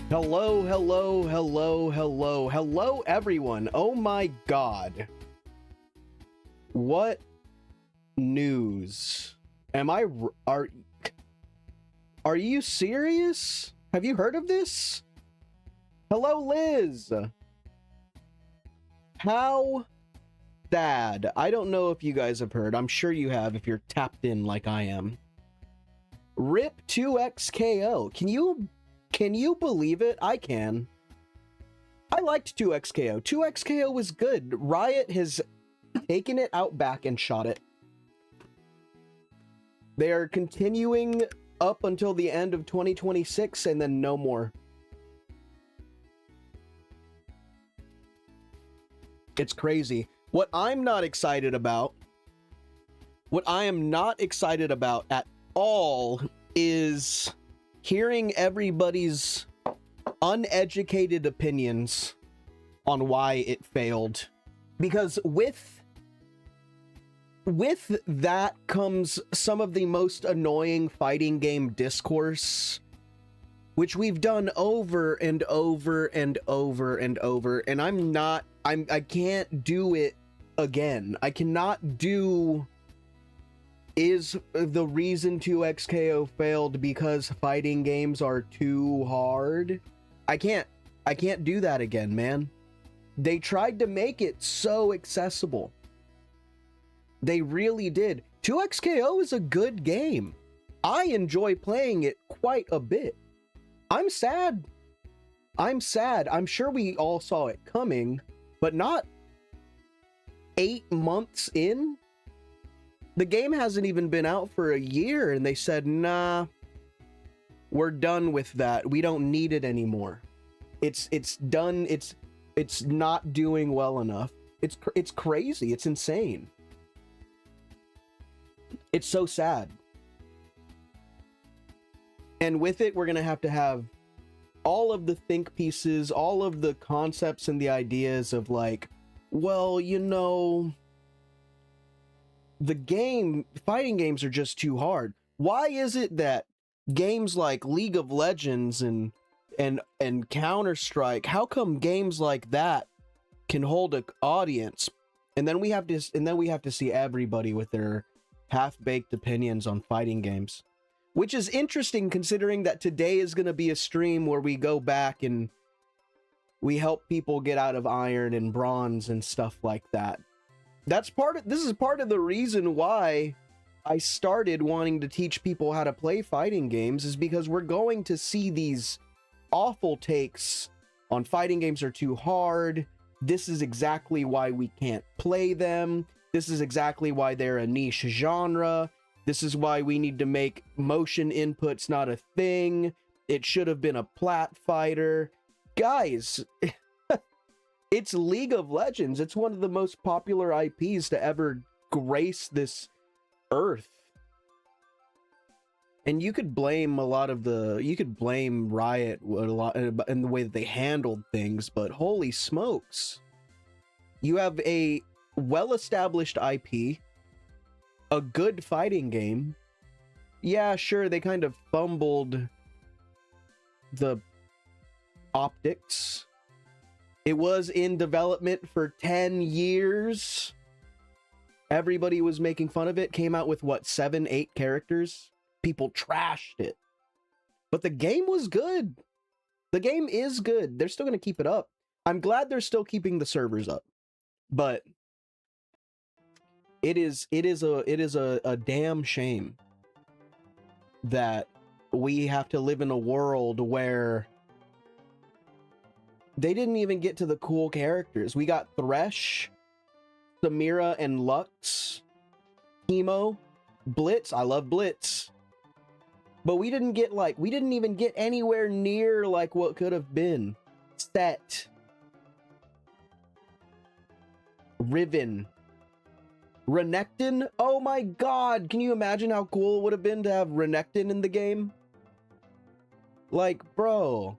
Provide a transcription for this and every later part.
Hello, hello, hello, hello, hello, everyone. Oh my god. What news? Are you serious? Have you heard of this? Hello, Liz. How sad. I don't know if you guys have heard. I'm sure you have if you're tapped in like I am. RIP 2XKO. Can you believe it? I can. I liked 2XKO. 2XKO was good. Riot has taken it out back and shot it. They are continuing up until the end of 2026 and then no more. It's crazy. What I'm not excited about, what I am not excited about at all is hearing everybody's uneducated opinions on why it failed. Because with that comes some of the most annoying fighting game discourse, which we've done over and over and over and over, and I can't do it again. I cannot do is the reason 2XKO failed because fighting games are too hard. I can't do that again, man. They tried to make it so accessible. They really did. 2XKO is a good game. I enjoy playing it quite a bit. I'm sad. I'm sure we all saw it coming, but not 8 months in. The game hasn't even been out for a year, and they said, nah, we're done with that. We don't need it anymore. It's done. It's not doing well enough. It's crazy. It's insane. It's so sad. And with it, we're going to have all of the think pieces, all of the concepts and the ideas of like, well, you know, fighting games are just too hard. Why is it that games like League of Legends and Counter-Strike, how come games like that can hold an audience? And then we have to see everybody with their half-baked opinions on fighting games, which is interesting considering that today is going to be a stream where we go back and we help people get out of iron and bronze and stuff like that. This is part of the reason why I started wanting to teach people how to play fighting games, is because we're going to see these awful takes on fighting games are too hard. This is exactly why we can't play them. This is exactly why they're a niche genre. This is why we need to make motion inputs not a thing. It should have been a plat fighter. Guys, it's League of Legends. It's one of the most popular IPs to ever grace this earth. And you could blame Riot a lot in the way that they handled things, but holy smokes. You have a well-established IP, a good fighting game. Yeah, sure, they kind of fumbled the optics. It was in development for 10 years. Everybody was making fun of it. Came out with, what, 7, 8 characters? People trashed it. But the game was good. The game is good. They're still going to keep it up. I'm glad they're still keeping the servers up. But it is a damn shame that we have to live in a world where they didn't even get to the cool characters. We got Thresh, Samira and Lux, Teemo, Blitz. I love Blitz. But we didn't even get anywhere near like what could have been. Set. Riven. Renekton? Oh my god, can you imagine how cool it would have been to have Renekton in the game? Like, bro,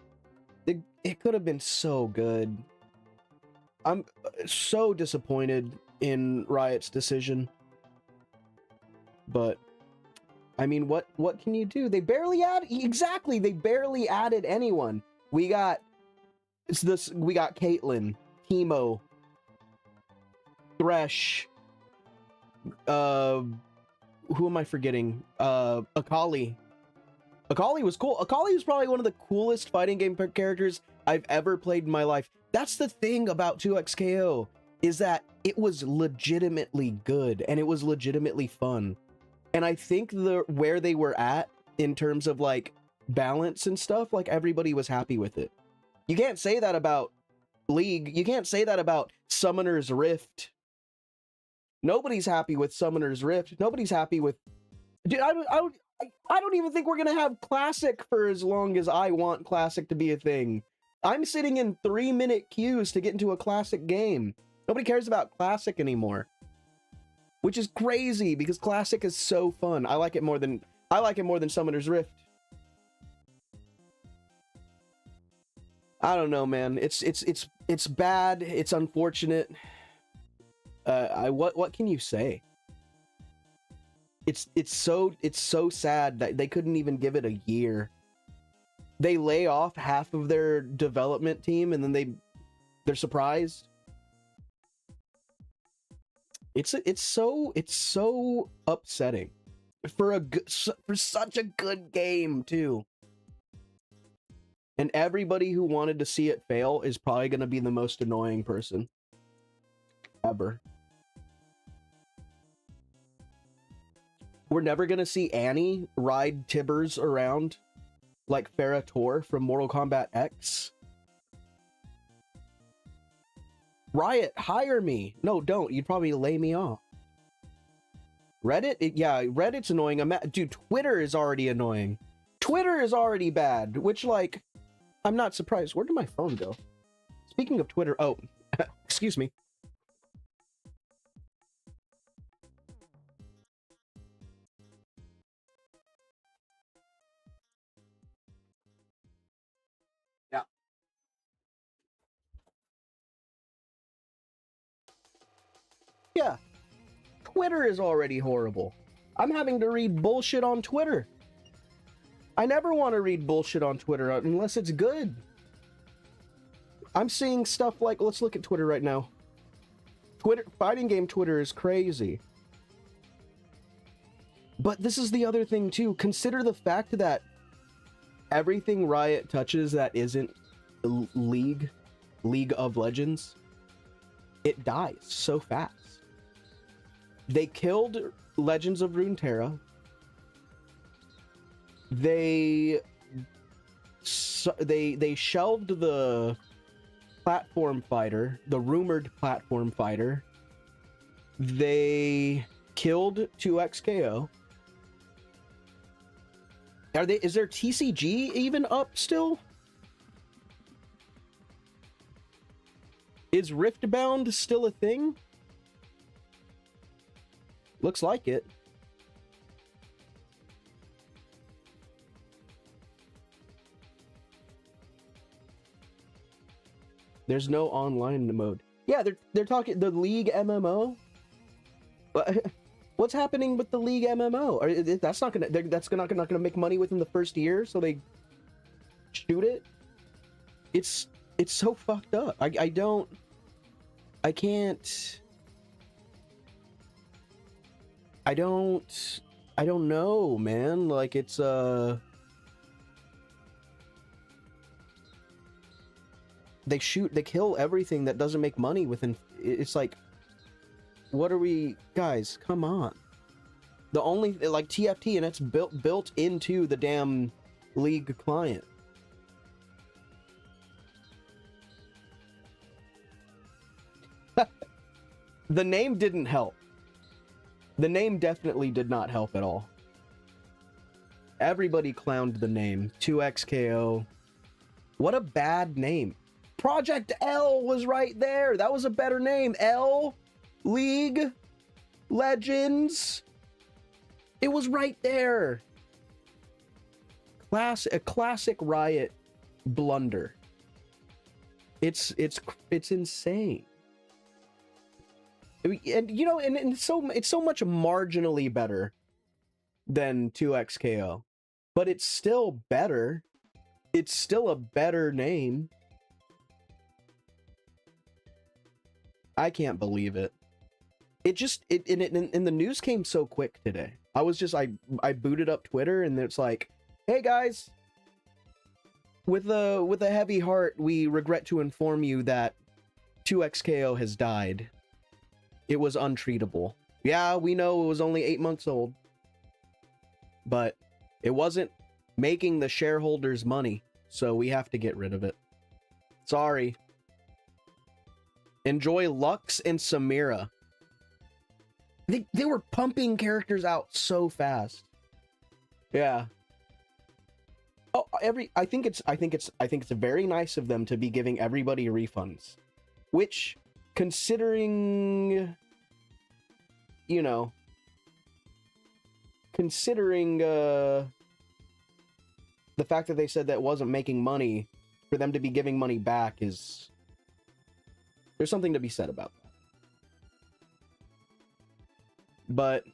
it could have been so good. I'm so disappointed in Riot's decision. But I mean, what can you do? They barely added anyone. We got we got Caitlyn, Teemo, Thresh, who am I forgetting? Akali. Akali was cool. Akali was probably one of the coolest fighting game characters I've ever played in my life. That's the thing about 2XKO, is that it was legitimately good and it was legitimately fun. And I think where they were at in terms of like balance and stuff, like everybody was happy with it. You can't say that about League. You can't say that about Summoner's Rift. Nobody's happy with Summoner's Rift. Nobody's happy with... Dude, I don't even think we're gonna have Classic for as long as I want Classic to be a thing. I'm sitting in 3-minute queues to get into a Classic game. Nobody cares about Classic anymore. Which is crazy, because Classic is so fun. I like it more than Summoner's Rift. I don't know, man. It's bad. It's unfortunate. What can you say? It's so sad that they couldn't even give it a year. They lay off half of their development team and then they're surprised. It's so upsetting for such a good game too. And everybody who wanted to see it fail is probably going to be the most annoying person ever. We're never going to see Annie ride Tibbers around like Farah Tor from Mortal Kombat X. Riot, hire me. No, don't. You'd probably lay me off. Reddit? Yeah, Reddit's annoying. Dude, Twitter is already annoying. Twitter is already bad, which, like, I'm not surprised. Where did my phone go? Speaking of Twitter, oh, excuse me. Yeah. Yeah. Twitter is already horrible. I'm having to read bullshit on Twitter. I never want to read bullshit on Twitter unless it's good. I'm seeing stuff like, let's look at Twitter right now. Twitter, fighting game Twitter is crazy. But this is the other thing too. Consider the fact that everything Riot touches that isn't League of Legends, it dies so fast. They killed Legends of Runeterra. They shelved the platform fighter, the rumored platform fighter. They killed 2XKO. Is their TCG even up still? Is Riftbound still a thing? Looks like it. There's no online mode. Yeah, they're talking the League MMO. What's happening with the League MMO? That's not gonna make money within the first year, so they shoot it. It's so fucked up. I don't know, man. Like, it's they kill everything that doesn't make money within. It's like, what are we, guys? Come on. The only, like, TFT, and it's built into the damn League client. The name didn't help. The name definitely did not help at all. Everybody clowned the name. 2XKO. What a bad name. Project L was right there. That was a better name. L, League, Legends. It was right there. A classic Riot blunder. It's insane. And you know, and it's so much marginally better than 2XKO, but it's still better. It's still a better name. I can't believe it. It just and the news came so quick today. I booted up Twitter and it's like, hey guys, with a heavy heart, we regret to inform you that 2XKO has died. It was untreatable. Yeah, we know it was only 8 months old, but it wasn't making the shareholders money, so we have to get rid of it. Sorry. Enjoy Lux and Samira. They were pumping characters out so fast. Yeah. Oh, I think it's very nice of them to be giving everybody refunds, which, considering, you know, the fact that they said that wasn't making money, for them to be giving money back is, there's something to be said about that. But,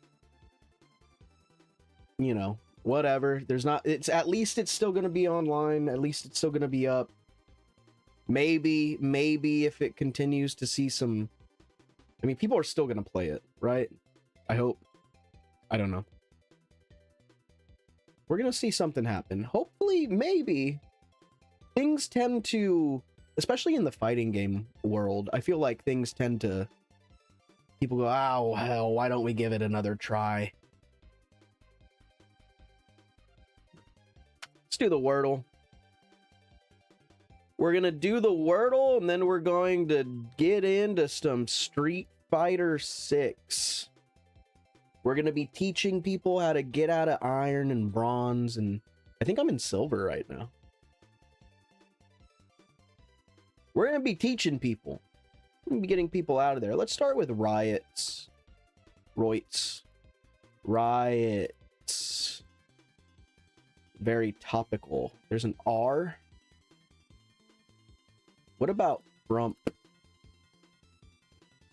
you know, whatever. At least it's still going to be online. At least it's still going to be up. Maybe if it continues to see some, I mean, people are still going to play it, right? I hope. I don't know. We're going to see something happen. Hopefully, maybe. Things tend to, especially in the fighting game world, I feel like things tend to, people go, oh, hell, why don't we give it another try? Let's do the Wordle. We're going to do the Wordle, and then we're going to get into some Street Fighter 6. We're going to be teaching people how to get out of iron and bronze, and I think I'm in silver right now. We're going to be teaching people. We're going to be getting people out of there. Let's start with riots. Riots. Very topical. There's an R. What about Trump?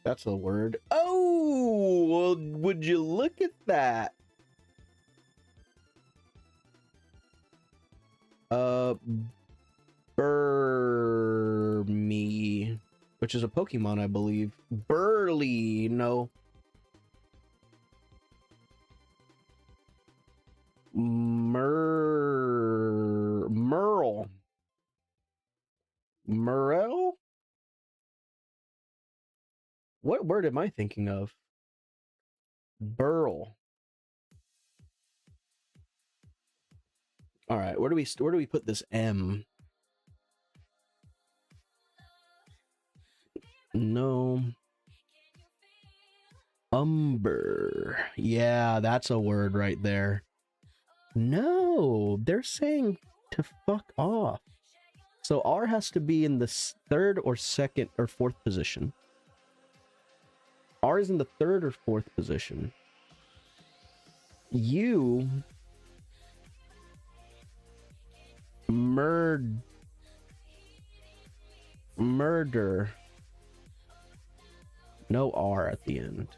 That's a word. Oh, well, would you look at that? Burmy, which is a Pokemon, I believe. Burly, no. Merle. Murrell? What word am I thinking of? Burl. All right, where do we put this M? No. Umber. Yeah, that's a word right there. No, they're saying to fuck off. So R has to be in the third or second or fourth position. R is in the third or fourth position. U. Murder. No R at the end.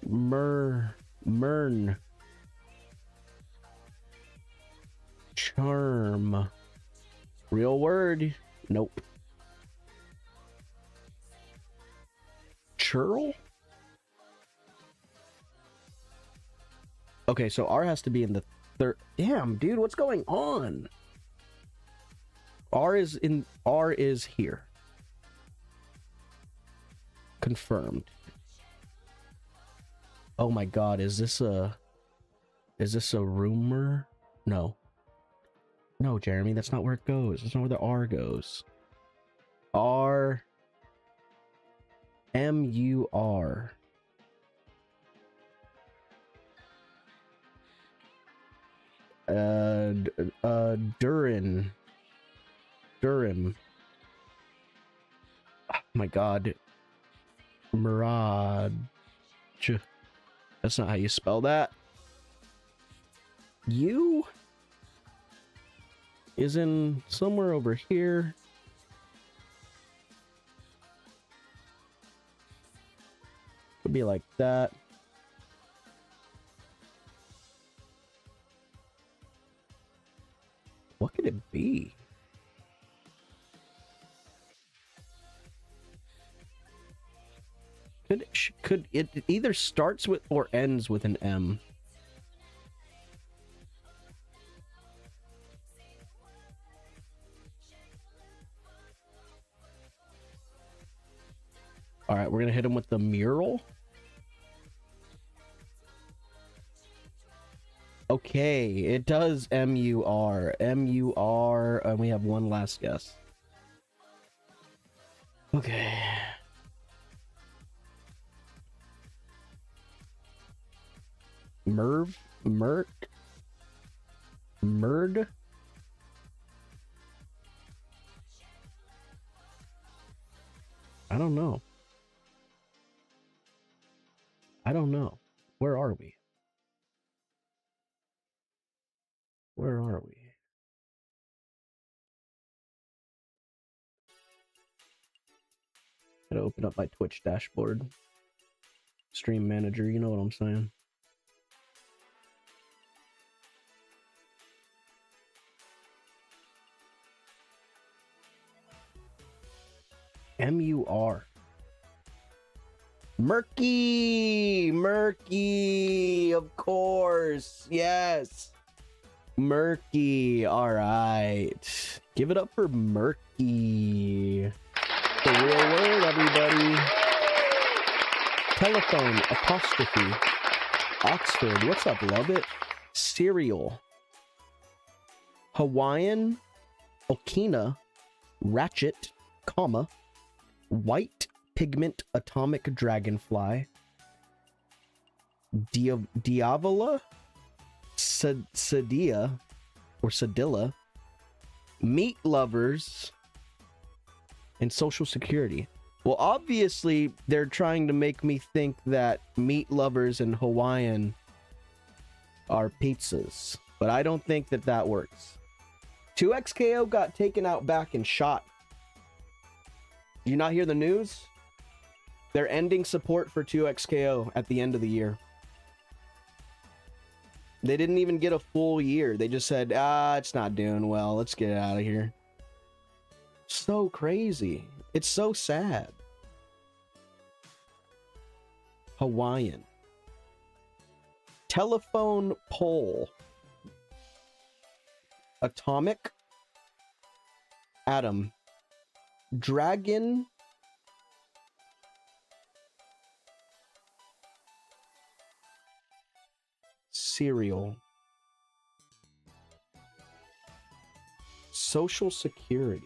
Mern. Charm. Real word? Nope. Churl? Okay, so R has to be in the third. Damn, dude, what's going on? R is here. Confirmed. Oh my god, is this a rumor? No. No, Jeremy, that's not where it goes. That's not where the R goes. R. M-U-R. Durham. Oh my god. Mirage. That's not how you spell that. U is in somewhere over here. Could be like that. What could it be? Could it either starts with or ends with an M? All right, we're gonna hit him with the mural. Okay, it does M-U-R. M-U-R, and we have one last guess. Okay. Merv? Mert? Merd? I don't know. I don't know. Where are we? Where are we? Gotta open up my Twitch dashboard. Stream manager, you know what I'm saying. M-U-R. Murky! Murky! Of course! Yes! Murky! Alright. Give it up for Murky. The real word, everybody. Telephone, apostrophe. Oxford, what's up, love it? Cereal. Hawaiian, Okina, ratchet, comma, white pigment atomic dragonfly, Diavola, Sadia, or Sadilla, meat lovers, and social security. Well, obviously, they're trying to make me think that meat lovers and Hawaiian are pizzas, but I don't think that that works. 2XKO got taken out back and shot. Did you not hear the news? They're ending support for 2XKO at the end of the year. They didn't even get a full year. They just said, it's not doing well. Let's get it out of here. So crazy. It's so sad. Hawaiian. Telephone pole. Atomic. Atom. Dragon. Cereal. Social security.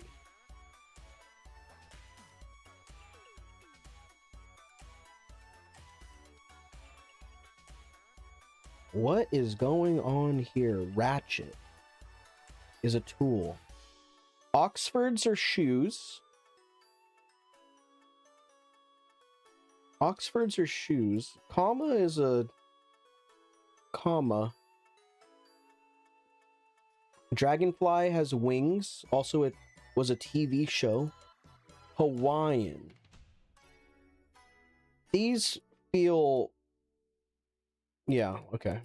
What is going on here? Ratchet is a tool. Oxfords are shoes. Oxfords are shoes. Comma is a comma. Dragonfly has wings. Also, it was a TV show. Hawaiian. These feel... Yeah, okay.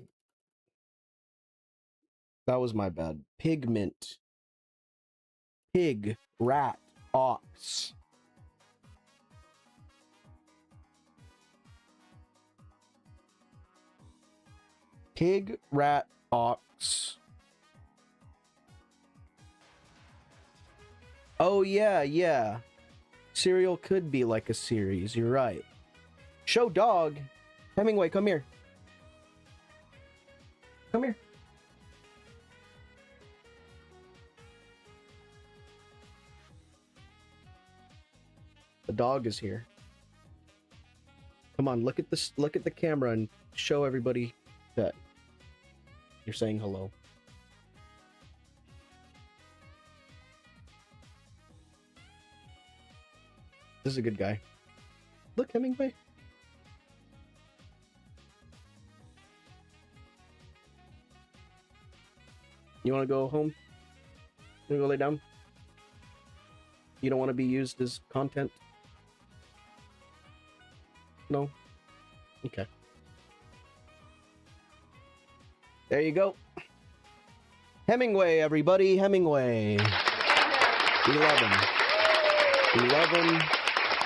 That was my bad. Pigment. Pig. Rat. Ox. Pig, rat, ox. Oh, yeah. Cereal could be like a series. You're right. Show dog. Hemingway, come here. Come here. The dog is here. Come on, look at this. Look at the camera and show everybody that you're saying hello. This is a good guy. Look, Hemingway. You want to go home? You want to go lay down? You don't want to be used as content? No? Okay. There you go. Hemingway, everybody, Hemingway. 11. 11.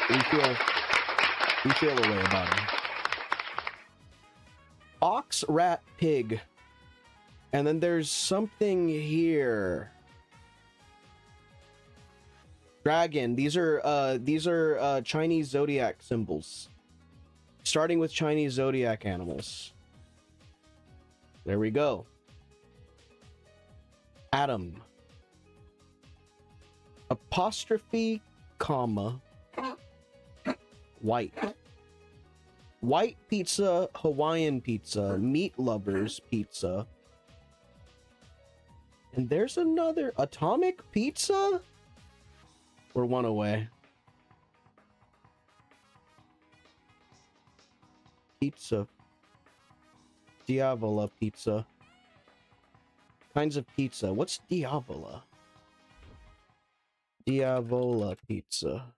We feel a way about him. Ox, rat, pig. And then there's something here. Dragon. These are Chinese zodiac symbols. Starting with Chinese zodiac animals. There we go. Atom. Apostrophe, comma. White. White pizza, Hawaiian pizza, meat lovers pizza. And there's another atomic pizza? We're one away. Pizza. Diavola pizza. Kinds of pizza. What's Diavola? Diavola pizza.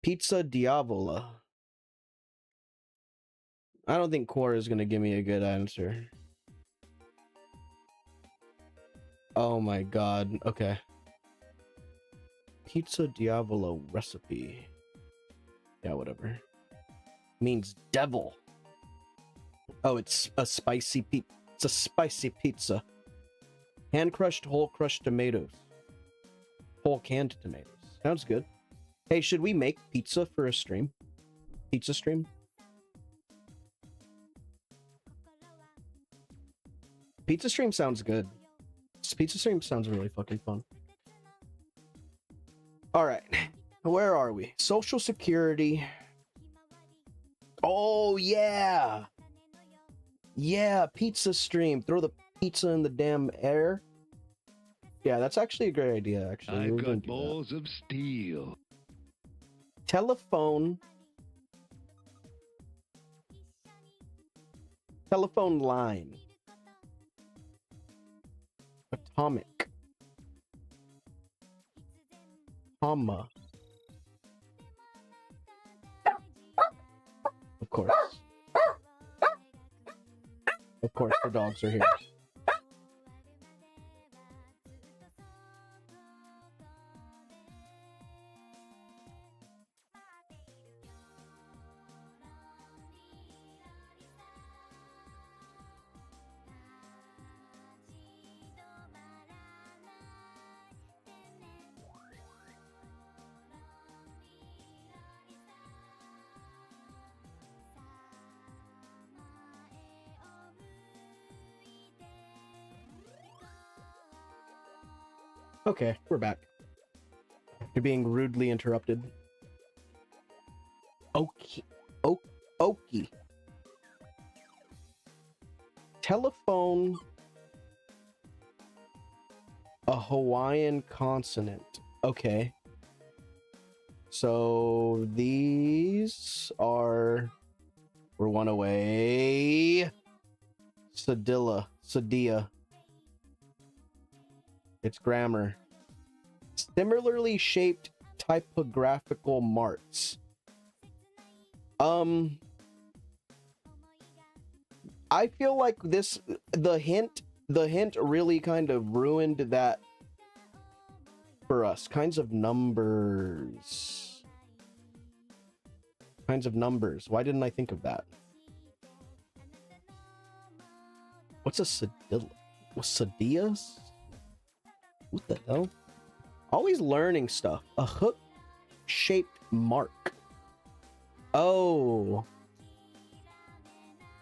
Pizza Diavola. I don't think Core is gonna give me a good answer. Oh my god. Okay. Pizza Diavolo recipe. Yeah, whatever. Means devil. Oh, it's a spicy pizza. It's a spicy pizza. Hand crushed, whole crushed tomatoes. Whole canned tomatoes. Sounds good. Hey, should we make pizza for a stream? Pizza stream? Pizza stream sounds good. Pizza stream sounds really fucking fun. All right, where are we? Social Security. Oh, yeah. Yeah, pizza stream. Throw the pizza in the damn air. Yeah, that's actually a great idea, actually. I've got balls of steel. Telephone. Telephone line. Atomic. Comma. Of course. Of course, the dogs are here. Okay, we're back. You're being rudely interrupted. Okie. Okie. Telephone. A Hawaiian consonant. Okay. So these are... We're one away. Sadilla. Sadia. It's grammar. Similarly shaped typographical marks. I feel like the hint really kind of ruined that for us. Kinds of numbers. Why didn't I think of that? What's a Sadilla? Sadias? What the hell? Always learning stuff. A hook-shaped mark. Oh.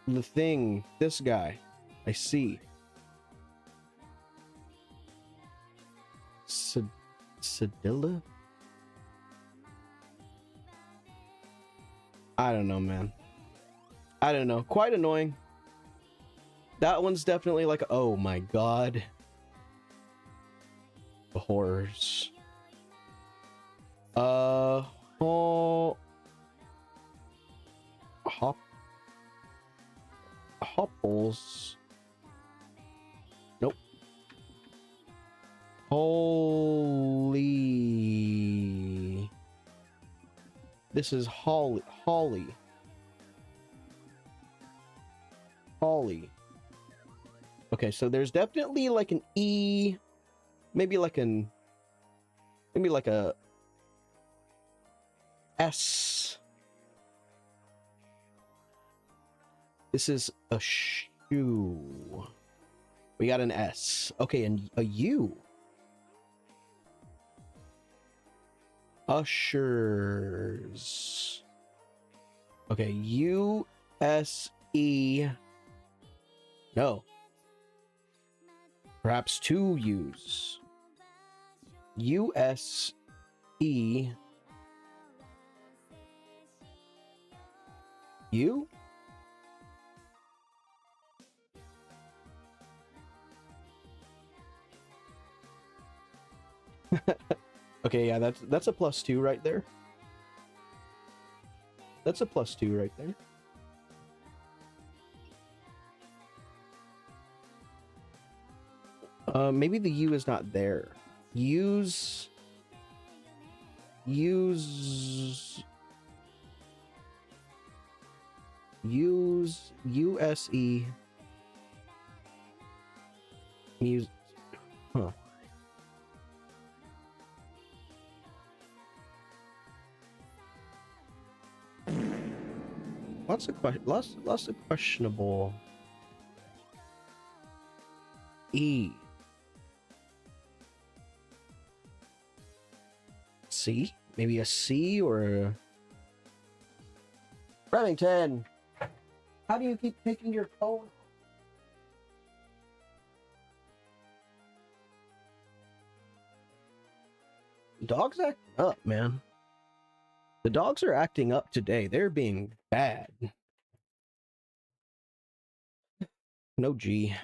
The thing. This guy. I see. Sadilla? I don't know, man. I don't know. Quite annoying. That one's definitely like, oh my god. The horrors. Hopples. Nope. Holy. This is Holly. Okay, so there's definitely like an E, maybe like a S. This is a shoe. We got an S. Okay, and a U. Ushers. Okay, U-S-E. No. Perhaps two U's. U-S-E. U? Okay, yeah, that's a +2 right there. That's a +2 right there. Maybe the U is not there. Use USE. Use. Huh. Lots of questionable. E. C? Maybe a C or a... Remington! How do you keep taking your phone? Dogs acting up, man. The dogs are acting up today. They're being bad. No G.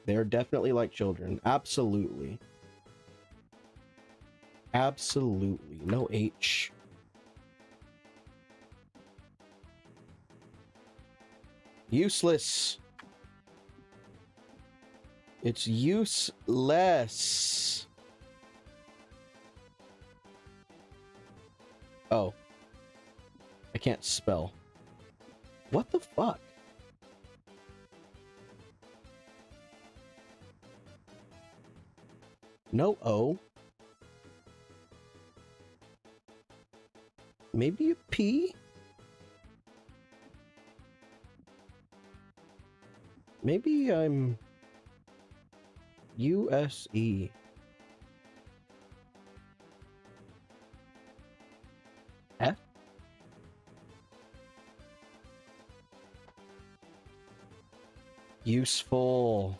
They're definitely like children. Absolutely. Absolutely. No H. Useless. It's useless. Oh. I can't spell. What the fuck? No O. Maybe a P? Maybe I'm USE. F? Useful.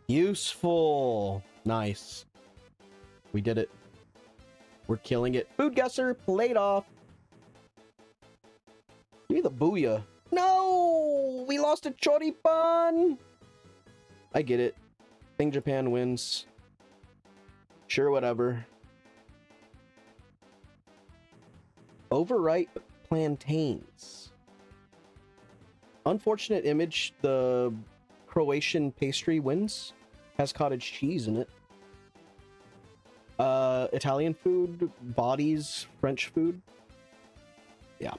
Useful. Nice. We did it. We're killing it. Food guesser, played off. Give me the booyah. No! We lost a choripan! I get it. Bing Japan wins. Sure, whatever. Overripe plantains. Unfortunate image. The Croatian pastry wins. Has cottage cheese in it. Italian food, bodies, French food. Yeah.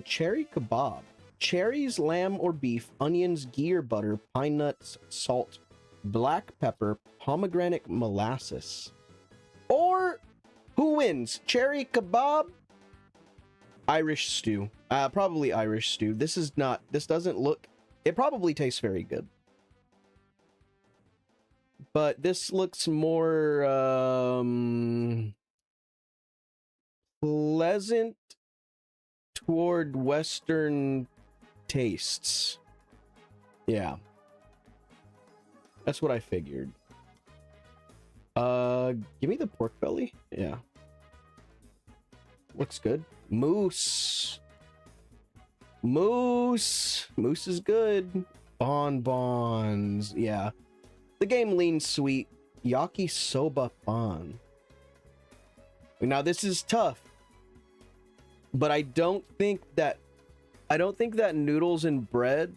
Cherry kebab. Cherries, lamb or beef, onions, ghee or butter, pine nuts, salt, black pepper, pomegranate molasses. Or who wins? Cherry kebab? Irish stew. Probably Irish stew. This doesn't look, it probably tastes very good. But this looks more pleasant toward Western tastes. Yeah. That's what I figured. Give me the pork belly. Yeah. Looks good. Moose. Moose. Moose is good. Bonbons. Yeah. The game leans sweet. Yakisoba fan. Now this is tough. But I don't think that noodles and bread.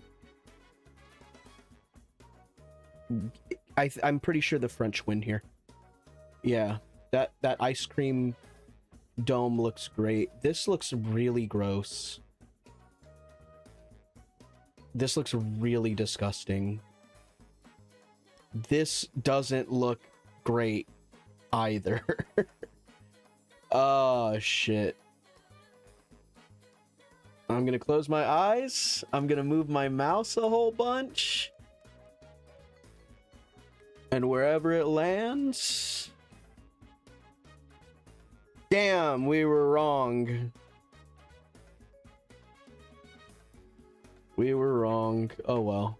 I'm pretty sure the French win here. Yeah, that ice cream dome looks great. This looks really gross. This looks really disgusting. This doesn't look great either. Oh, shit. I'm gonna close my eyes. I'm gonna move my mouse a whole bunch. And wherever it lands... Damn, we were wrong. We were wrong. Oh well.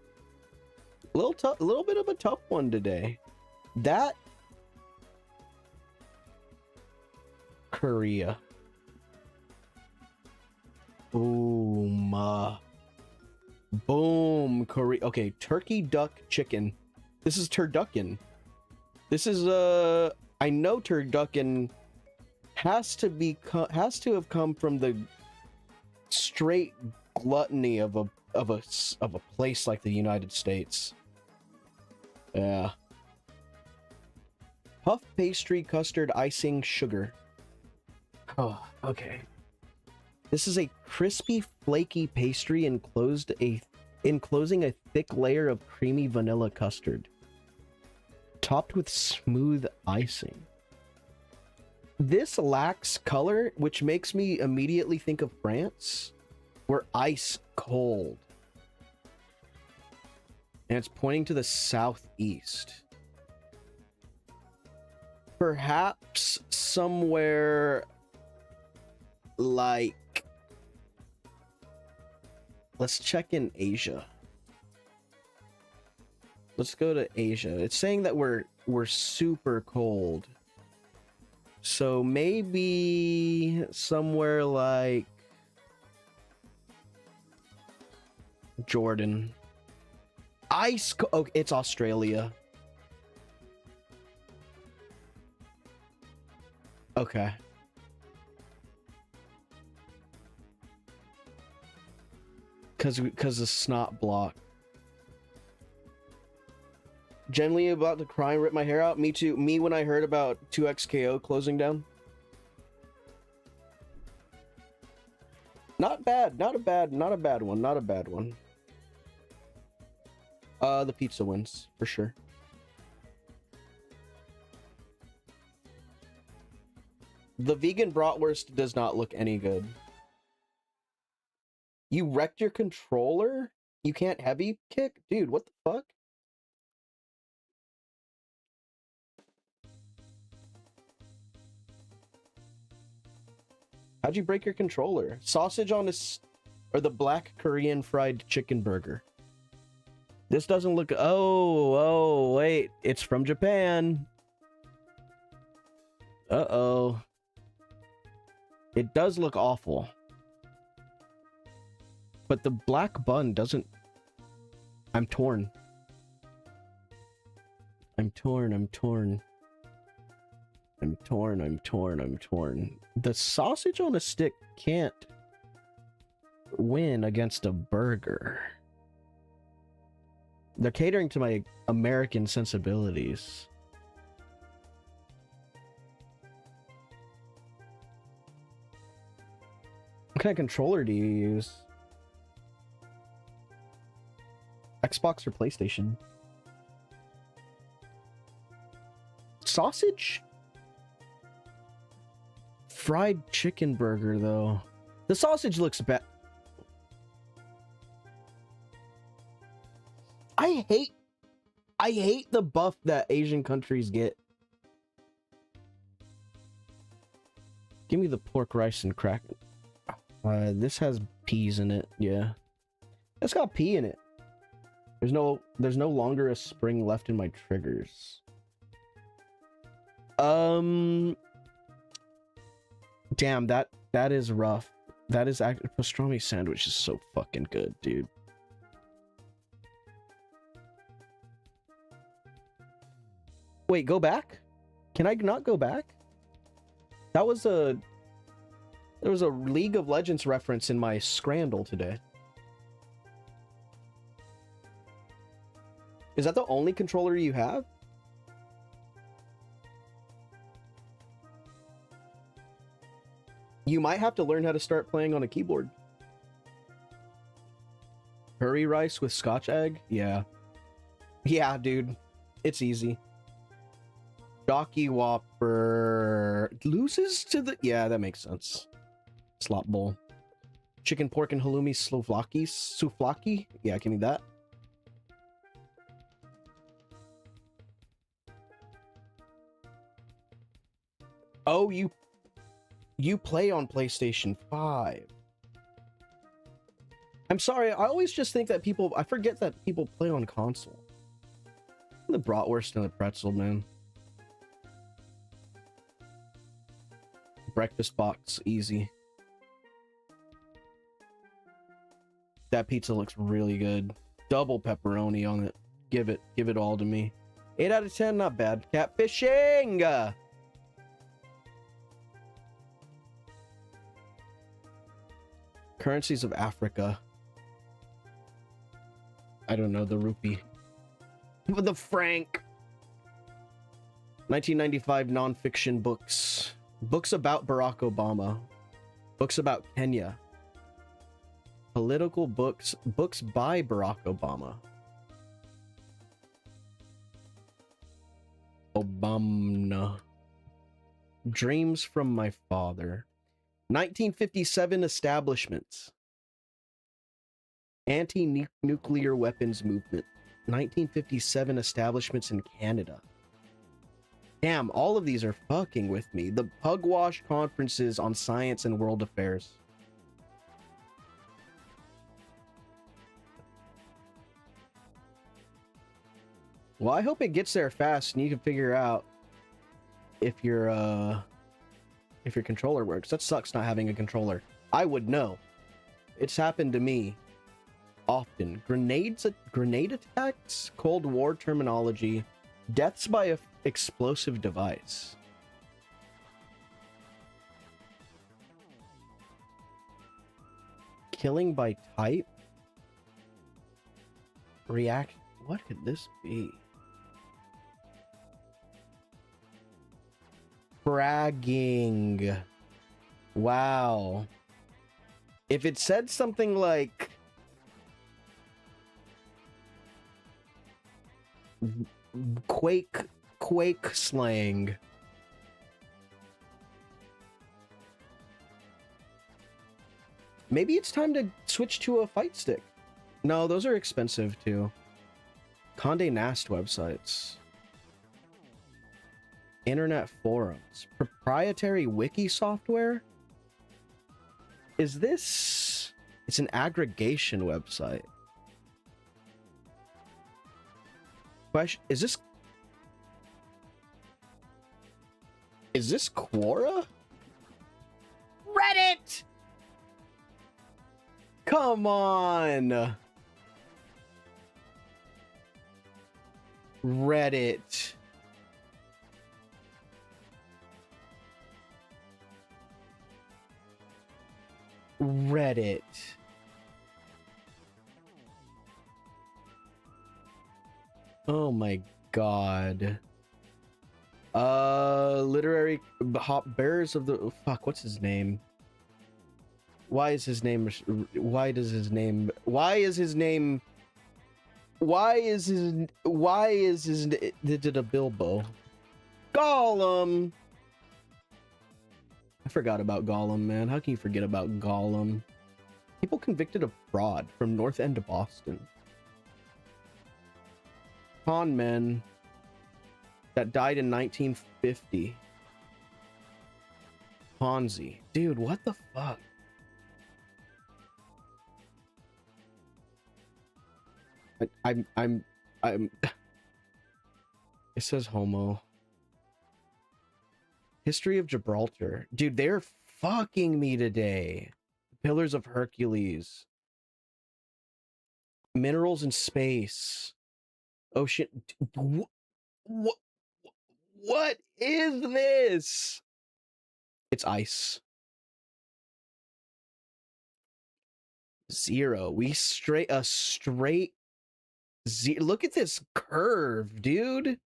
A little bit of a tough one today. That Korea. Boom. Boom. Korea. Okay, turkey, duck, chicken. This is turducken. This is I know turducken has to have come from the straight gluttony of a place like the United States. Yeah. Puff pastry, custard, icing, sugar. Oh, okay. This is a crispy, flaky pastry enclosing a thick layer of creamy vanilla custard, topped with smooth icing. This lacks color, which makes me immediately think of France. We're ice cold. And it's pointing to the southeast. Perhaps somewhere like... Let's check in Asia. Let's go to Asia. It's saying that we're super cold. So maybe somewhere like Jordan. Oh, it's Australia. Okay. Because the snot block. Generally about to cry and rip my hair out. Me too. Me when I heard about 2XKO closing down. Not bad. Not a bad one. Not a bad one. The pizza wins for sure. The vegan bratwurst does not look any good. You wrecked your controller? You can't heavy kick? Dude, what the fuck? How'd you break your controller? Sausage on this, or the black Korean fried chicken burger. This doesn't look... Oh, wait. It's from Japan. Uh-oh. It does look awful. But the black bun doesn't... I'm torn. I'm torn. The sausage on a stick can't win against a burger. They're catering to my American sensibilities. What kind of controller do you use? Xbox or PlayStation? Sausage? Fried chicken burger, though. The sausage looks bad. I hate the buff that Asian countries get. Give me the pork, rice, and crack. This has peas in it. Yeah, it's got pea in it. There's no longer a spring left in my triggers. Damn, that is rough. That is actually pastrami sandwich is so fucking good, dude. Wait, go back? Can I not go back? There was a League of Legends reference in my Scrandle today. Is that the only controller you have? You might have to learn how to start playing on a keyboard. Curry rice with Scotch egg? Yeah. Yeah, dude. It's easy. Jockey Whopper loses to the... Yeah, that makes sense. Slop bowl. Chicken, pork, and halloumi souvlaki? Yeah, give me that. Oh, you play on PlayStation 5. I'm sorry, I always just think that people... I forget that people play on console. The bratwurst and the pretzel, man. Breakfast box, easy. That pizza looks really good. Double pepperoni on it. Give it all to me. 8 out of 10, not bad. Catfishing! Currencies of Africa. I don't know, the rupee. The franc. 1995 nonfiction books. Books about Barack Obama. Books about Kenya. Political books. Books by Barack Obama. Obama. Dreams from my father. 1957 establishments. Anti-nuclear weapons movement. 1957 establishments in Canada. Damn, all of these are fucking with me. The Pugwash conferences on science and world affairs. Well, I hope it gets there fast and you can figure out if your controller works. That sucks not having a controller. I would know. It's happened to me often. Grenade attacks, Cold War terminology, deaths by a explosive device. Killing by type. React. What could this be? Fragging. Wow. If it said something like Quake slang. Maybe it's time to switch to a fight stick. No, those are expensive too. Condé Nast websites. Internet forums. Proprietary wiki software? Is this... It's an aggregation website. Question, is this Quora? Reddit! Come on! Reddit. Reddit. Oh my god. Literary hop bearers of the fuck, what's his name? Why is his name did a Bilbo? Gollum. I forgot about Gollum, man. How can you forget about Gollum? People convicted of fraud from North End to Boston. Con men that died in 1950. Ponzi. Dude, what the fuck? I'm it says homo. History of Gibraltar. Dude, they're fucking me today. Pillars of Hercules. Minerals in space. Ocean. What is this? It's ice. Zero. We straight look at this curve, dude.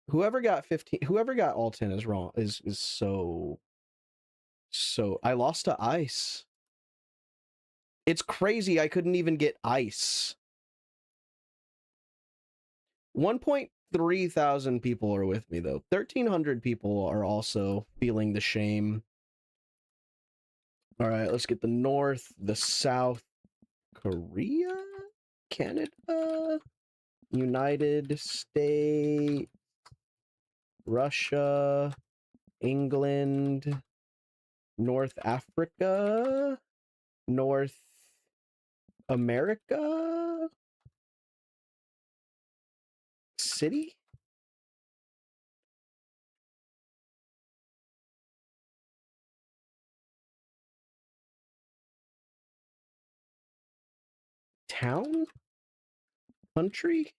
Whoever got 15, whoever got all 10 is wrong, is so So I lost to ice. It's crazy I couldn't even get ice. 1.3 thousand people are with me though. 1,300 people are also feeling the shame. All right, let's get the North, the South, Korea, Canada, United States, Russia, England, North Africa, North America, city, town, country,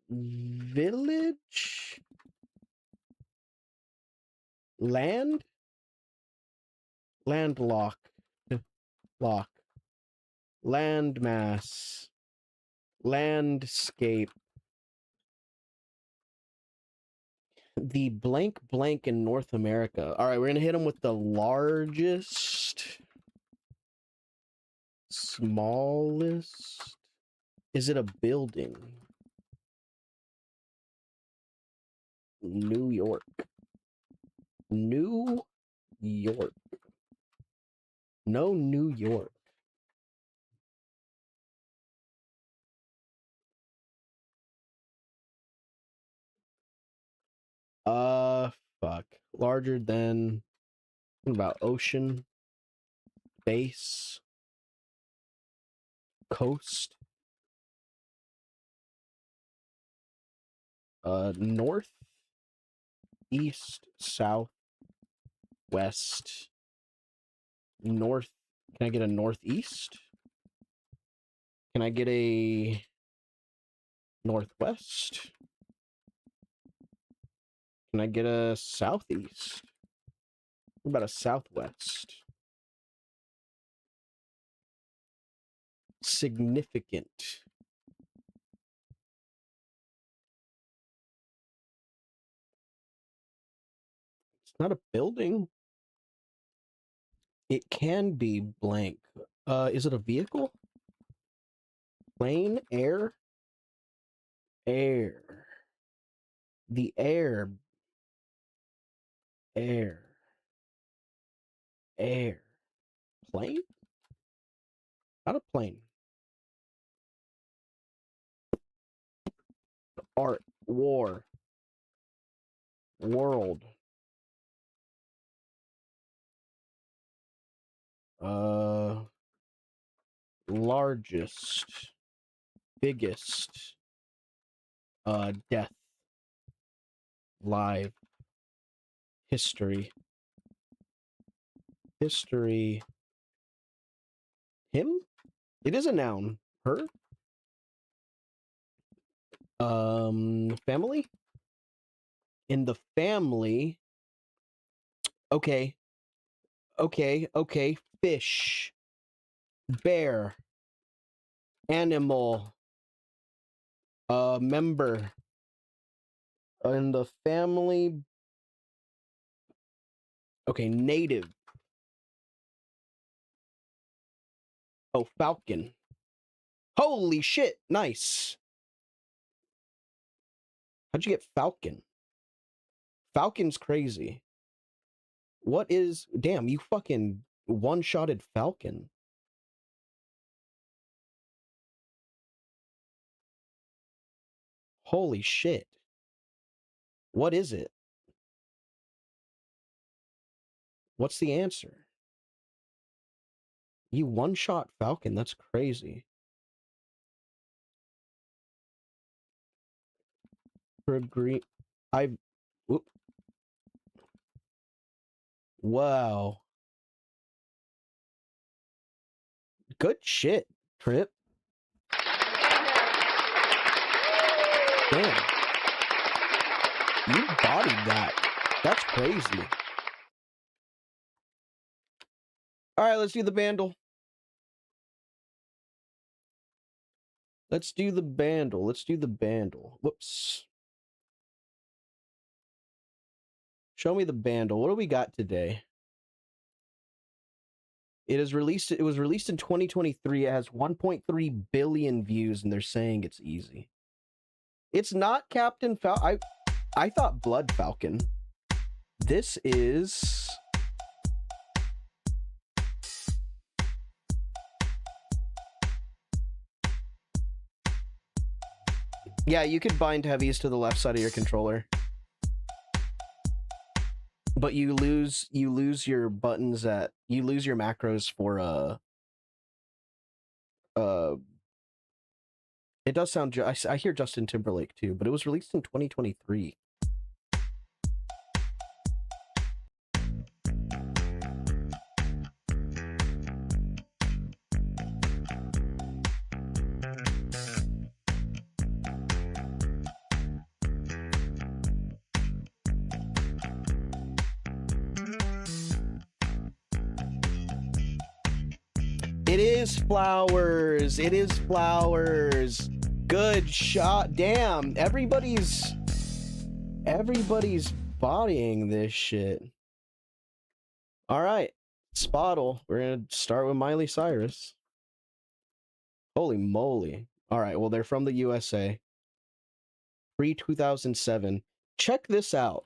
village, land, landlock, lock, landmass, landscape, the blank blank in North America. All right, we're gonna hit them with the largest, smallest. Is it a building? New York. New York. No New York. Fuck. Larger than, what about ocean, base, coast, north, east, south, west, north. Can I get a northeast? Can I get a northwest? Can I get a southeast? What about a southwest? Significant. It's not a building. It can be blank. Is it a vehicle? Plane? Air? Air. The air. Air. Air. Plane? Not a plane. Art. War. World. Largest. Biggest. Death. Live. History. History. Him? It is a noun. Her? Family? In the family. Okay. Okay. Fish. Bear. Animal. Member. In the family. Okay, native. Oh, falcon. Holy shit, nice. How'd you get falcon? Falcon's crazy. What is... Damn, you fucking one-shotted falcon. Holy shit. What is it? What's the answer? You one-shot falcon, that's crazy. For green... I've... Whoop. Wow. Good shit, Trip. Damn. You bodied that. That's crazy. Alright, let's do the bandle. Let's do the bandle. Let's do the bandle. Whoops. Show me the bundle. What do we got today? It was released in 2023. It has 1.3 billion views, and they're saying it's easy. It's not Captain Falcon. I thought Blood Falcon. This is... Yeah, you could bind heavies to the left side of your controller. But you lose your buttons you lose your macros for it does sound I hear Justin Timberlake too, but it was released in 2023. It is flowers. It is flowers. Good shot. Damn, everybody's bodying this shit. All right, Spottle. We're gonna start with Miley Cyrus. Holy moly. All right, well, they're from the USA. Pre-2007. Check this out.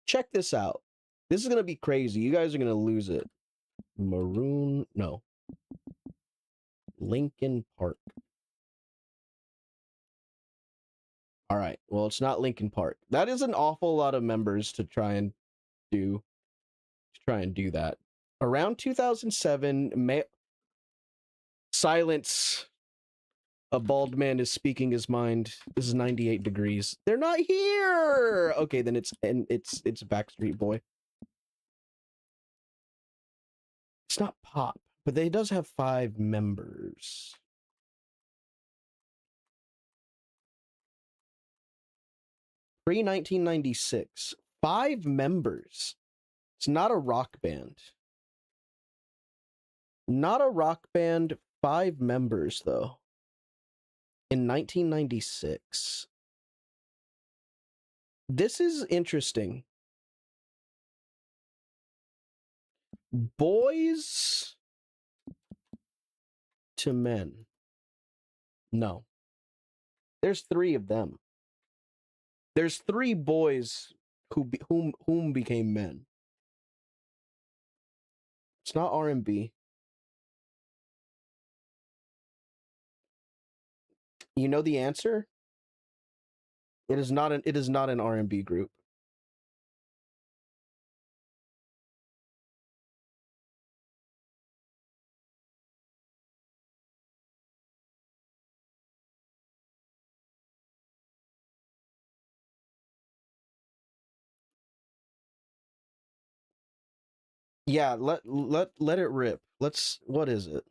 Check this out. This is gonna be crazy. You guys are gonna lose it. No. Linkin Park. All right. Well, it's not Linkin Park. That is an awful lot of members to try and do that. Around 2007, silence. A bald man is speaking his mind. This is 98 degrees. They're not here. Okay, then it's Backstreet Boy. It's not pop, but they does have 5 members. Pre-1996, 5 members. It's not a rock band. Not a rock band, 5 members though. In 1996. This is interesting. Boys to Men. No. There's 3 of them. There's 3 boys whom became men. It's not R&B. You know the answer? It is not an R&B group. Yeah, let it rip. What is it?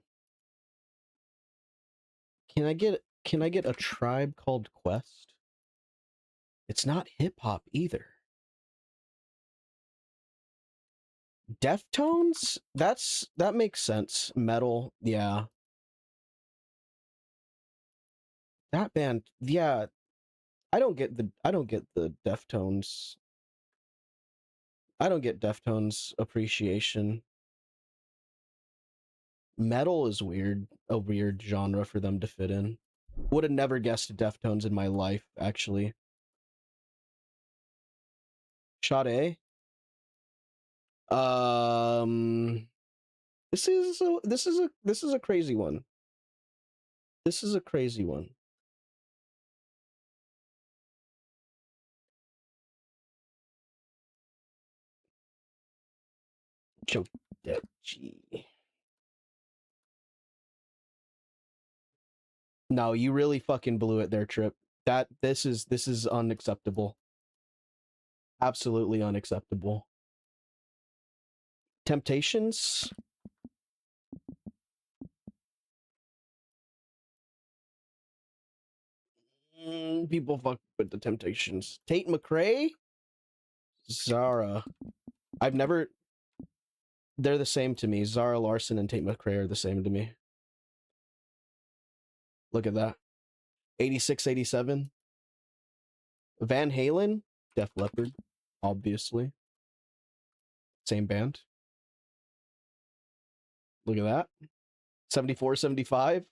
Can I get a Tribe Called Quest? It's not hip hop either. Deftones? That makes sense. Metal, yeah. That band, yeah. I don't get the Deftones. I don't get Deftones appreciation. Metal is weird, a weird genre for them to fit in. Would have never guessed Deftones in my life, actually. Sade? This is a crazy one. This is a crazy one. Chodechi. No, you really fucking blew it there, Trip. This is unacceptable. Absolutely unacceptable. Temptations? People fuck with the Temptations. Tate McRae? Zara. I've never... They're the same to me. Zara Larson and Tate McRae are the same to me. Look at that. 86, 87. Van Halen? Def Leppard. obviously. Same band. Look at that. 74, 75.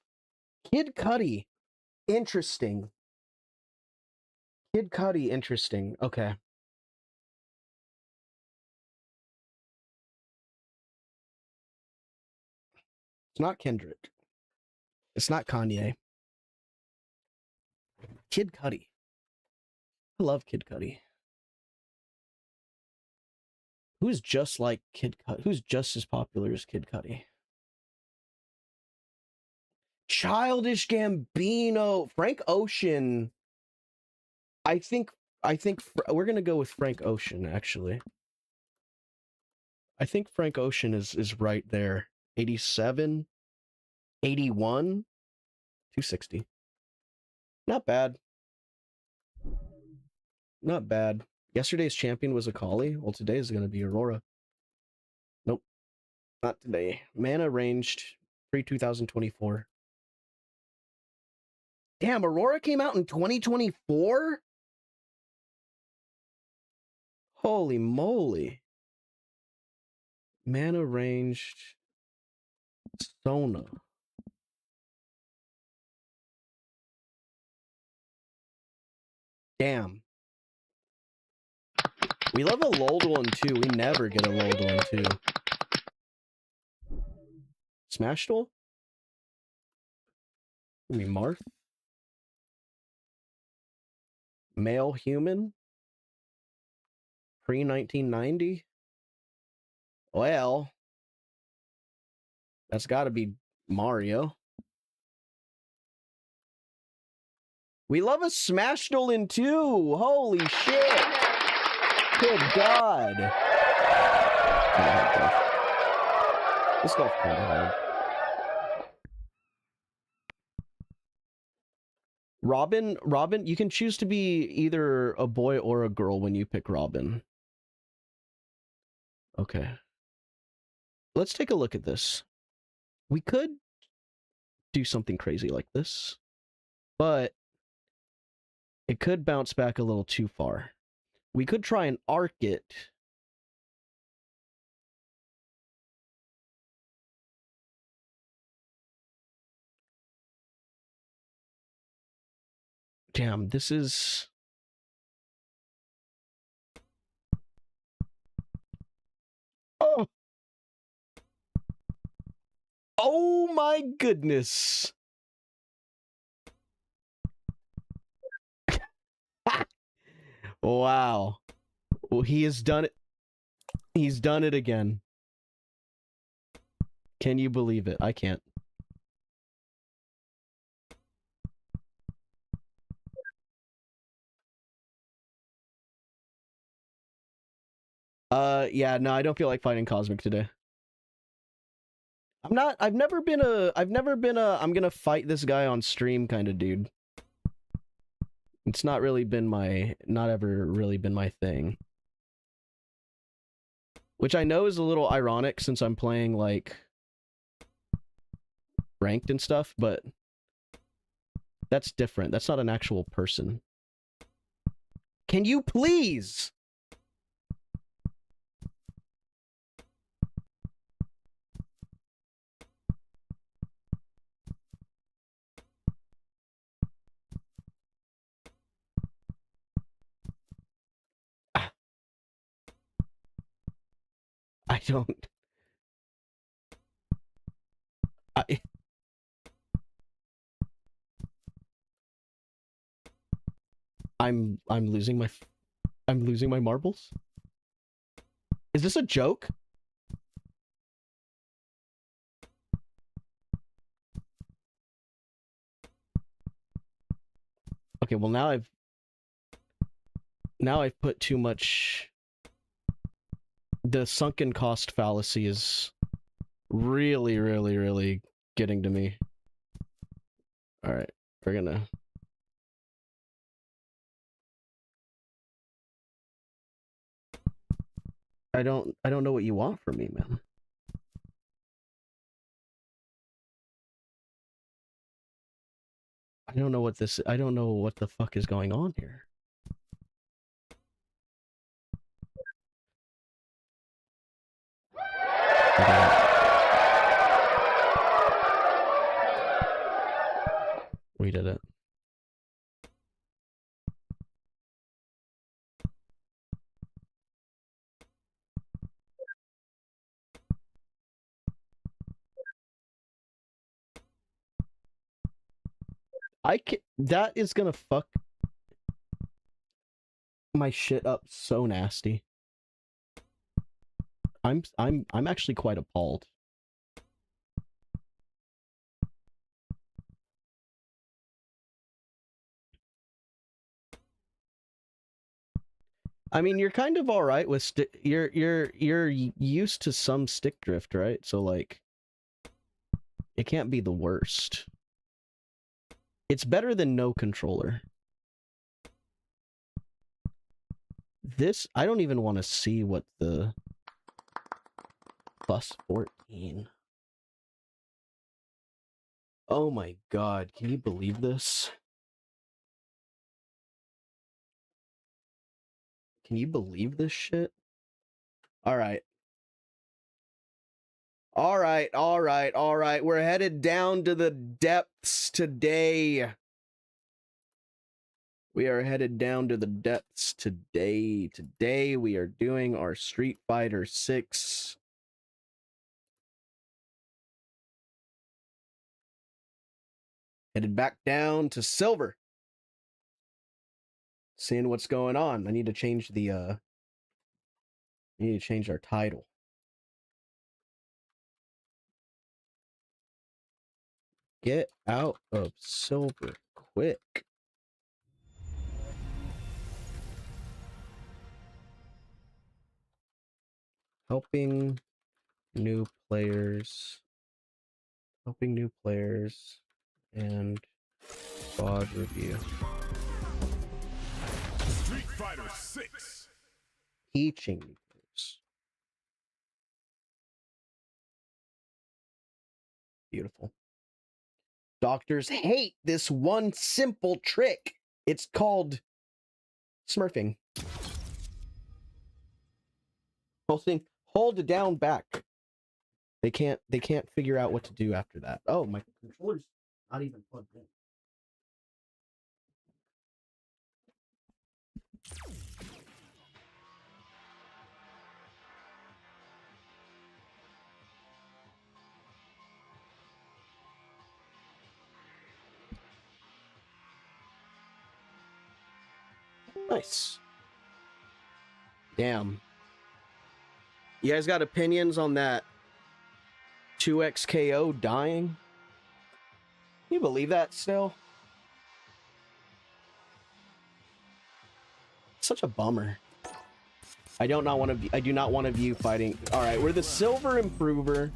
Kid Cudi. Interesting. Kid Cudi, interesting. Okay. It's not Kendrick. It's not Kanye. Kid Cudi. I love Kid Cudi. Who's just like Kid Cudi? Who's just as popular as Kid Cudi? Childish Gambino, Frank Ocean. I think we're gonna go with Frank Ocean. Actually, I think Frank Ocean is right there. 87, 81, 260. Not bad. Not bad. Yesterday's champion was Akali. Well, today is gonna be Aurora. Nope, not today. Mana ranged pre-2024. Damn, Aurora came out in 2024? Holy moly. Mana ranged Sona. Damn. We love a lulled one too. We never get a lulled one too. Smash Duel? I mean, Marth? Male human? Pre-1990? Well, that's gotta be Mario. We love a Smash Duel in 2! Holy shit! Good God! This golf kinda hard. Robin, you can choose to be either a boy or a girl when you pick Robin. Okay. Let's take a look at this. We could do something crazy like this, but it could bounce back a little too far. We could try and arc it. Damn, this is... Oh! Oh my goodness! Wow. Well, he has done it. He's done it again. Can you believe it? I can't. Yeah, no, I don't feel like fighting Cosmic today. I've never been a I'm gonna fight this guy on stream kind of dude. It's not ever really been my thing. Which I know is a little ironic since I'm playing, like, ranked and stuff, but that's different. That's not an actual person. Can you please? I don't... I'm losing my marbles? Is this a joke? Okay, well now I've put too much... The sunken cost fallacy is really, really, really getting to me. Alright, we're gonna... I don't know what you want from me, man. I don't know what the fuck is going on here. We did it. That is gonna fuck my shit up so nasty. I'm actually quite appalled. I mean, you're kind of all right with you're used to some stick drift, right? So like, it can't be the worst. It's better than no controller. This, I don't even want to see what the plus 14. Oh my god, can you believe this? Can you believe this shit? Alright. Alright. We're headed down to the depths today. We are headed down to the depths today. Today we are doing our Street Fighter 6. Headed back down to silver. Seeing what's going on. I need to change the I need to change our title. Get out of silver quick. Helping new players. Helping new players and VOD review. Street Fighter 6. Teaching new players. Beautiful. Doctors hate this one simple trick. It's called smurfing. Hold it down back. They can't figure out what to do after that. Oh, my controller's not even plugged in. Nice. Damn. You guys got opinions on that 2XKO dying? Can you believe that still? Such a bummer. I do not want to view fighting. All right, we're the silver improver.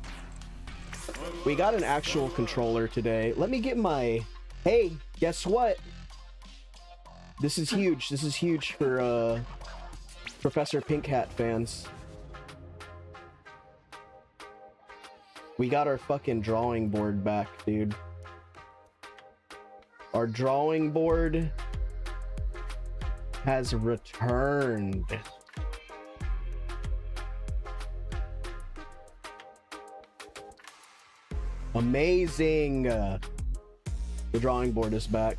We got an actual controller today. Let me get my... Hey, guess what? This is huge. This is huge for Professor Pink Hat fans. We got our fucking drawing board back, dude. Our drawing board has returned. Amazing. The drawing board is back.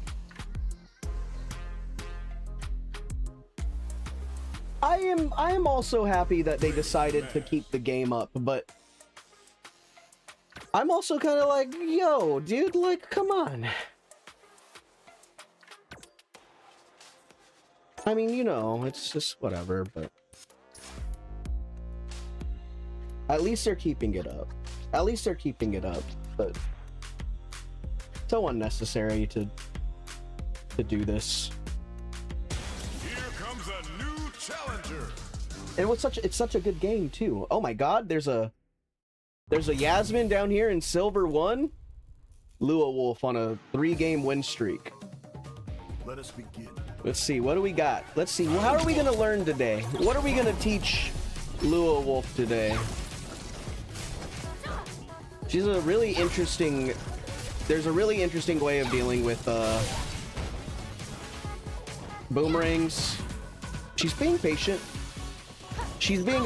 I am also happy that they decided to keep the game up, but I'm also kind of like, yo, dude, like, come on. I mean, you know, it's just whatever, but at least they're keeping it up. At least they're keeping it up, but so unnecessary to do this. Here comes a new challenger. And it's such a good game too. Oh my god, there's a Yasmin down here in Silver 1. Lua Wolf on a 3-game win streak. Let us begin. Let's see, what do we got? Let's see, how are we gonna learn today? What are we gonna teach Lua Wolf today? She's a really interesting... There's a really interesting way of dealing with boomerangs. She's being patient. She's being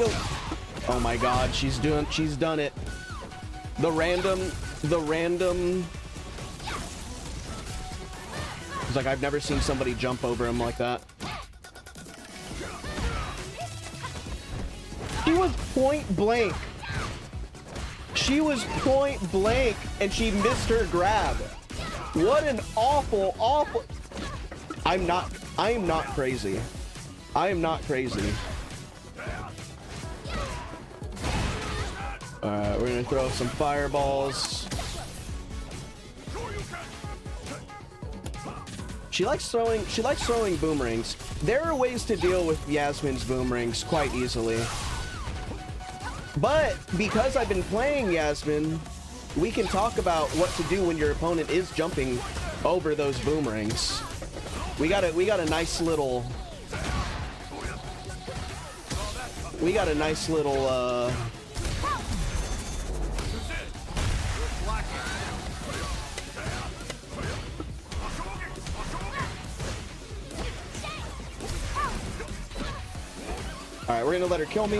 Oh my god, she's done it. The random. It's like I've never seen somebody jump over him like that. She was point blank. She was point blank and she missed her grab. What an awful. I am not crazy. I am not crazy. Alright, we're gonna throw some fireballs. She likes throwing boomerangs. There are ways to deal with Yasmin's boomerangs quite easily. But because I've been playing Yasmin, we can talk about what to do when your opponent is jumping over those boomerangs. We got a nice little Alright, we're gonna let her kill me.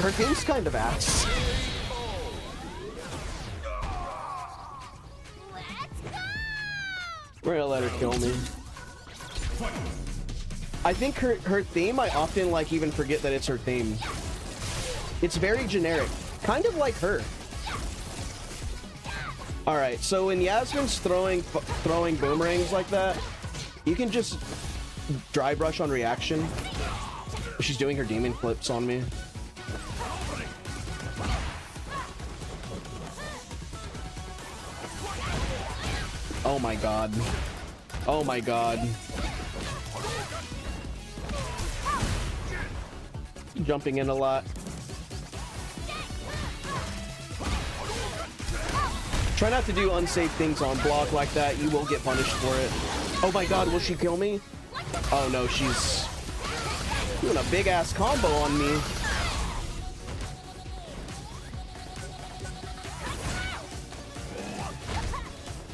Her game's kind of ass. We're gonna let her kill me. I think her theme, I often like even forget that it's her theme. It's very generic, kind of like her. Alright, so when Yasmin's throwing boomerangs like that, you can just dry brush on reaction. She's doing her demon flips on me. Oh my god. Oh my god. Jumping in a lot. Try not to do unsafe things on block like that. You will get punished for it. Oh my god, will she kill me? Oh no, she's doing a big ass combo on me.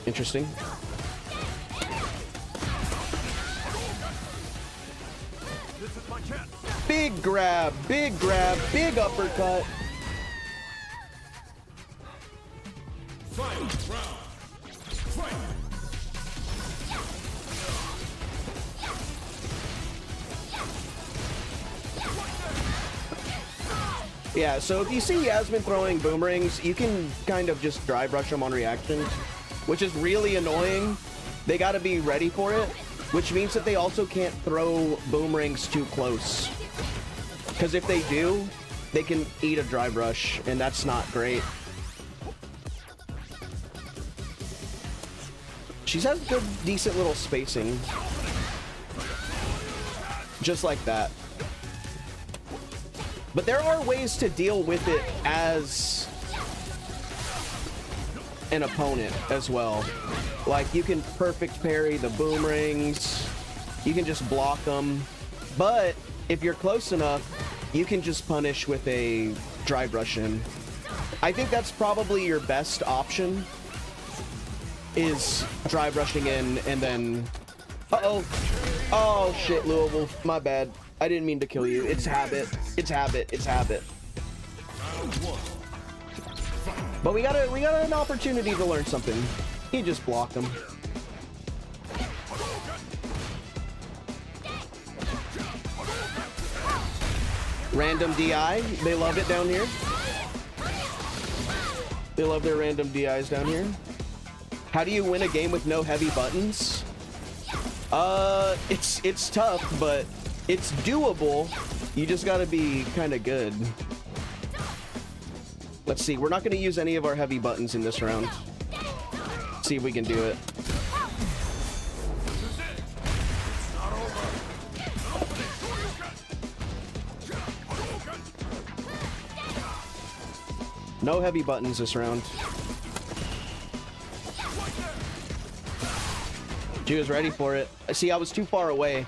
Interesting. Big grab, big uppercut. Yeah, so if you see Yasmin throwing boomerangs, you can kind of just dry brush them on reaction, which is really annoying. They gotta be ready for it, which means that they also can't throw boomerangs too close. Because if they do, they can eat a dry brush, and that's not great. She has good, decent little spacing. Just like that. But there are ways to deal with it as an opponent as well. Like, you can perfect parry the boomerangs. You can just block them. But if you're close enough, you can just punish with a dry brush in. I think that's probably your best option, is dry brushing in and then... Uh-oh. Oh, shit, Louisville. My bad. I didn't mean to kill you. It's habit. It's habit. It's habit. But we got an opportunity to learn something. He just blocked him. Random DI. They love it down here. They love their random DIs down here. How do you win a game with no heavy buttons? It's tough, but it's doable. You just gotta be kind of good. Let's see. We're not going to use any of our heavy buttons in this round. See if we can do it. No heavy buttons this round. She was ready for it. See, I was too far away.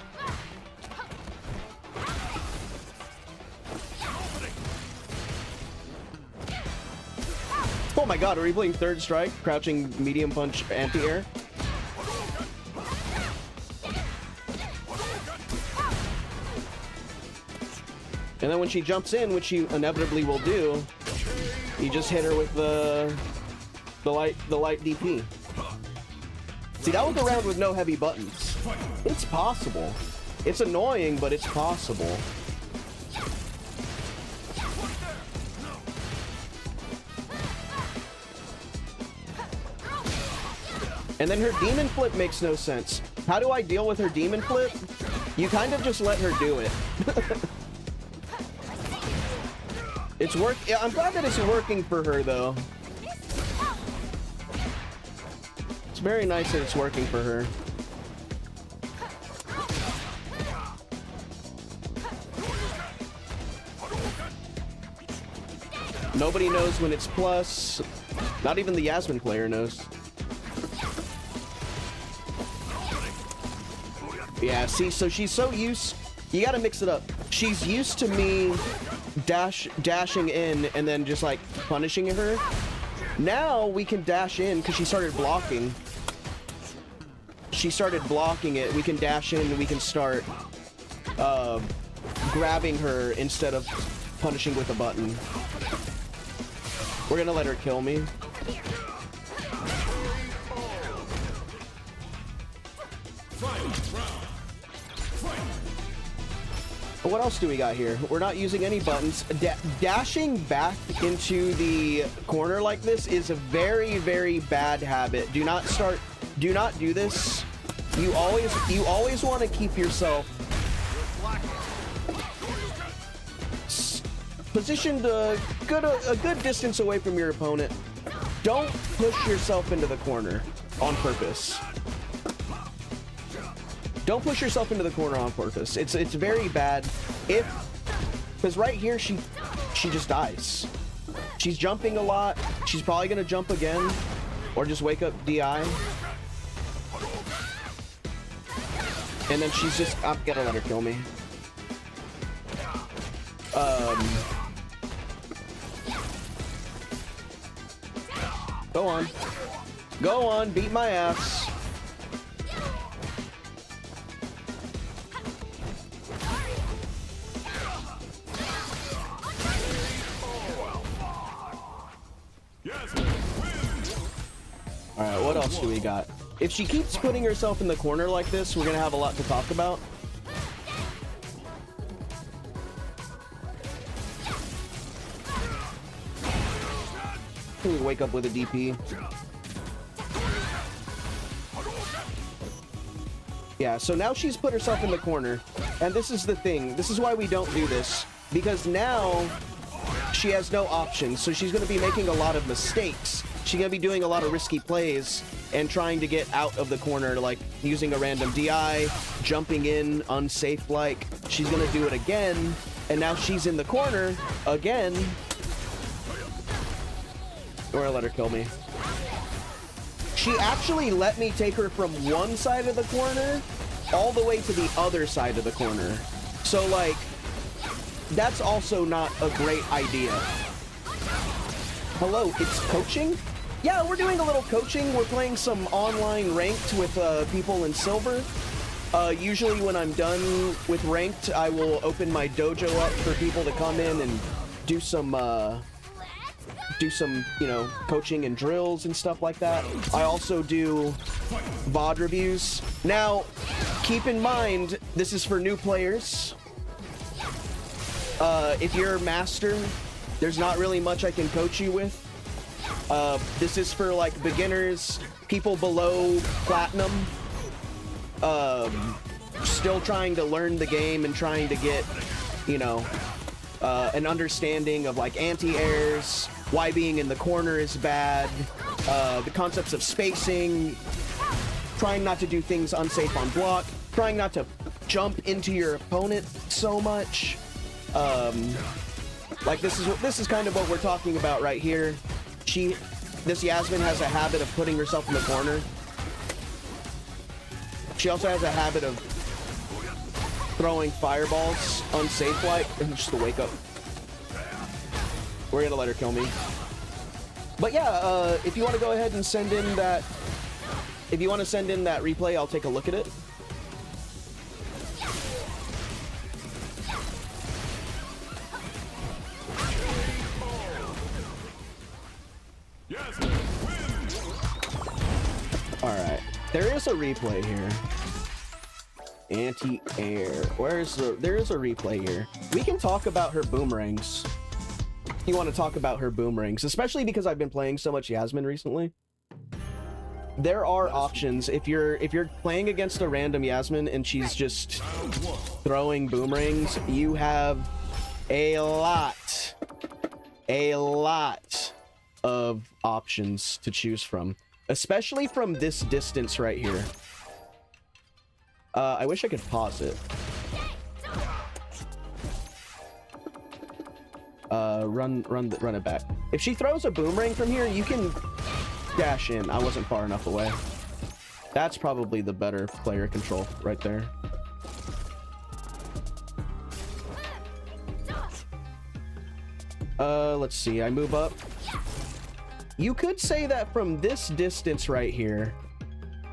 Oh my god, are we playing third strike? Crouching medium punch anti-air? And then when she jumps in, which she inevitably will do, you just hit her with the light DP. See, that was a round with no heavy buttons. It's possible. It's annoying, but it's possible. And then her demon flip makes no sense. How do I deal with her demon flip? You kind of just let her do it. Yeah, I'm glad that it's working for her, though. It's very nice that it's working for her. Nobody knows when it's plus. Not even the Yasmin player knows. Yeah, see, so she's so used. You gotta mix it up. She's used to me dashing in and then just like punishing her. Now we can dash in because she started blocking. She started blocking it. We can dash in and we can start grabbing her instead of punishing with a button. We're gonna let her kill me. What else do we got here? We're not using any buttons. Dashing back into the corner like this is a very, very bad habit. Do not do this. You always want to keep yourself positioned a good distance away from your opponent. Don't push yourself into the corner on purpose. Don't push yourself into the corner on purpose. It's very bad. Because right here she just dies. She's jumping a lot. She's probably gonna jump again, or just wake up DI. And then she's just, I'm gonna let her kill me. Go on, beat my ass. Alright, what else do we got? If she keeps putting herself in the corner like this, we're gonna have a lot to talk about. We wake up with a DP. Yeah, so now she's put herself in the corner, and this is the thing. This is why we don't do this, because now she has no options, so she's going to be making a lot of mistakes. She's going to be doing a lot of risky plays and trying to get out of the corner, like using a random DI, jumping in unsafe like. She's going to do it again, and now she's in the corner again. Or I'll let her kill me. She actually let me take her from one side of the corner all the way to the other side of the corner. So, like, that's also not a great idea. Hello, it's coaching? Yeah, we're doing a little coaching. We're playing some online ranked with people in silver. Usually when I'm done with ranked, I will open my dojo up for people to come in and do some, you know, coaching and drills and stuff like that. I also do VOD reviews. Now, keep in mind, this is for new players. If you're a master, there's not really much I can coach you with. This is for, like, beginners, people below platinum, still trying to learn the game and trying to get, you know, an understanding of, like, anti-airs, why being in the corner is bad, the concepts of spacing, trying not to do things unsafe on block, trying not to jump into your opponent so much. Like, this is kind of what we're talking about right here. This Yasmin has a habit of putting herself in the corner. She also has a habit of throwing fireballs unsafe like, and just to wake up. We're gonna let her kill me. But yeah, if you want to go ahead and send in that, replay, I'll take a look at it. There is a replay here. Anti-air. There is a replay here. We can talk about her boomerangs. You want to talk about her boomerangs, especially because I've been playing so much Yasmin recently. There are options if you're playing against a random Yasmin and she's just throwing boomerangs. You have a lot of options to choose from, especially from this distance right here. I wish I could pause it. Run it back. If she throws a boomerang from here, you can dash in. I wasn't far enough away. That's probably the better player control right there. Let's see. I move up. You could say that from this distance right here,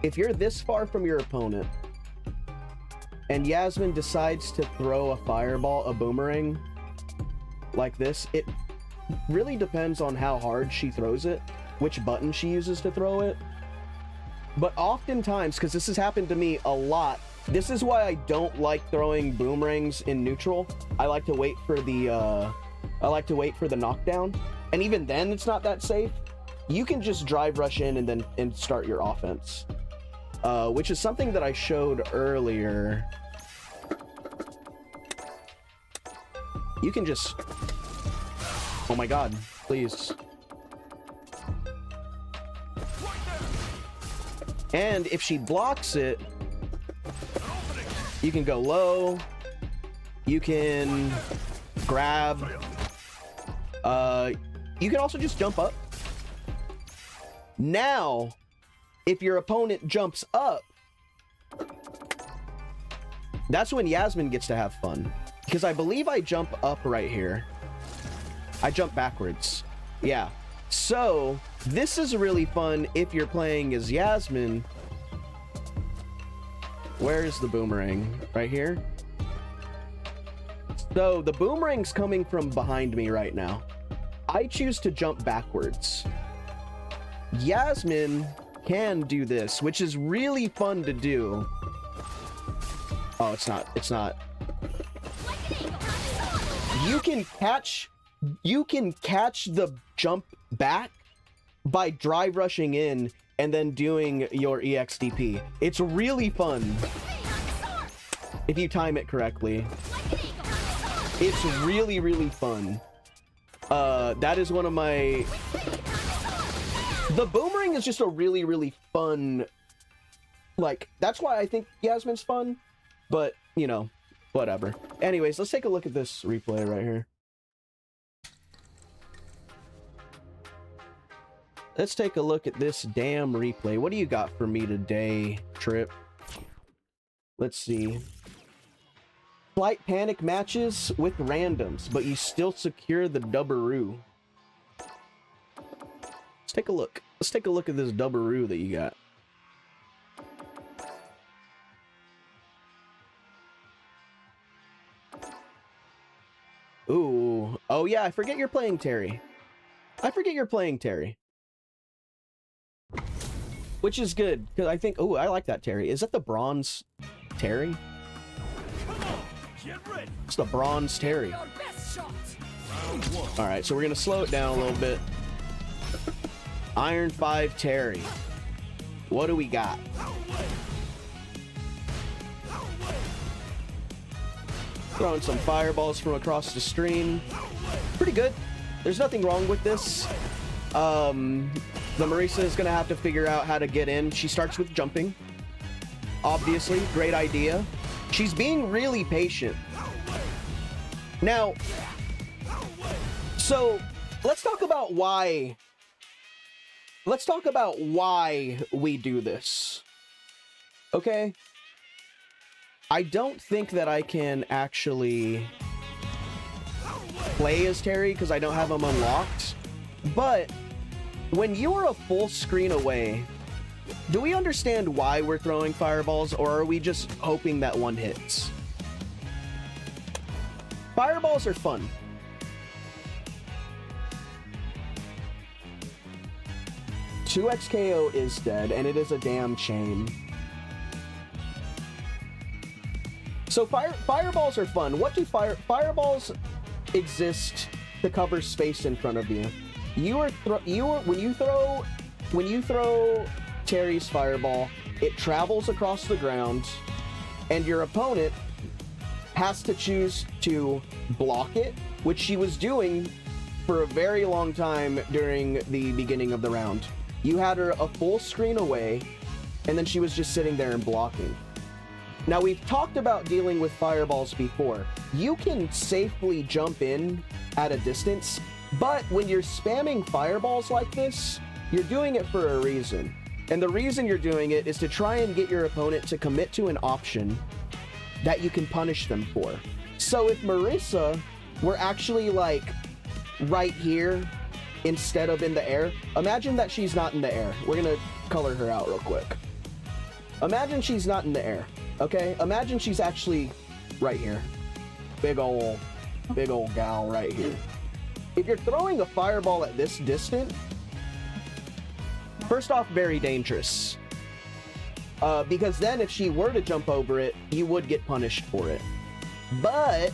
if you're this far from your opponent, and Yasmin decides to throw a fireball, a boomerang, like this, it really depends on how hard she throws it, which button she uses to throw it. But oftentimes, because this has happened to me a lot, this is why I don't like throwing boomerangs in neutral. I like to wait for the knockdown, and even then it's not that safe. You can just drive rush in and start your offense, which is something that I showed earlier. You can just, oh my god, please. And if she blocks it, you can go low, you can grab, you can also just jump up. Now, if your opponent jumps up, that's when Yasmin gets to have fun. Because I believe I jump up right here. I jump backwards. Yeah. So, this is really fun if you're playing as Yasmin. Where's the boomerang? Right here? So, the boomerang's coming from behind me right now. I choose to jump backwards. Yasmin can do this, which is really fun to do. Oh, it's not. You can catch the jump back by drive rushing in and then doing your EXDP. It's really fun if you time it correctly. It's really, really fun. That is one of my... The boomerang is just a really, really fun... Like, that's why I think Yasmin's fun. But, you know, whatever. Anyways, let's take a look at this replay right here. Let's take a look at this damn replay. What do you got for me today, Trip? Let's see. Slight panic matches with randoms, but you still secure the dubberoo. Let's take a look. Let's take a look at this dubberoo that you got. Ooh. Oh yeah, I forget you're playing Terry. Which is good, because I think... Oh, I like that Terry. Is that the bronze Terry? It's the bronze Terry. Alright, so we're going to slow it down a little bit. Iron 5 Terry. What do we got? Throwing some fireballs from across the stream. Pretty good. There's nothing wrong with this. The Marisa is going to have to figure out how to get in. She starts with jumping. Obviously, great idea. She's being really patient. Now, so let's talk about why. Let's talk about why we do this. Okay? I don't think that I can actually play as Terry because I don't have him unlocked. But when you are a full screen away, do we understand why we're throwing fireballs, or are we just hoping that one hits? Fireballs are fun. 2x KO is dead, and it is a damn shame. So fireballs are fun. What do fireballs exist to cover space in front of you? When you throw Terry's fireball, it travels across the ground, and your opponent has to choose to block it, which she was doing for a very long time during the beginning of the round. You had her a full screen away, and then she was just sitting there and blocking. Now, we've talked about dealing with fireballs before. You can safely jump in at a distance, but when you're spamming fireballs like this, you're doing it for a reason. And the reason you're doing it is to try and get your opponent to commit to an option that you can punish them for. So if Marissa were actually like right here instead of in the air, imagine that she's not in the air. We're gonna color her out real quick. Imagine she's not in the air, okay? Imagine she's actually right here. Big old gal right here. If you're throwing a fireball at this distance, first off, very dangerous. Because then if she were to jump over it, you would get punished for it. But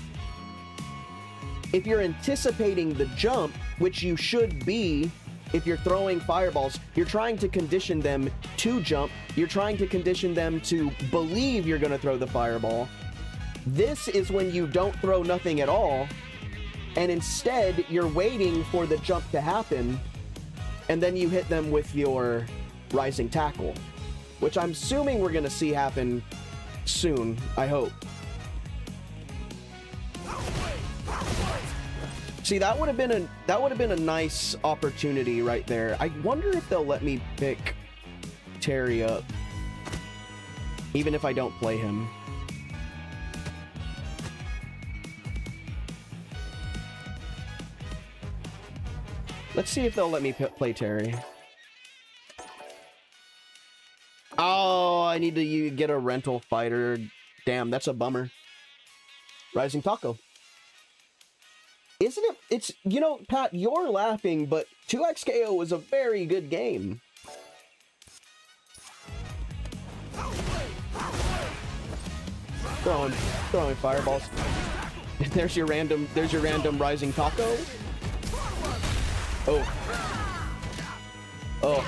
if you're anticipating the jump, which you should be if you're throwing fireballs, you're trying to condition them to jump. You're trying to condition them to believe you're going to throw the fireball. This is when you don't throw nothing at all, and instead you're waiting for the jump to happen, and then you hit them with your rising tackle, which I'm assuming we're going to see happen soon, I hope. See, that would have been a nice opportunity right there. I wonder if they'll let me pick Terry up, even if I don't play him. Let's see if they'll let me play Terry. Oh, I need to get a rental fighter. Damn, that's a bummer. Rising Taco. Isn't it? It's, you know, Pat, you're laughing, but 2x KO was a very good game. Throwing fireballs. There's your random Rising Taco. Oh. Oh.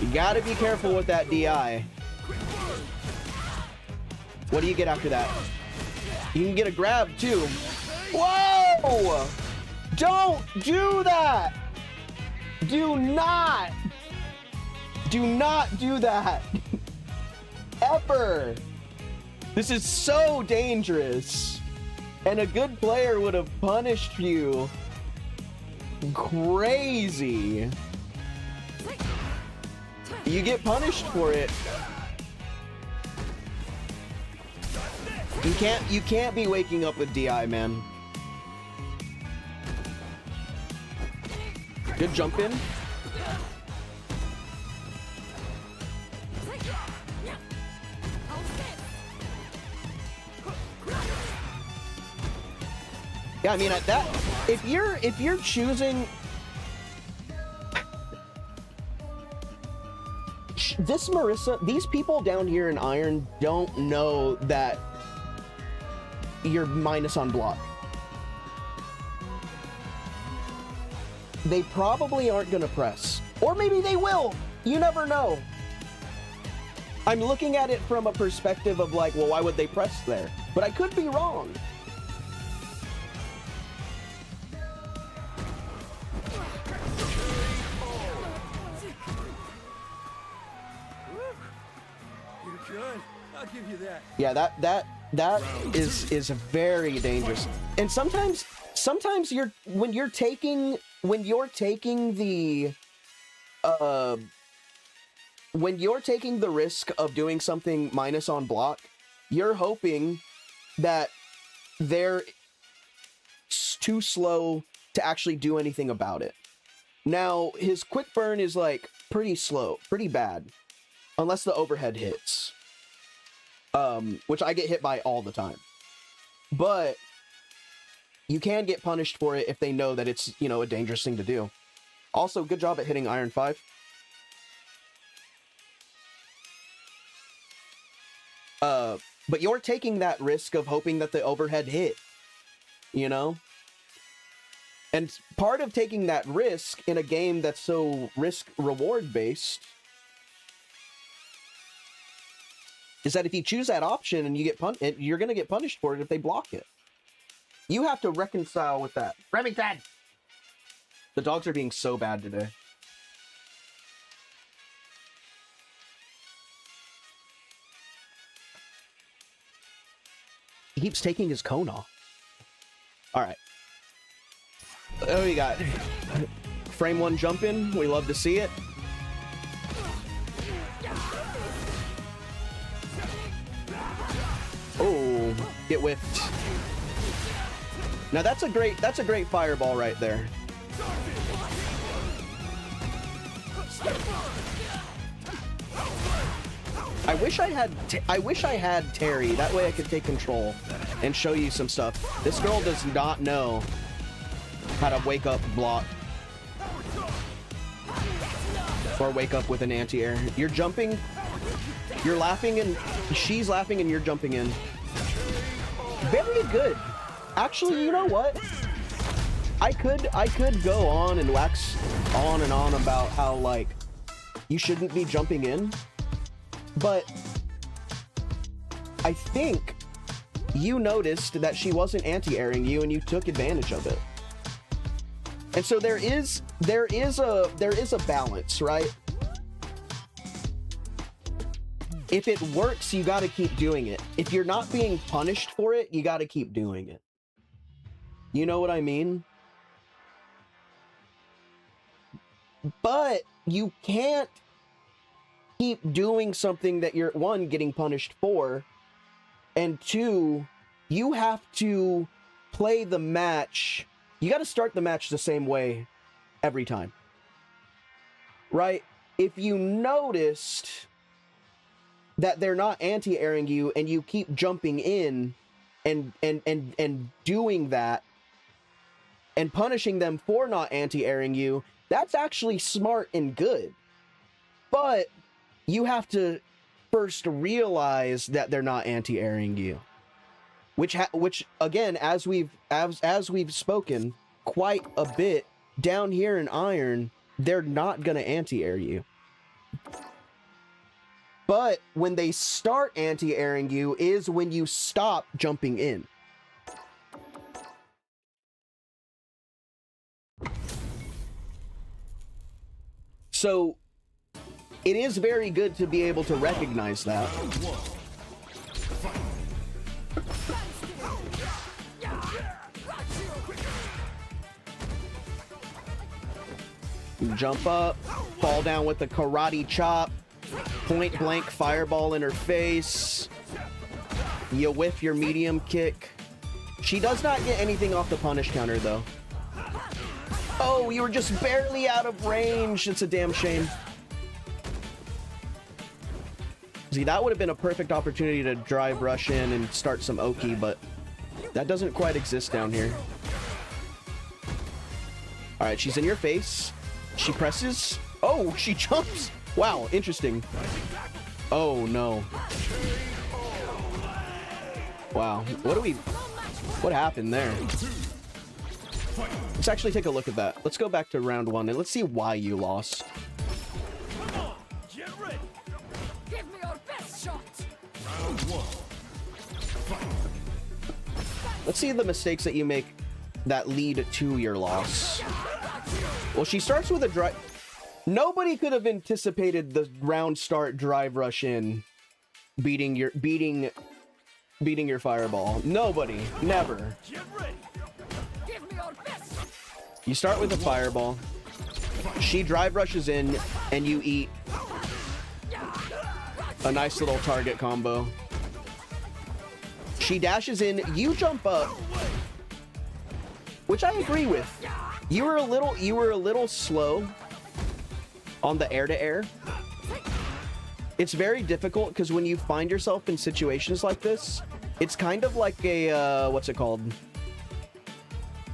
You gotta be careful with that DI. What do you get after that? You can get a grab too. Whoa! Don't do that! Do not do that. Ever. This is so dangerous. And a good player would have punished you. Crazy. You get punished for it. You can't be waking up with DI, man. Good jump in. Yeah, I mean at that, if you're choosing this Marissa, these people down here in Iron don't know that you're minus on block. They probably aren't gonna press. Or maybe they will. You never know. I'm looking at it from a perspective of like, well, why would they press there? But I could be wrong. You're good. I'll give you that. Yeah, that is very dangerous. And sometimes when you're taking the risk of doing something minus on block, you're hoping that they're too slow to actually do anything about it. Now, his quick burn is like pretty slow, pretty bad, unless the overhead hits. Which I get hit by all the time. But you can get punished for it if they know that it's, you know, a dangerous thing to do. Also, good job at hitting Iron 5. But you're taking that risk of hoping that the overhead hit, you know? And part of taking that risk in a game that's so risk-reward based is that if you choose that option and you get you're going to get punished for it if they block it. You have to reconcile with that. Remington! The dogs are being so bad today. He keeps taking his cone off. All right. Oh, we got frame 1 jump in. We love to see it. Oh, get whiffed. Now that's a great fireball right there. I wish I had Terry. That way I could take control and show you some stuff. This girl does not know how to wake up block or wake up with an anti-air. You're jumping, you're laughing, and she's laughing, and you're jumping in. Very good. Actually, you know what? I could go on and wax on and on about how, like, you shouldn't be jumping in, but I think you noticed that she wasn't anti-airing you and you took advantage of it. And so there is a balance, right? If it works, you got to keep doing it. If you're not being punished for it, you got to keep doing it. You know what I mean? But you can't keep doing something that you're, one, getting punished for, and two, you have to play the match. You got to start the match the same way every time. Right? If you noticed that they're not anti-airing you and you keep jumping in and doing that and punishing them for not anti-airing you, that's actually smart and good. But you have to first realize that they're not anti-airing you. Which again, as we've spoken quite a bit down here in Iron, they're not gonna anti-air you. But when they start anti-airing you is when you stop jumping in. So it is very good to be able to recognize that. Jump up, fall down with the karate chop, point blank fireball in her face. You whiff your medium kick. She does not get anything off the punish counter though. Oh, you were just barely out of range. It's a damn shame. See, that would have been a perfect opportunity to drive rush in and start some Oki, but that doesn't quite exist down here. All right, she's in your face. She presses. Oh, she jumps. Wow, interesting. Oh, no. Wow, what happened there? Let's actually take a look at that. Let's go back to round 1 and let's see why you lost. Get ready. Give me your best shot. Round 1. Fight. Let's see the mistakes that you make that lead to your loss. Well, she starts with a drive. Nobody could have anticipated the round start drive rush in, beating your fireball. Nobody, never. Get ready. Give me your best. You start with a fireball. She drive rushes in, and you eat a nice little target combo. She dashes in, you jump up, which I agree with. You were a little slow on the air-to-air. It's very difficult because when you find yourself in situations like this, it's kind of like a what's it called?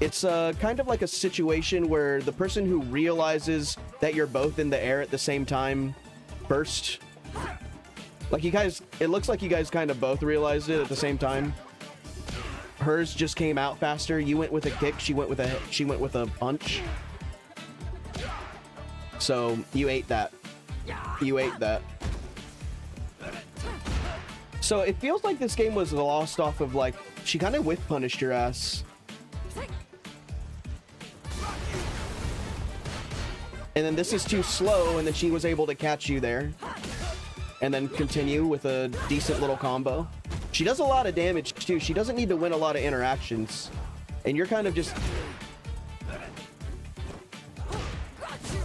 It's kind of like a situation where the person who realizes that you're both in the air at the same time first. Like you guys, it looks like you guys kind of both realized it at the same time. Hers just came out faster. You went with a kick. She went with a punch. So you ate that. You ate that. So it feels like this game was lost off of like she kind of whiff punished your ass. And then this is too slow, and then she was able to catch you there. And then continue with a decent little combo. She does a lot of damage too. She doesn't need to win a lot of interactions. And you're kind of just...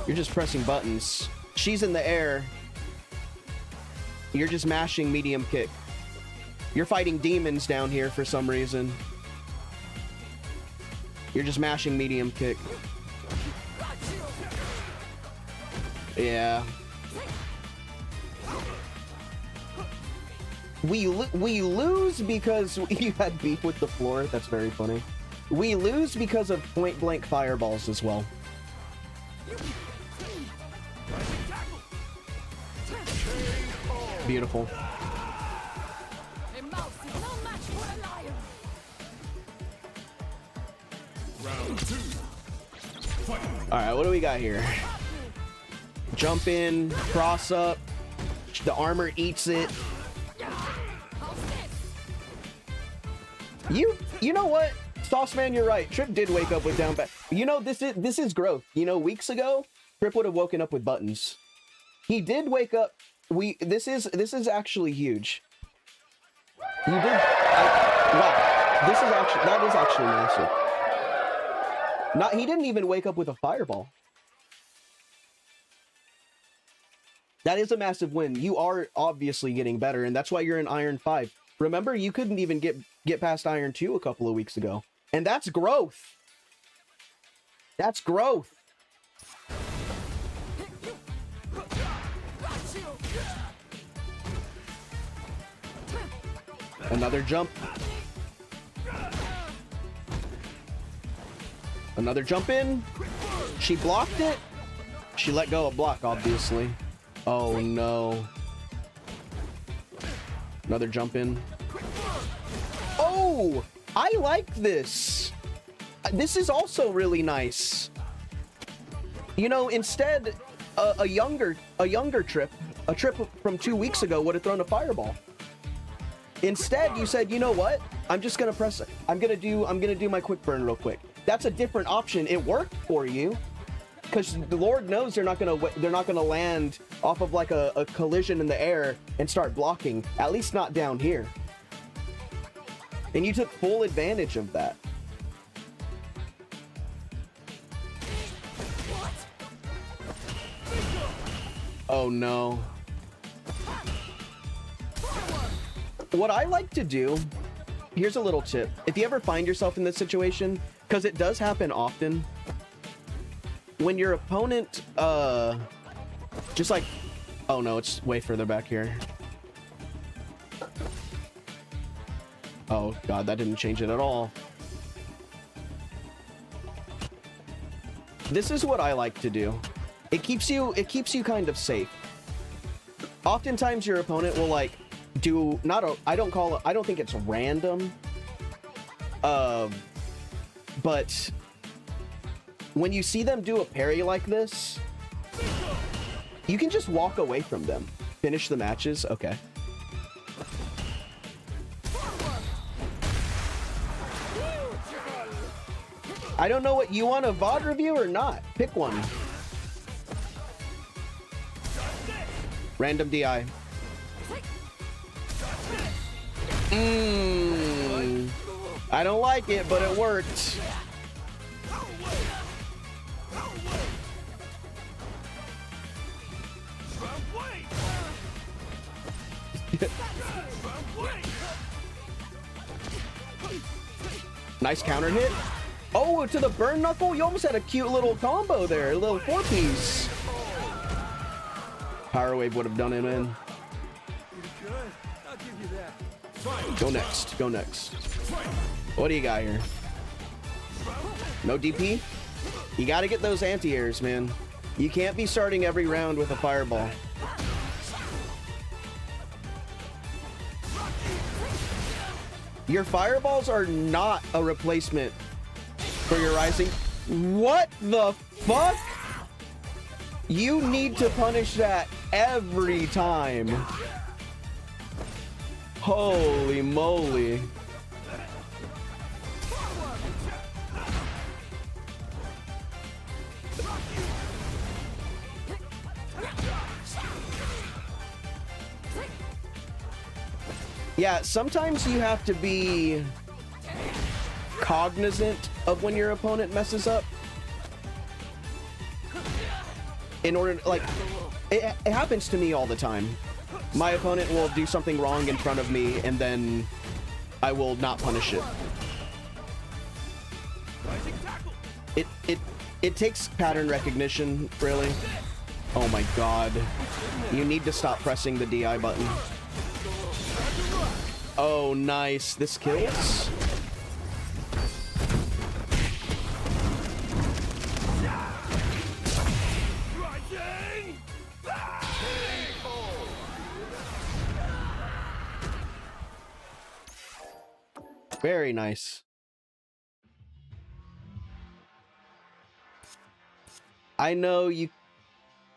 You're just pressing buttons. She's in the air. You're just mashing medium kick. You're fighting demons down here for some reason. You're just mashing medium kick. Yeah. We lose because you had beef with the floor. That's very funny. We lose because of point blank fireballs as well. Beautiful. A mouse is no match for a lion. Round 2. Fight. All right, what do we got here? Jump in, cross up. The armor eats it. You know what? Sauceman, you're right. Trip did wake up with down back. You know, this is growth. You know, weeks ago, Trip would have woken up with buttons. He did wake up. This is actually huge. You did. Wow. That is actually massive. He didn't even wake up with a fireball. That is a massive win. You are obviously getting better, and that's why you're in Iron 5. Remember, you couldn't even get past Iron 2 a couple of weeks ago. And that's growth. That's growth. Another jump. Another jump in. She blocked it. She let go of block, obviously. Oh no. Another jump in. Oh, I like this. This is also really nice. You know, instead, a younger Trip, a Trip from 2 weeks ago would have thrown a fireball. Instead, you said, you know what? I'm just gonna press it. I'm gonna do my quick burn real quick. That's a different option. It worked for you, because the Lord knows they're not gonna land off of like a collision in the air and start blocking. At least not down here. And you took full advantage of that. Oh no. What I like to do, here's a little tip. If you ever find yourself in this situation, because it does happen often, when your opponent, just like, oh no, it's way further back here. Oh God, that didn't change it at all. This is what I like to do. It keeps you kind of safe. Oftentimes your opponent will like do I don't think it's random. But when you see them do a parry like this, you can just walk away from them. Finish the matches. Okay. I don't know what you want, a VOD review or not. Pick one. Random DI. I don't like it, but it worked. Nice counter hit. Oh, to the burn knuckle? You almost had a cute little combo there, a little 4-piece. Power wave would have done him in. Go next. Go next. What do you got here? No DP. You got to get those anti-airs, man. You can't be starting every round with a fireball. Your fireballs are not a replacement for your rising. What the fuck? You need to punish that every time. Holy moly. Yeah, sometimes you have to be cognizant of when your opponent messes up. In order to, like, it happens to me all the time. My opponent will do something wrong in front of me, and then I will not punish it. It takes pattern recognition, really. Oh my god. You need to stop pressing the DI button. Oh, nice. This kills? Very nice. I know you...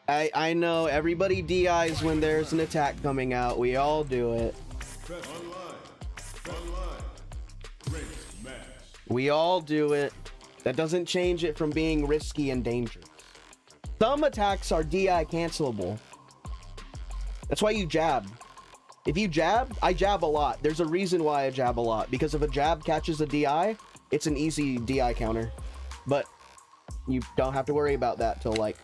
I know everybody DIs when there's an attack coming out. We all do it. We all do it. That doesn't change it from being risky and dangerous. Some attacks are DI cancelable. That's why you jab. If you jab, I jab a lot. There's a reason why I jab a lot. Because if a jab catches a DI, it's an easy DI counter. But you don't have to worry about that till like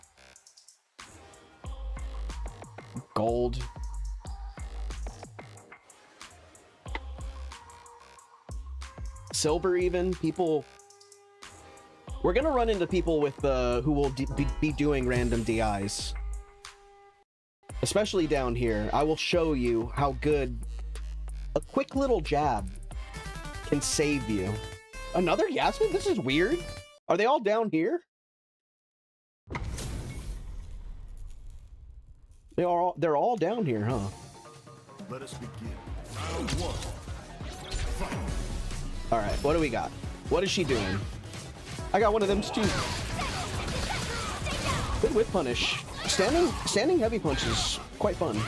gold. Silver even. People... We're gonna run into people with who will be doing random DIs. Especially down here. I will show you how good a quick little jab can save you. Another Yasmin? This is weird. Are they all down here? They're all down here, huh? Let us begin. Round one. Fight. All right, what do we got? What is she doing? I got one of them too. Good whip punish. Standing heavy punch is quite fun.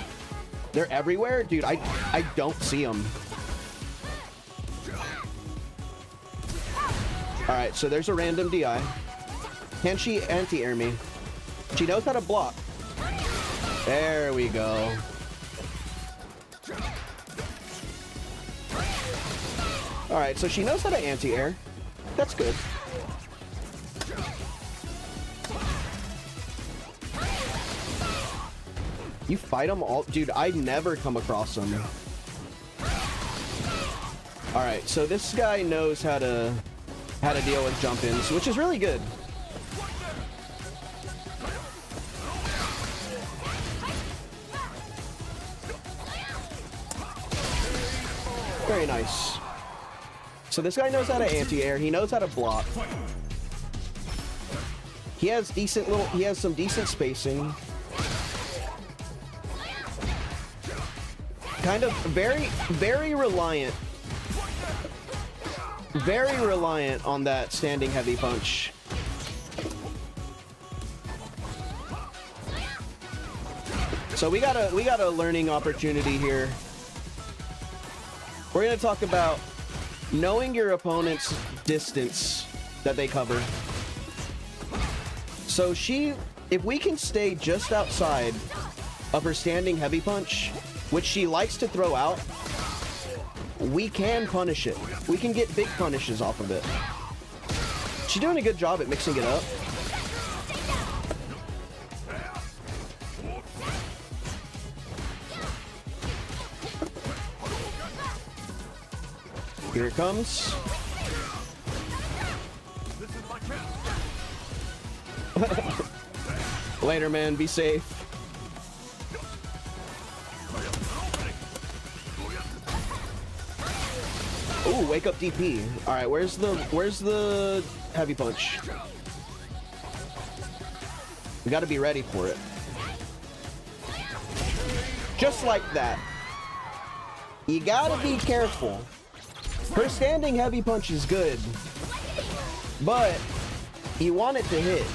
They're everywhere, dude. I don't see them. All right, so there's a random DI. Can she anti-air me? She knows how to block. There we go. All right, so she knows how to anti-air. That's good. You fight them all? Dude, I never come across them. All right, so this guy knows how to deal with jump-ins, which is really good. Very nice. So this guy knows how to anti-air. He knows how to block. He has some decent spacing. Kind of very reliant on that standing heavy punch. So we got a learning opportunity here. We're gonna talk about knowing your opponent's distance that they cover. So if we can stay just outside of her standing heavy punch, which she likes to throw out, we can punish it. We can get big punishes off of it. She's doing a good job at mixing it up. Here it comes. Later, man. Be safe. Ooh, wake up DP. All right, where's the heavy punch? We got to be ready for it. Just like that. You gotta be careful. Her standing heavy punch is good, but you want it to hit.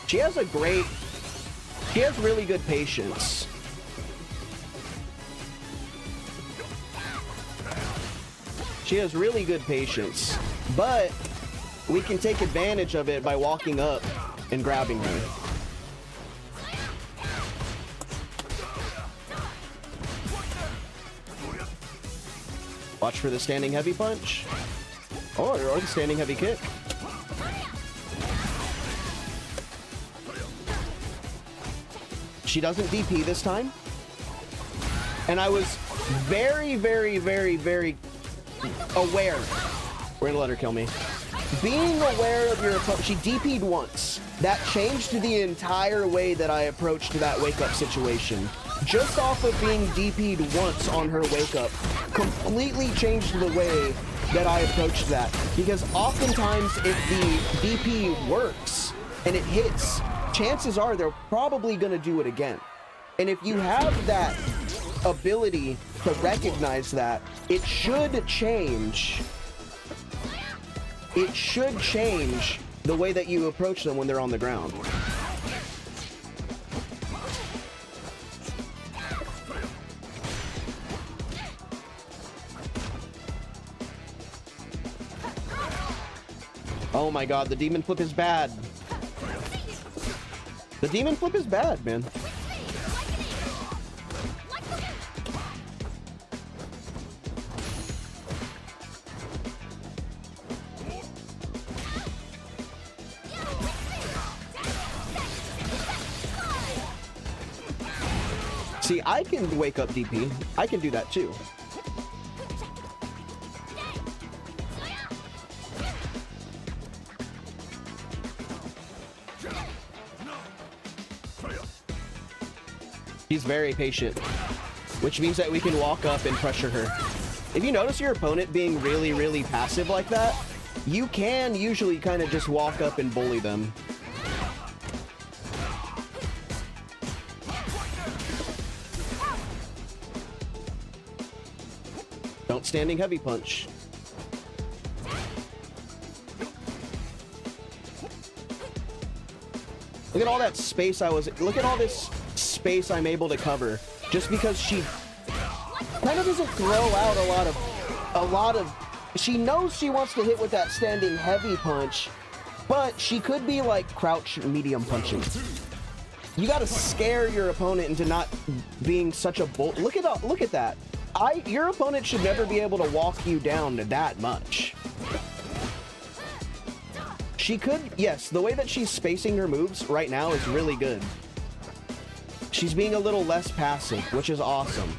She has really good patience. She has really good patience, but we can take advantage of it by walking up and grabbing her. Watch for the standing heavy punch. Or the standing heavy kick. She doesn't DP this time. And I was very, very, very, very aware. We're gonna let her kill me. Being aware of your opponent. She DP'd once. That changed the entire way that I approached that wake-up situation. Just off of being DP'd once on her wake-up, completely changed the way that I approached that. Because oftentimes, if the DP works and it hits, chances are they're probably going to do it again. And if you have that ability to recognize that, it should change. It should change the way that you approach them when they're on the ground. Oh my god, the demon flip is bad. The demon flip is bad, man. See, I can wake up DP. I can do that too. She's very patient, which means that we can walk up and pressure her. If you notice your opponent being really, really passive like that, you can usually kind of just walk up and bully them. Don't standing heavy punch. Look at all that space look at all this space I'm able to cover just because she kind of doesn't throw out a lot of she knows she wants to hit with that standing heavy punch, but she could be like crouch medium punching. You got to scare your opponent into not being such a bull. Look at that. Your opponent should never be able to walk you down to that much. She could, yes, the way that she's spacing her moves right now is really good. She's being a little less passive, which is awesome.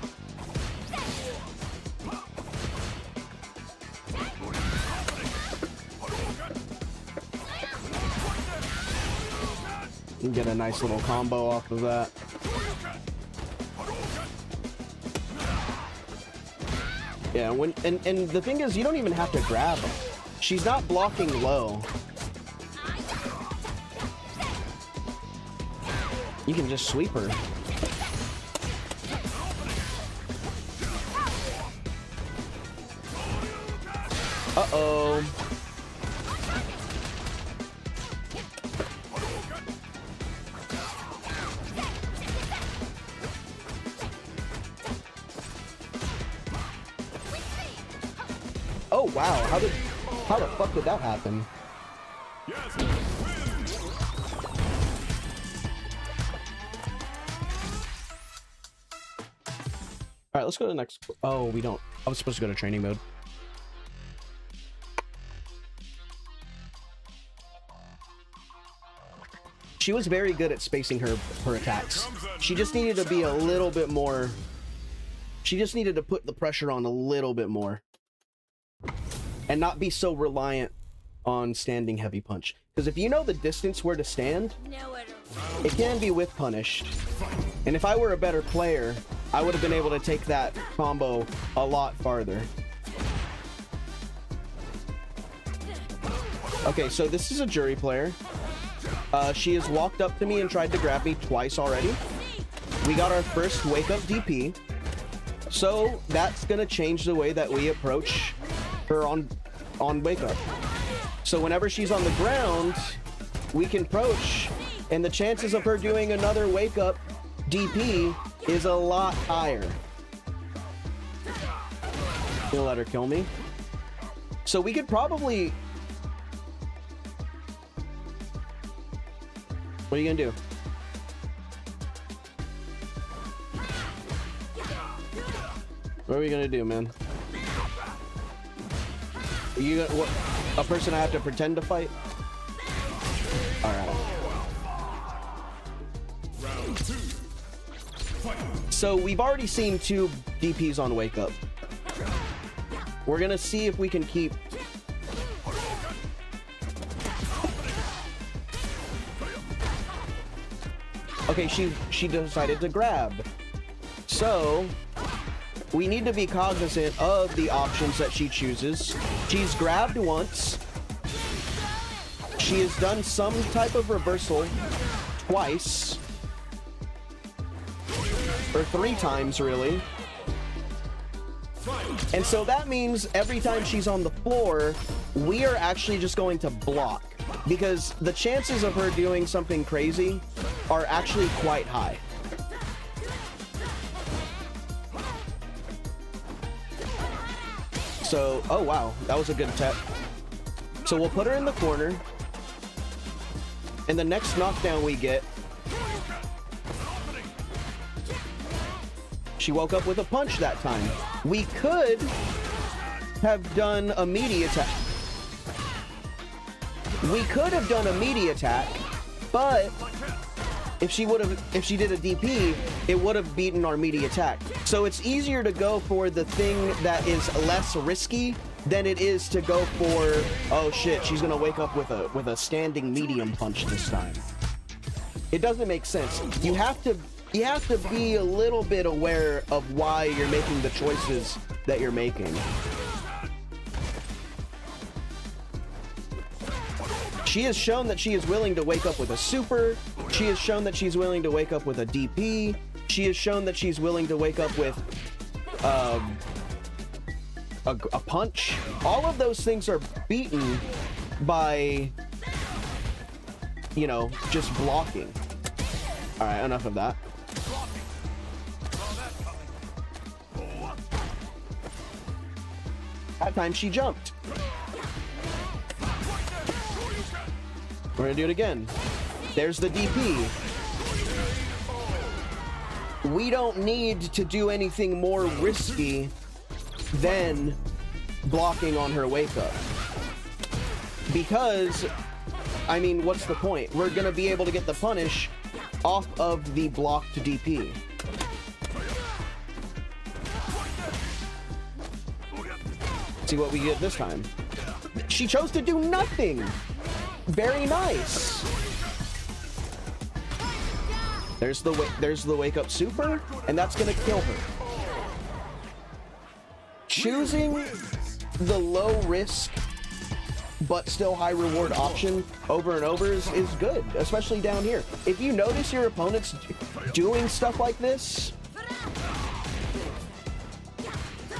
You can get a nice little combo off of that. Yeah, and the thing is, you don't even have to grab her. She's not blocking low. You can just sweep her. Uh-oh. Oh wow, how the fuck did that happen? All right, let's go to the next. Oh, we don't. I was supposed to go to training mode. She was very good at spacing her attacks. She just needed to be a little bit more. She just needed to put the pressure on a little bit more. And not be so reliant on standing heavy punch. Because if you know the distance where to stand, it can be whiff punished. And if I were a better player, I would have been able to take that combo a lot farther. Okay, so this is a jury player. She has walked up to me and tried to grab me twice already. We got our first wake up DP. So that's gonna change the way that we approach her on wake up. So whenever she's on the ground, we can approach, and the chances of her doing another wake up DP is a lot higher. Gonna let her kill me. So we could probably... What are you gonna do? What are we gonna do, man? Are you gonna, what, a person I have to pretend to fight? All right. Round 2. Fight. So we've already seen 2 DPs on wake up. We're gonna see if we can keep. Okay, she decided to grab. So we need to be cognizant of the options that she chooses. She's grabbed once. She has done some type of reversal twice. Or 3 times, really. And so that means every time she's on the floor, we are actually just going to block. Because the chances of her doing something crazy are actually quite high. So, oh wow, that was a good tech. So we'll put her in the corner. And the next knockdown we get, she woke up with a punch that time. We could have done a meaty attack. We could have done a meaty attack, but if she did a DP, it would have beaten our meaty attack. So it's easier to go for the thing that is less risky than it is to go for, oh shit, she's gonna wake up with a standing medium punch this time. It doesn't make sense. You have to be a little bit aware of why you're making the choices that you're making. She has shown that she is willing to wake up with a super. She has shown that she's willing to wake up with a DP. She has shown that she's willing to wake up with a punch. All of those things are beaten by, you know, just blocking. All right, enough of that. That time she jumped. We're gonna do it again. There's the DP. We don't need to do anything more risky than blocking on her wake up. Because, I mean, what's the point? We're gonna be able to get the punish off of the blocked DP. See what we get this time. She chose to do nothing. Very nice. There's the wake up super, and that's gonna kill her. Choosing the low risk but still high reward option over and over is good, especially down here. If you notice your opponents doing stuff like this,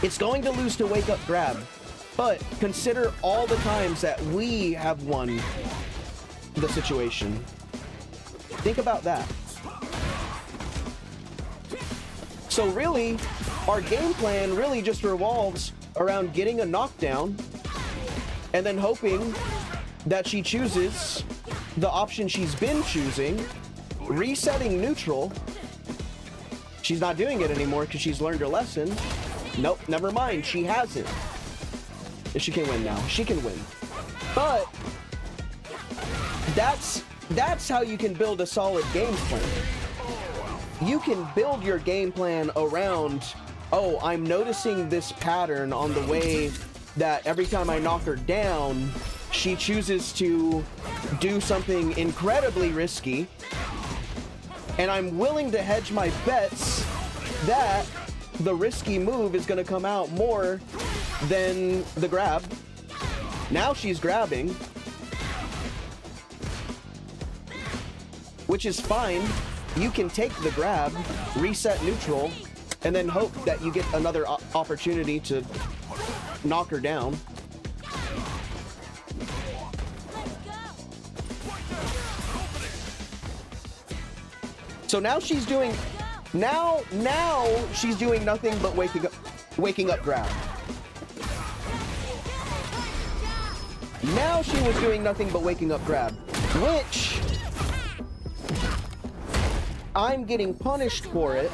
it's going to lose to wake up grab. But consider all the times that we have won the situation. Think about that. So really, our game plan really just revolves around getting a knockdown and then hoping that she chooses the option she's been choosing, resetting neutral. She's not doing it anymore because she's learned her lesson. Nope, never mind, she hasn't. She can win now. She can win. But that's how you can build a solid game plan. You can build your game plan around, oh, I'm noticing this pattern on the way that every time I knock her down, she chooses to do something incredibly risky, and I'm willing to hedge my bets that the risky move is going to come out more than the grab. Now she's grabbing, which is fine. You can take the grab, reset neutral, and then hope that you get another opportunity to knock her down. So now she's doing, now she's doing nothing but waking up grab. Now she was doing nothing but waking up grab, which I'm getting punished for it.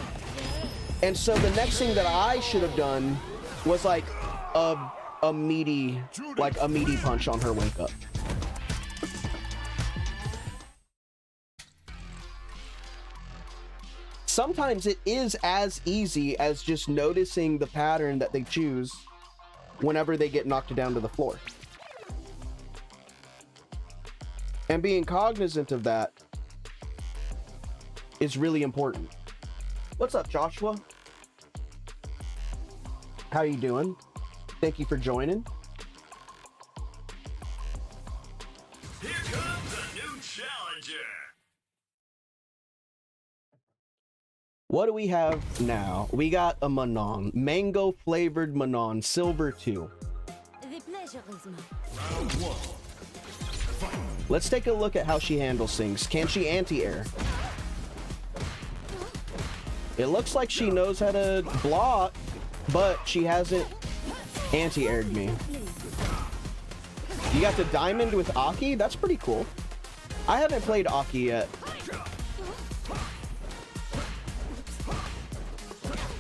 And so the next thing that I should have done was like a meaty punch on her wake up. Sometimes it is as easy as just noticing the pattern that they choose whenever they get knocked down to the floor. And being cognizant of that is really important. What's up, Joshua? How you doing? Thank you for joining. Here comes a new challenger. What do we have now? We got a Manon, mango flavored Manon, silver 2. The pleasure is mine. Round 1. Fight. Let's take a look at how she handles things. Can she anti-air? It looks like she knows how to block, but she hasn't anti-aired me. You got the diamond with Aki? That's pretty cool. I haven't played Aki yet.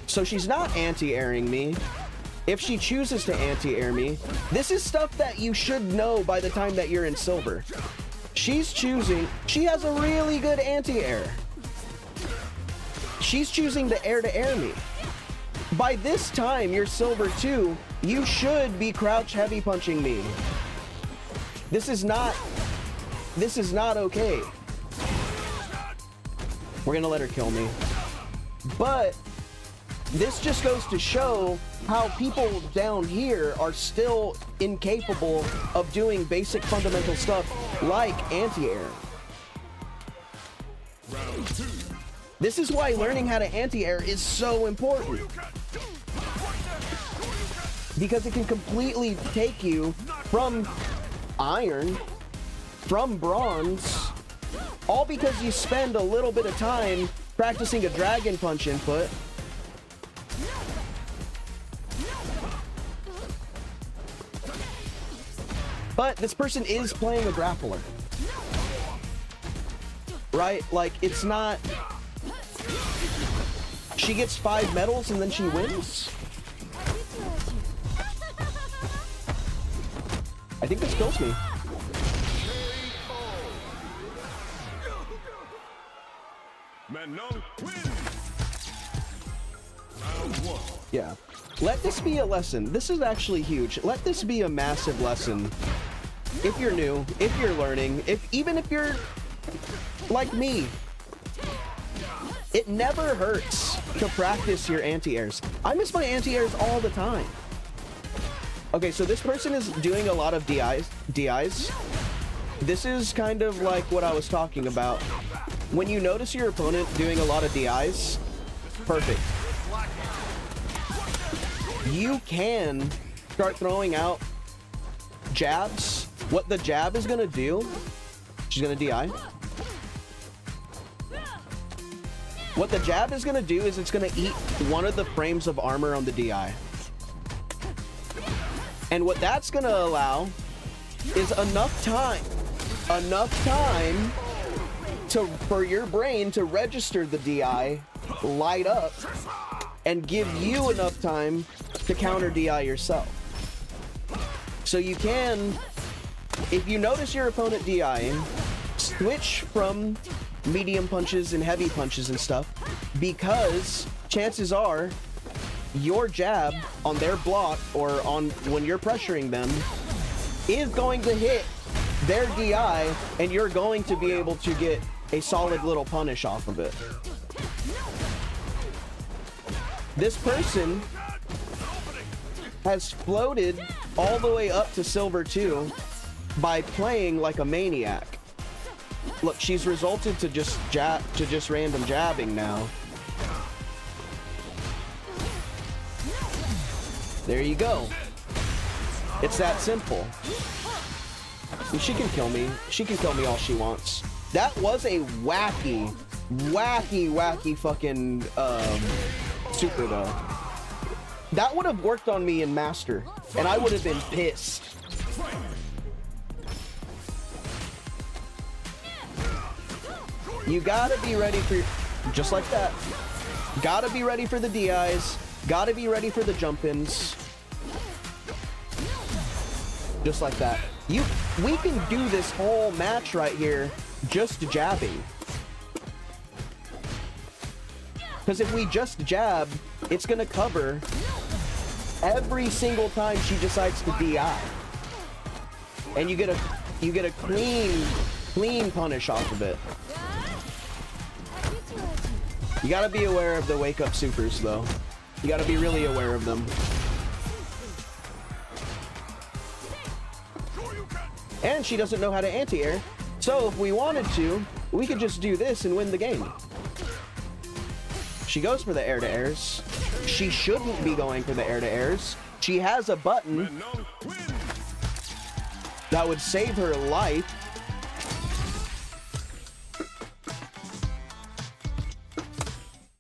So she's not anti-airing me. If she chooses to anti-air me, this is stuff that you should know by the time that you're in silver. She's choosing, she has a really good anti-air. She's choosing to air me. By this time, you're silver 2, you should be crouch heavy punching me. This is not okay. We're gonna let her kill me. But this just goes to show how people down here are still incapable of doing basic fundamental stuff like anti-air. Round 2. This is why learning how to anti-air is so important. Because it can completely take you from iron, from bronze, all because you spend a little bit of time practicing a dragon punch input. But this person is playing a grappler. Right? Like, it's not... She gets 5 medals and then she wins? I think this kills me. Manon wins. Round 1. Yeah. Let this be a lesson. This is actually huge. Let this be a massive lesson. If you're new, if you're learning, even if you're like me, it never hurts to practice your anti-airs. I miss my anti-airs all the time. Okay, so this person is doing a lot of DIs. This is kind of like what I was talking about. When you notice your opponent doing a lot of DIs, perfect. You can start throwing out jabs. What the jab is gonna do, she's gonna DI. What the jab is gonna do is it's gonna eat one of the frames of armor on the DI. And what that's gonna allow is enough time for your brain to register the DI, light up, and give you enough time to counter DI yourself. So you can, if you notice your opponent DIing, switch from medium punches and heavy punches and stuff, because chances are your jab on their block or on when you're pressuring them is going to hit their DI, and you're going to be able to get a solid little punish off of it. This person has floated all the way up to Silver 2 by playing like a maniac. Look, she's resulted to just random jabbing now. There you go. It's that simple. She can kill me. She can kill me all she wants. That was a wacky fucking super though. That would have worked on me in Master, and I would have been pissed. You gotta be ready for, just like that. Gotta be ready for the DIs. Gotta be ready for the jump-ins. Just like that. We can do this whole match right here just jabbing. Because if we just jab, it's gonna cover every single time she decides to DI. And you get a clean punish off of it. You gotta be aware of the wake up supers though. You gotta be really aware of them. And she doesn't know how to anti-air. So if we wanted to, we could just do this and win the game. She goes for the air-to-airs. She shouldn't be going for the air-to-airs. She has a button that would save her life.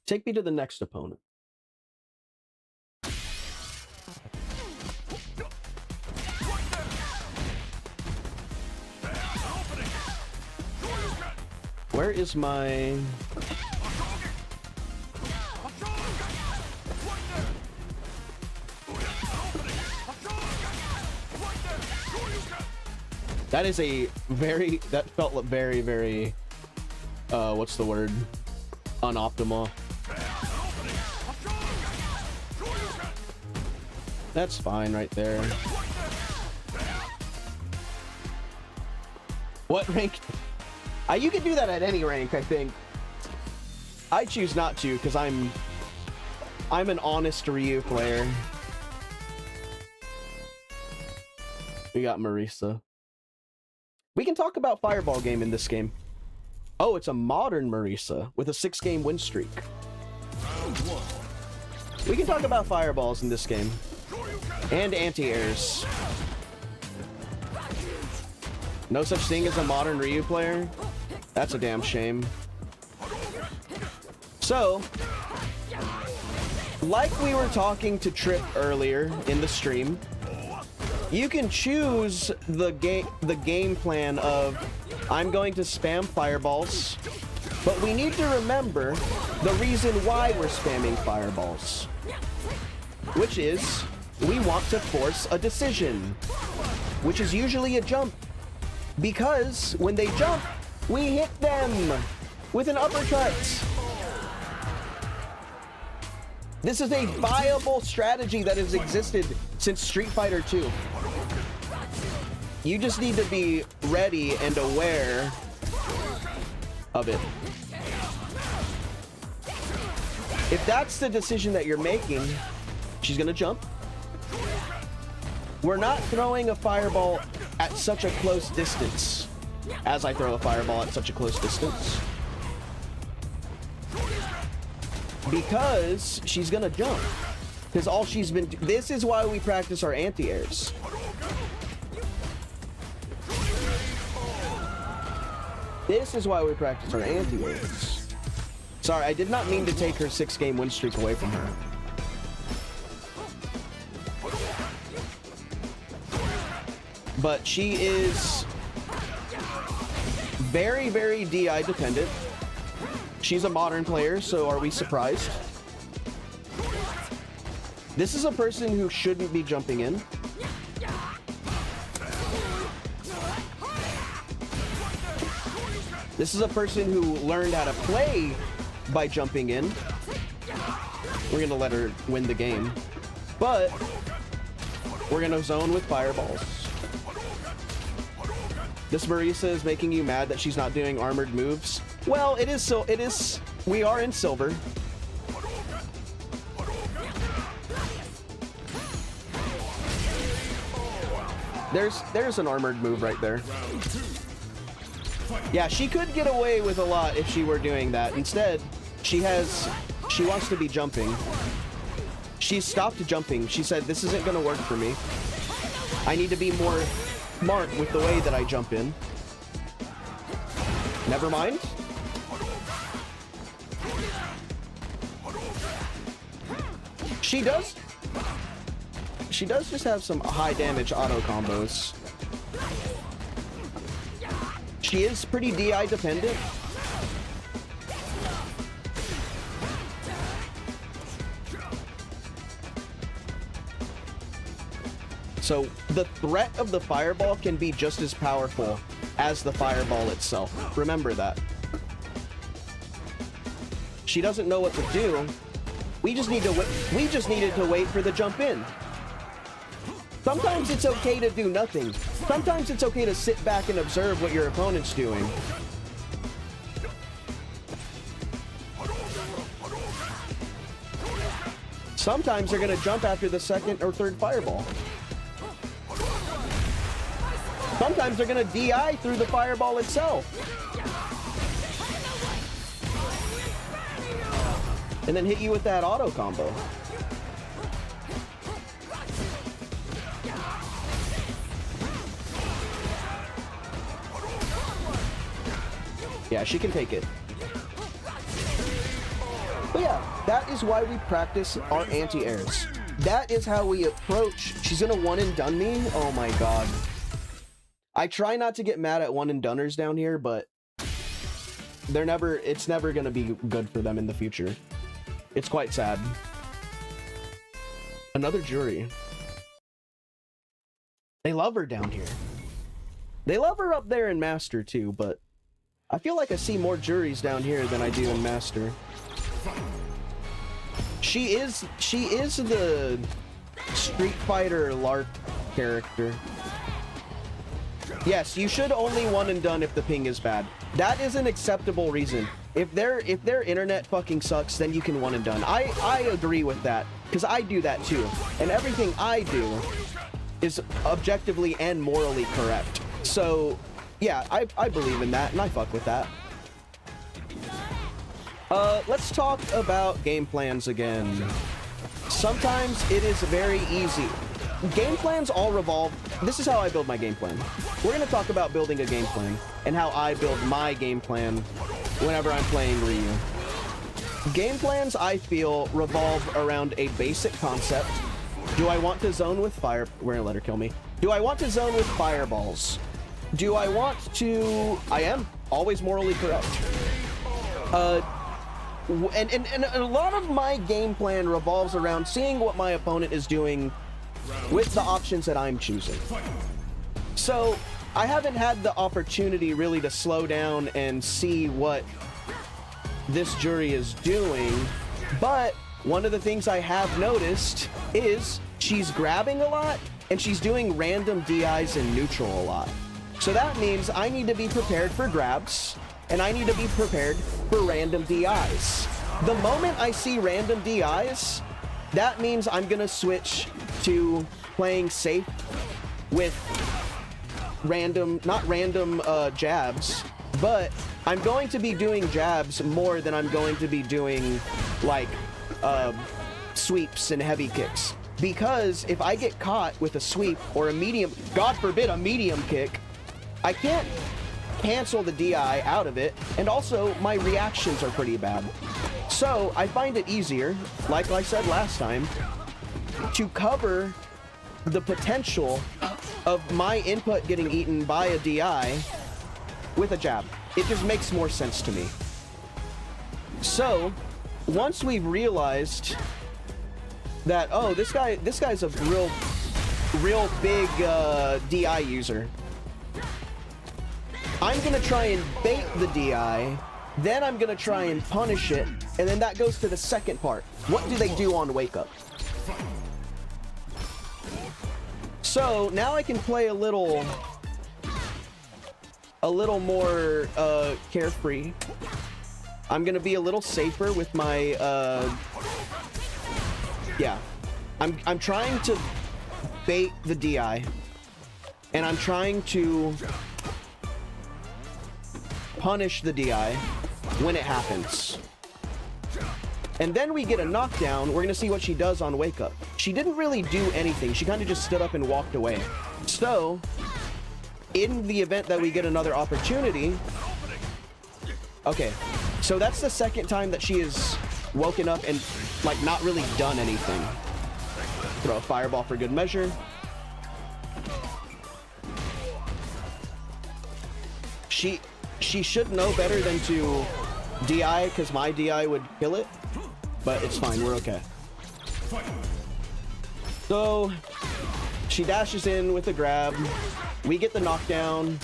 Take me to the next opponent. Where is my... That is a very... That felt very, very... what's the word? Unoptimal. That's fine right there. What rank? You can do that at any rank, I think. I choose not to because I'm an honest Ryu player. We got Marisa. We can talk about Fireball game in this game. Oh, it's a modern Marisa with a 6-game win streak. We can talk about fireballs in this game. And anti-airs. No such thing as a modern Ryu player? That's a damn shame. So, like we were talking to Trip earlier in the stream, you can choose the game plan of I'm going to spam fireballs, but we need to remember the reason why we're spamming fireballs, which is we want to force a decision, which is usually a jump, because when they jump, we hit them with an uppercut. This is a viable strategy that has existed since Street Fighter 2. You just need to be ready and aware of it. If that's the decision that you're making, she's gonna jump. We're not throwing a fireball at such a close distance as I throw a fireball at such a close distance. Because she's gonna jump. Because all she's been... This is why we practice our anti-airs. This is why we practice our anti-airs. Sorry, I did not mean to take her 6-game win streak away from her. But she is very, very DI dependent. She's a modern player, so are we surprised? This is a person who shouldn't be jumping in. This is a person who learned how to play by jumping in. We're gonna let her win the game, but we're gonna zone with fireballs. This Marisa is making you mad that she's not doing armored moves. Well, it is so. It is. We are in silver. There's an armored move right there. Yeah, she could get away with a lot if she were doing that. Instead, she wants to be jumping. She stopped jumping. She said, this isn't gonna work for me. I need to be more smart with the way that I jump in. Never mind. She does just have some high damage auto combos. She is pretty DI dependent. So the threat of the fireball can be just as powerful as the fireball itself. Remember that. She doesn't know what to do. We just needed to wait for the jump in. Sometimes it's okay to do nothing. Sometimes it's okay to sit back and observe what your opponent's doing. Sometimes they're gonna jump after the second or third fireball. Sometimes they're gonna DI through the fireball itself. And then hit you with that auto combo. Yeah, she can take it. But yeah, that is why we practice our anti-airs. That is how we approach. She's gonna one and done me? Oh my god. I try not to get mad at one and doners down here, but it's never gonna be good for them in the future. It's quite sad. Another jury. They love her down here. They love her up there in Master too, but I feel like I see more juries down here than I do in Master. She is the Street Fighter LARP character. Yes, you should only one and done if the ping is bad. That is an acceptable reason. If their internet fucking sucks, then you can one and done. I agree with that, because I do that too. And everything I do is objectively and morally correct. So yeah, I believe in that, and I fuck with that. Let's talk about game plans again. Sometimes it is very easy. Game plans all revolve... This is how I build my game plan. We're going to talk about building a game plan, and how I build my game plan whenever I'm playing Ryu. Game plans, I feel, revolve around a basic concept. Do I want to zone with fire... We're going to let her kill me. Do I want to zone with fireballs? Do I want to... I am always morally correct. And a lot of my game plan revolves around seeing what my opponent is doing with the options that I'm choosing. So I haven't had the opportunity really to slow down and see what this jury is doing, but one of the things I have noticed is she's grabbing a lot and she's doing random DIs in neutral a lot. So that means I need to be prepared for grabs, and I need to be prepared for random DIs. The moment I see random DIs, that means I'm gonna switch to playing safe with not random jabs, but I'm going to be doing jabs more than I'm going to be doing like sweeps and heavy kicks. Because if I get caught with a sweep or a medium, God forbid, a medium kick, I can't cancel the DI out of it, and also my reactions are pretty bad. So I find it easier, like I said last time, to cover the potential of my input getting eaten by a DI with a jab. It just makes more sense to me. So once we've realized that, oh, this guy's a real big DI user, I'm gonna try and bait the DI, then I'm gonna try and punish it, and then that goes to the second part. What do they do on wake up? So now I can play a little a little more carefree. I'm gonna be a little safer with my yeah. I'm trying to bait the DI, and I'm trying to punish the DI when it happens. And then we get a knockdown. We're gonna see what she does on wake up. She didn't really do anything. She kind of just stood up and walked away. So, in the event that we get another opportunity, okay, so that's the second time that she has woken up and like not really done anything. Throw a fireball for good measure. She should know better than to DI, because my DI would kill it, but it's fine, we're okay. So she dashes in with a grab, we get the knockdown,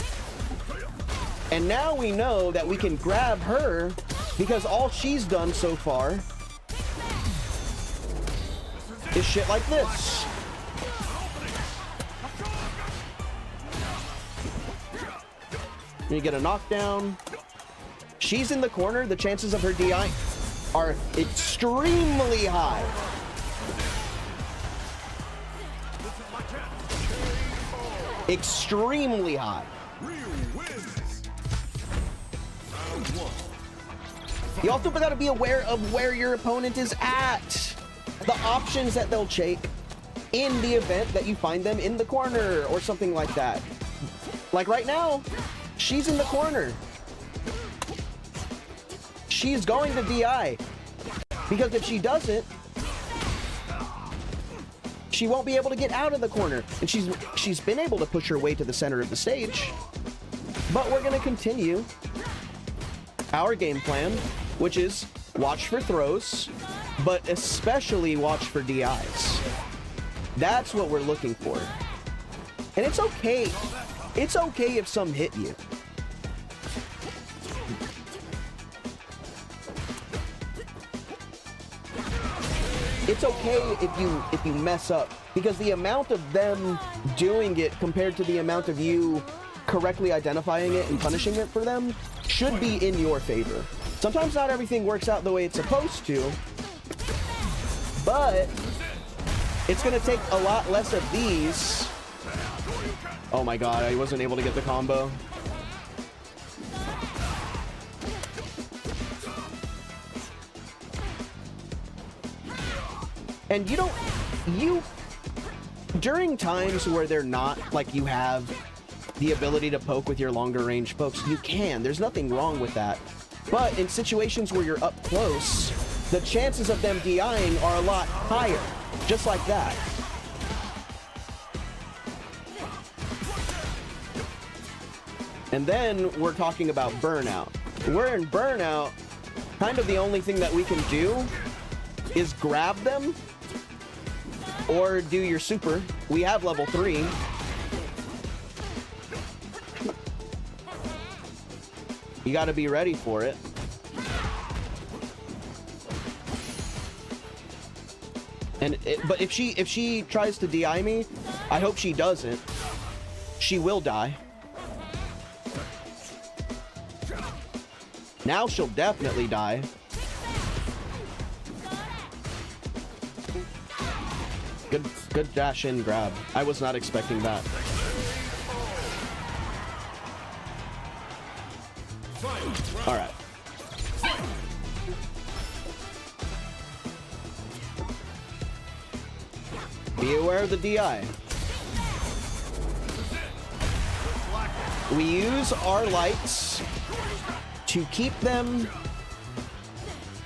and now we know that we can grab her because all she's done so far is shit like this. You get a knockdown. She's in the corner. The chances of her DI are extremely high. Extremely high. You also got to be aware of where your opponent is at. The options that they'll take in the event that you find them in the corner or something like that. Like right now, she's in the corner. She's going to DI. Because if she doesn't, she won't be able to get out of the corner. And she's been able to push her way to the center of the stage. But we're going to continue our game plan, which is watch for throws, but especially watch for DIs. That's what we're looking for. And it's okay. It's okay if some hit you. It's okay if you mess up, because the amount of them doing it compared to the amount of you correctly identifying it and punishing it for them should be in your favor. Sometimes not everything works out the way it's supposed to, but it's gonna take a lot less of these. Oh my god, I wasn't able to get the combo. And during times where they're not, like, you have the ability to poke with your longer range pokes, you can. There's nothing wrong with that. But in situations where you're up close, the chances of them DIing are a lot higher. Just like that. And then we're talking about burnout. We're in burnout. Kind of the only thing that we can do is grab them or do your super. We have level 3. You got to be ready for it. But if she tries to DI me, I hope she doesn't. She will die. Now she'll definitely die. Good dash in grab. I was not expecting that. All right. Be aware of the DI. We use our lights to keep them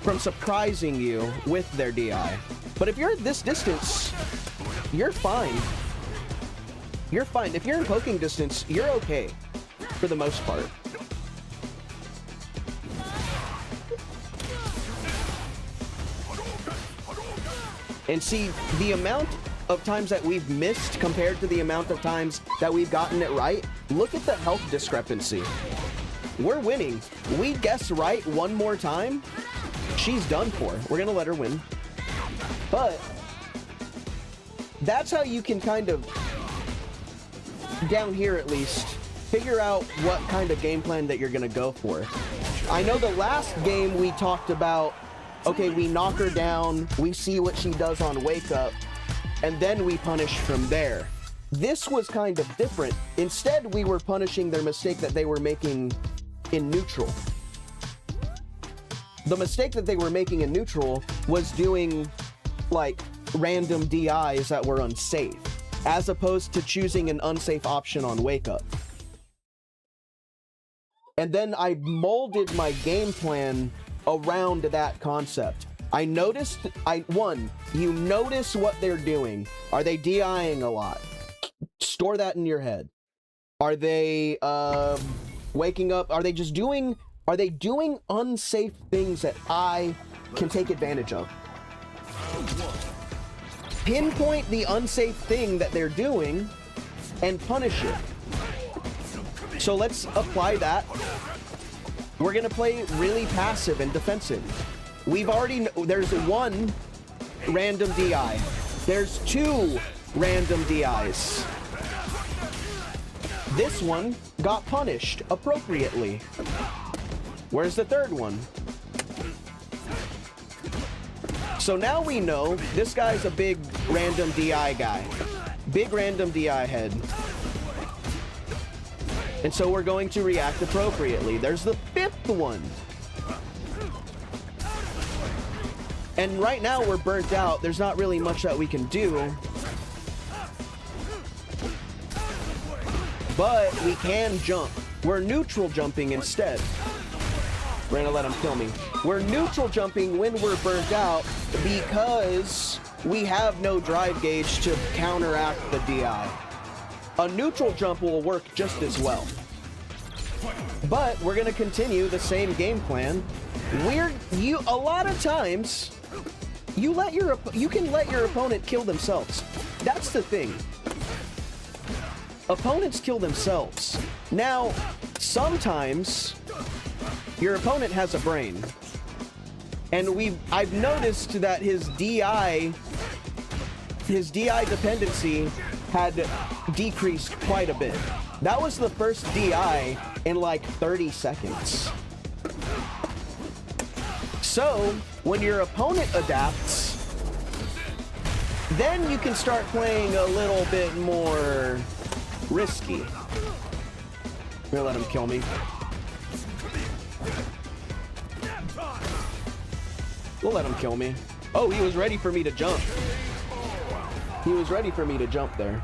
from surprising you with their DI. But if you're at this distance, you're fine. You're fine. If you're in poking distance, you're okay for the most part. And see, the amount of times that we've missed compared to the amount of times that we've gotten it right, look at the health discrepancy. We're winning. We guess right one more time, she's done for. We're gonna let her win. But that's how you can kind of, down here at least, figure out what kind of game plan that you're gonna go for. I know the last game we talked about, okay, we knock her down, we see what she does on Wake Up, and then we punish from there. This was kind of different. Instead, we were punishing their mistake that they were making in neutral. The mistake that they were making in neutral was doing, like, random DIs that were unsafe, as opposed to choosing an unsafe option on Wake Up. And then I molded my game plan around that concept. I noticed, you notice what they're doing. Are they DIing a lot? Store that in your head. Are they waking up? Are they doing unsafe things that I can take advantage of? Pinpoint the unsafe thing that they're doing and punish it. So let's apply that. We're gonna play really passive and defensive. There's one random DI. There's two random DIs. This one got punished appropriately. Where's the third one? So now we know this guy's a big random DI guy. Big random DI head. And so we're going to react appropriately. There's the fifth one. And right now we're burnt out. There's not really much that we can do. But we can jump. We're neutral jumping instead. We're gonna let him kill me. We're neutral jumping when we're burnt out because we have no drive gauge to counteract the DI. A neutral jump will work just as well. But we're gonna continue the same game plan. A lot of times, you can let your opponent kill themselves. That's the thing. Opponents kill themselves. Now, sometimes your opponent has a brain. And I've noticed that his DI dependency had decreased quite a bit. That was the first DI in like 30 seconds. So, when your opponent adapts, then you can start playing a little bit more risky. I'm gonna let him kill me. We'll let him kill me. Oh, he was ready for me to jump. He was ready for me to jump there.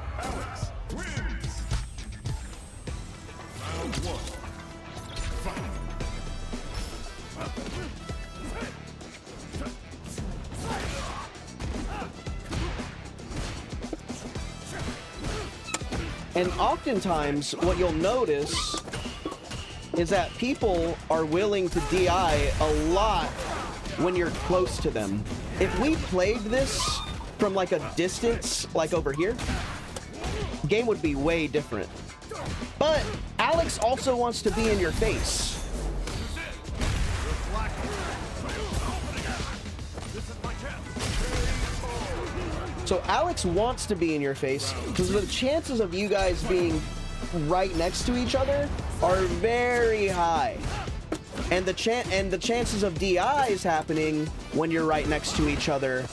And oftentimes, what you'll notice is that people are willing to DI a lot when you're close to them. If we played this from like a distance, like over here, game would be way different. But Alex also wants to be in your face. So Alex wants to be in your face because the chances of you guys being right next to each other are very high. And the chances of DIs happening when you're right next to each other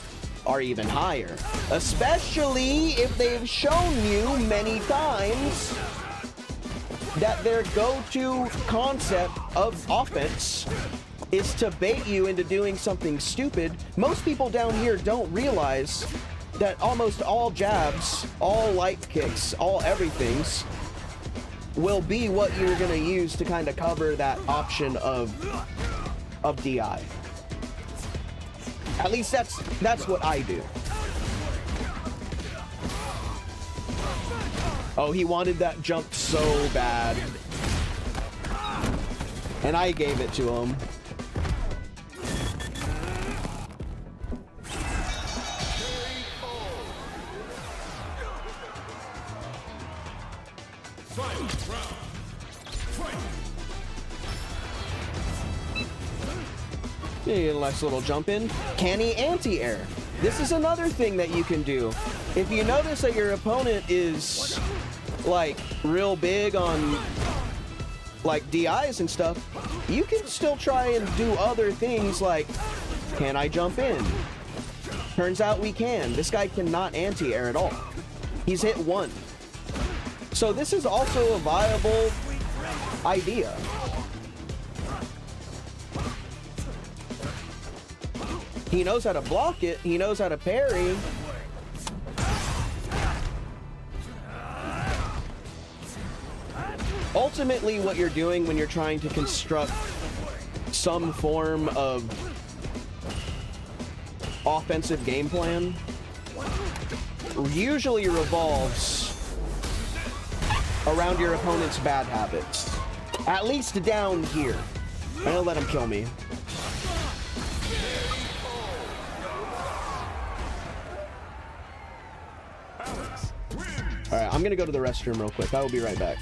are even higher. Especially if they've shown you many times that their go-to concept of offense is to bait you into doing something stupid. Most people down here don't realize that almost all jabs, all light kicks, all everythings will be what you're gonna use to kind of cover that option of DI. At least that's what I do. Oh, he wanted that jump so bad. And I gave it to him. A nice little jump in. Canny anti-air. This is another thing that you can do. If you notice that your opponent is like real big on like DIs and stuff, you can still try and do other things like, can I jump in? Turns out we can. This guy cannot anti-air at all. He's hit one. So this is also a viable idea. He knows how to block it. He knows how to parry. Ultimately, what you're doing when you're trying to construct some form of offensive game plan usually revolves around your opponent's bad habits. At least down here. I'm gonna let him kill me. Alright, I'm gonna go to the restroom real quick. I will be right back.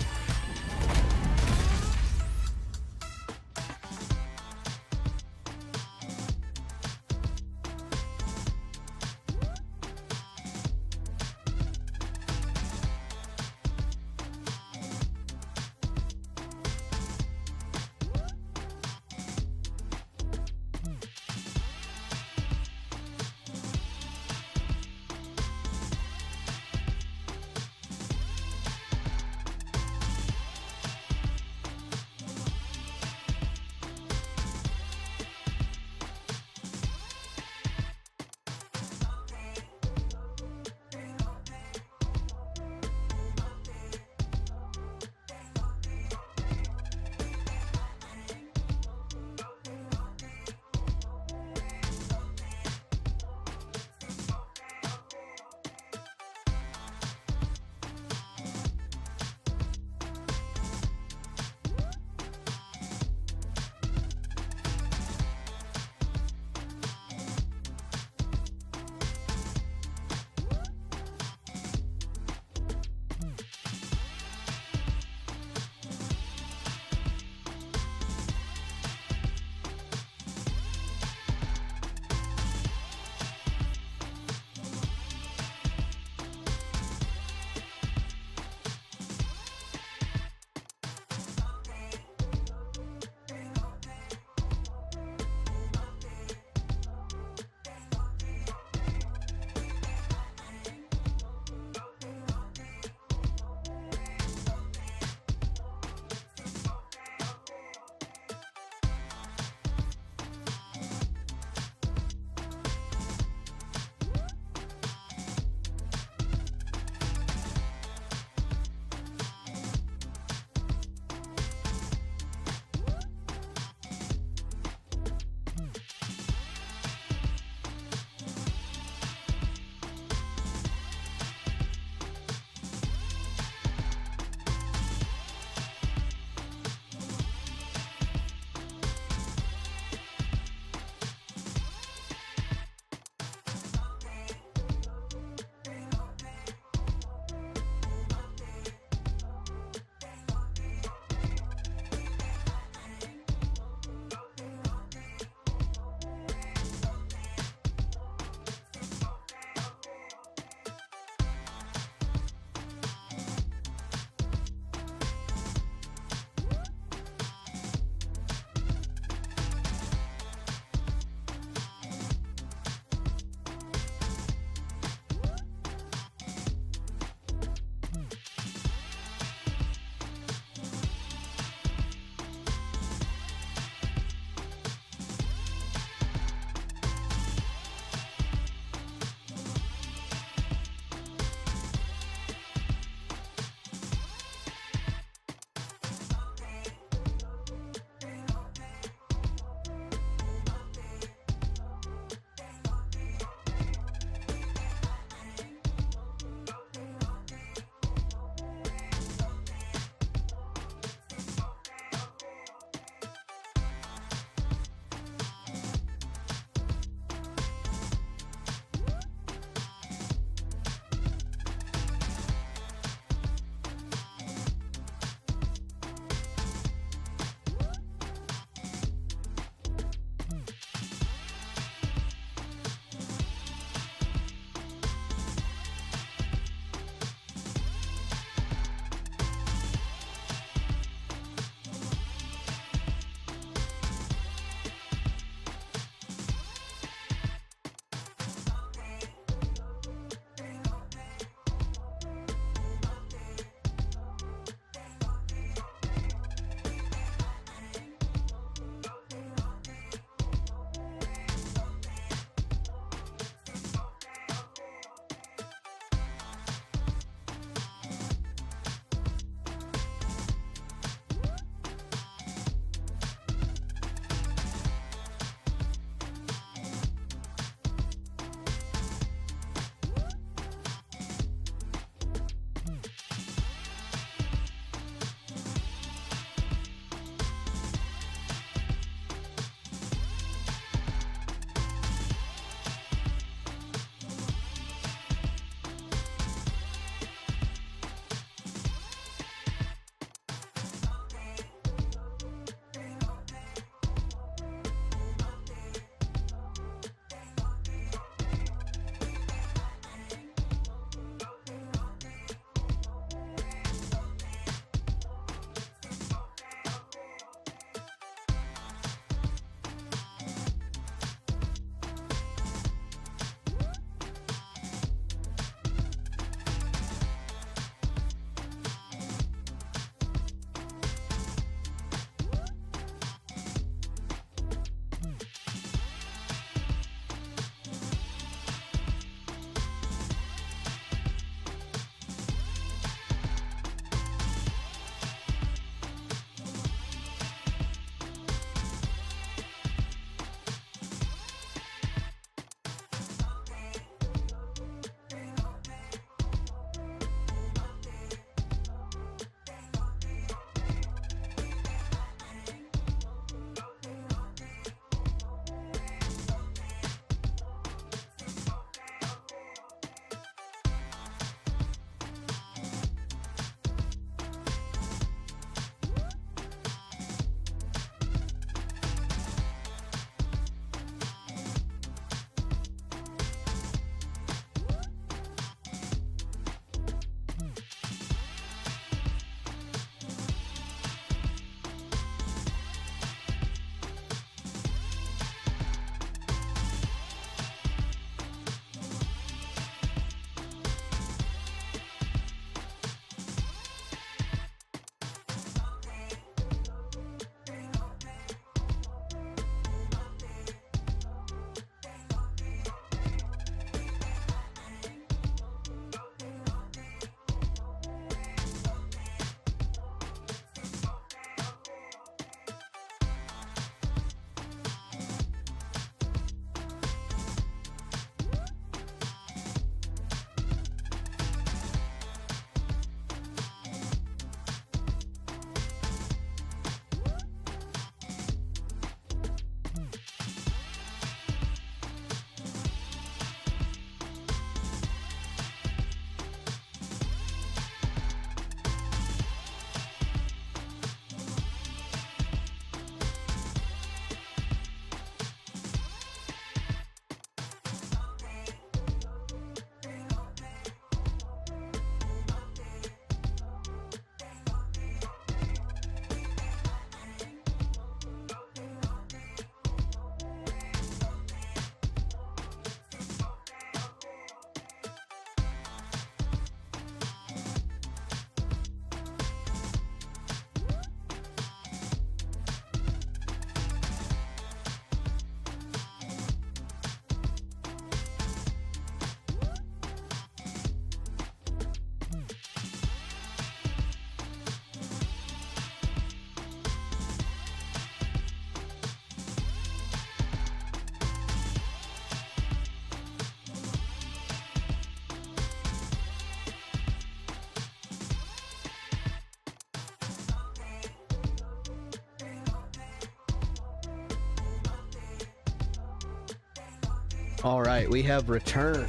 All right, we have return.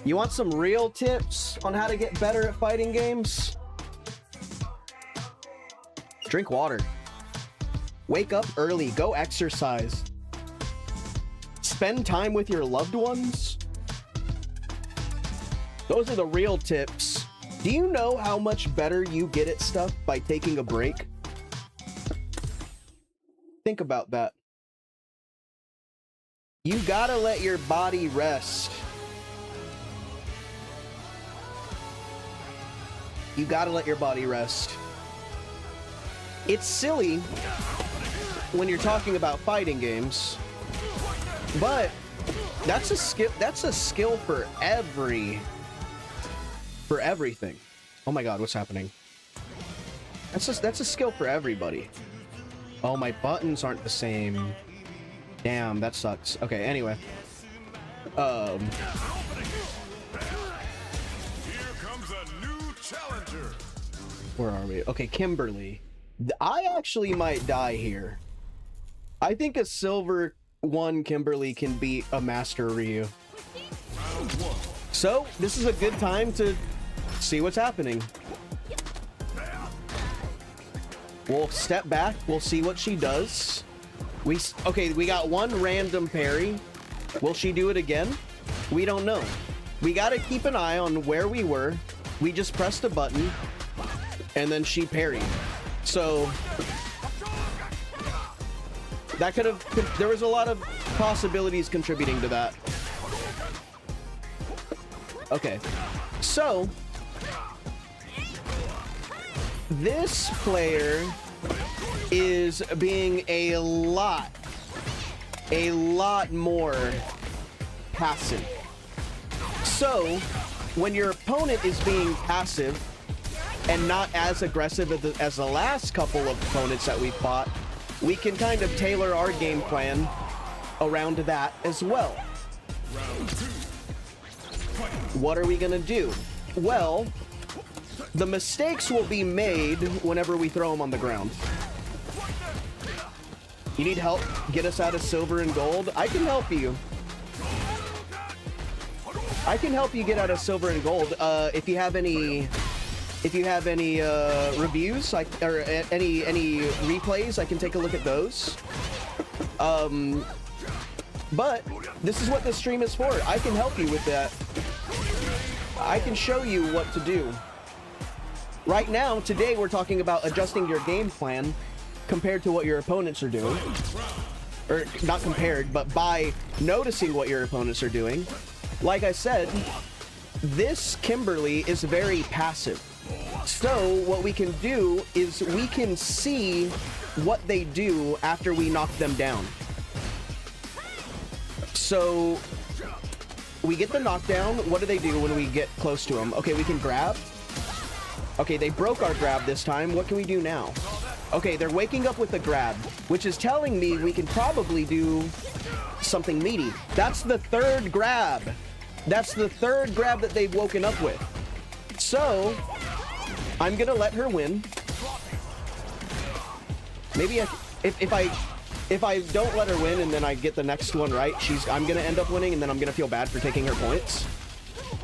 You want some real tips on how to get better at fighting games? Drink water. Wake up early. Go exercise. Spend time with your loved ones. Those are the real tips. Do you know how much better you get at stuff by taking a break? Think about that. You gotta let your body rest. You gotta let your body rest. It's silly when you're talking about fighting games, but that's a skill for everything. Oh my god, what's happening? That's a skill for everybody. Oh, my buttons aren't the same. Damn, that sucks. Okay, anyway. Here comes a new challenger. Where are we? Okay, Kimberly. I actually might die here. I think a silver 1 Kimberly can beat a Master Ryu. So, this is a good time to see what's happening. We'll step back. We'll see what she does. Okay, we got one random parry. Will she do it again? We don't know. We gotta keep an eye on where we were. We just pressed a button, and then she parried. So that could have. There was a lot of possibilities contributing to that. Okay, so this player is being a lot more passive. So when your opponent is being passive and not as aggressive as the last couple of opponents that we fought, we can kind of tailor our game plan around that as well. What are we gonna do? Well, the mistakes will be made whenever we throw them on the ground. You need help? Get us out of silver and gold? I can help you. I can help you get out of silver and gold. If you have any reviews, or any replays, I can take a look at those. But this is what the stream is for. I can help you with that. I can show you what to do. Right now, today, we're talking about adjusting your game plan compared to what your opponents are doing. Or not compared, but by noticing what your opponents are doing. Like I said, this Kimberly is very passive. So what we can do is we can see what they do after we knock them down. So we get the knockdown. What do they do when we get close to them? Okay, we can grab. Okay, they broke our grab this time. What can we do now? Okay, they're waking up with a grab, which is telling me we can probably do something meaty. That's the third grab. That's the third grab that they've woken up with. So I'm gonna let her win. Maybe if I don't let her win and then I get the next one right, I'm gonna end up winning, and then I'm gonna feel bad for taking her points.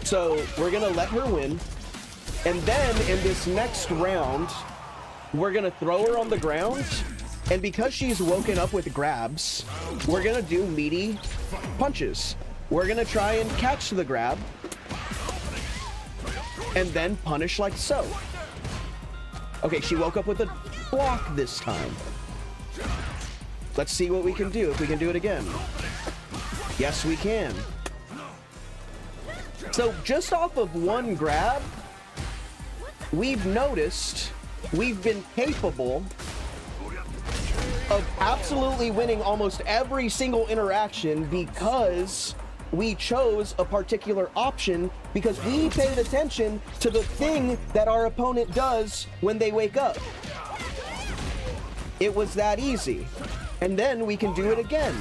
So we're gonna let her win. And then in this next round, we're gonna throw her on the ground, and because she's woken up with grabs, we're gonna do meaty punches. We're gonna try and catch the grab, and then punish like so. Okay, she woke up with a block this time. Let's see what we can do, if we can do it again. Yes, we can. So just off of one grab, we've noticed we've been capable of absolutely winning almost every single interaction because we chose a particular option, because we paid attention to the thing that our opponent does when they wake up. It was that easy. And then we can do it again.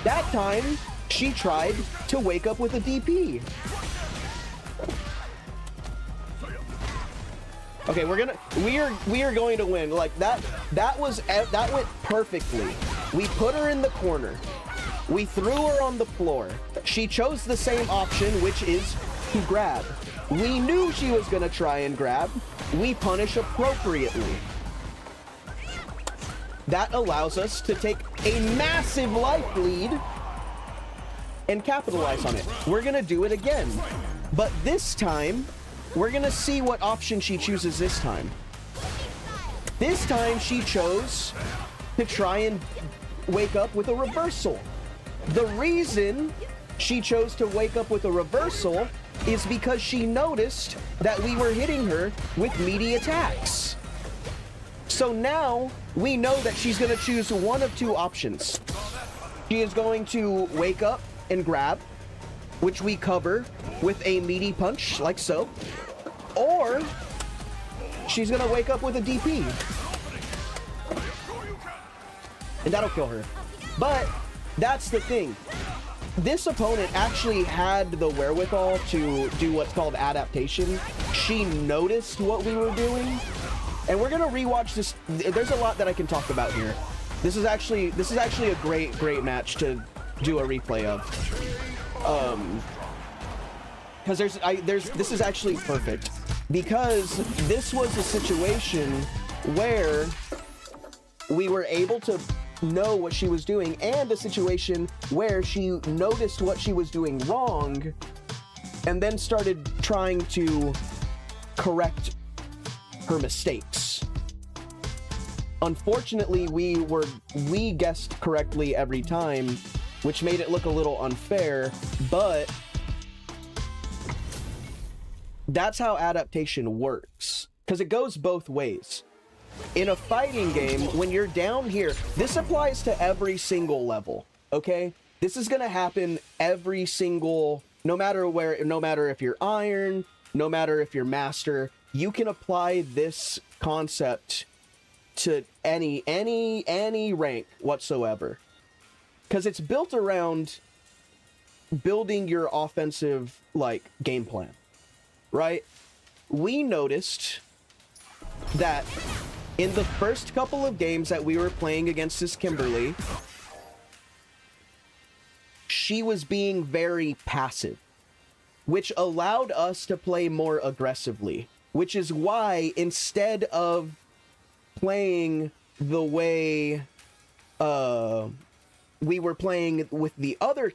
That time, she tried to wake up with a DP. Okay, we are going to win. Like that went perfectly. We put her in the corner. We threw her on the floor. She chose the same option, which is to grab. We knew she was gonna try and grab. We punish appropriately. That allows us to take a massive life lead and capitalize on it. We're gonna do it again. But this time, we're gonna see what option she chooses this time. This time she chose to try and wake up with a reversal. The reason she chose to wake up with a reversal is because she noticed that we were hitting her with meaty attacks. So now we know that she's going to choose one of two options. She is going to wake up and grab, which we cover with a meaty punch like so, or she's going to wake up with a DP. And that'll kill her. But that's the thing. This opponent actually had the wherewithal to do what's called adaptation. She noticed what we were doing. And we're gonna rewatch this. There's a lot that I can talk about here. This is actually a great match to do a replay of. Because this is actually perfect. Because this was a situation where we were able to know what she was doing, and a situation where she noticed what she was doing wrong and then started trying to correct her mistakes. Unfortunately, we guessed correctly every time, which made it look a little unfair, but that's how adaptation works, because it goes both ways. In a fighting game, when you're down here, this applies to every single level, okay? This is gonna happen every single, no matter if you're iron, no matter if you're master, you can apply this concept to any rank whatsoever. Because it's built around building your offensive, like, game plan, right? We noticed that in the first couple of games that we were playing against this Kimberly, she was being very passive, which allowed us to play more aggressively, which is why instead of playing the way we were playing with the other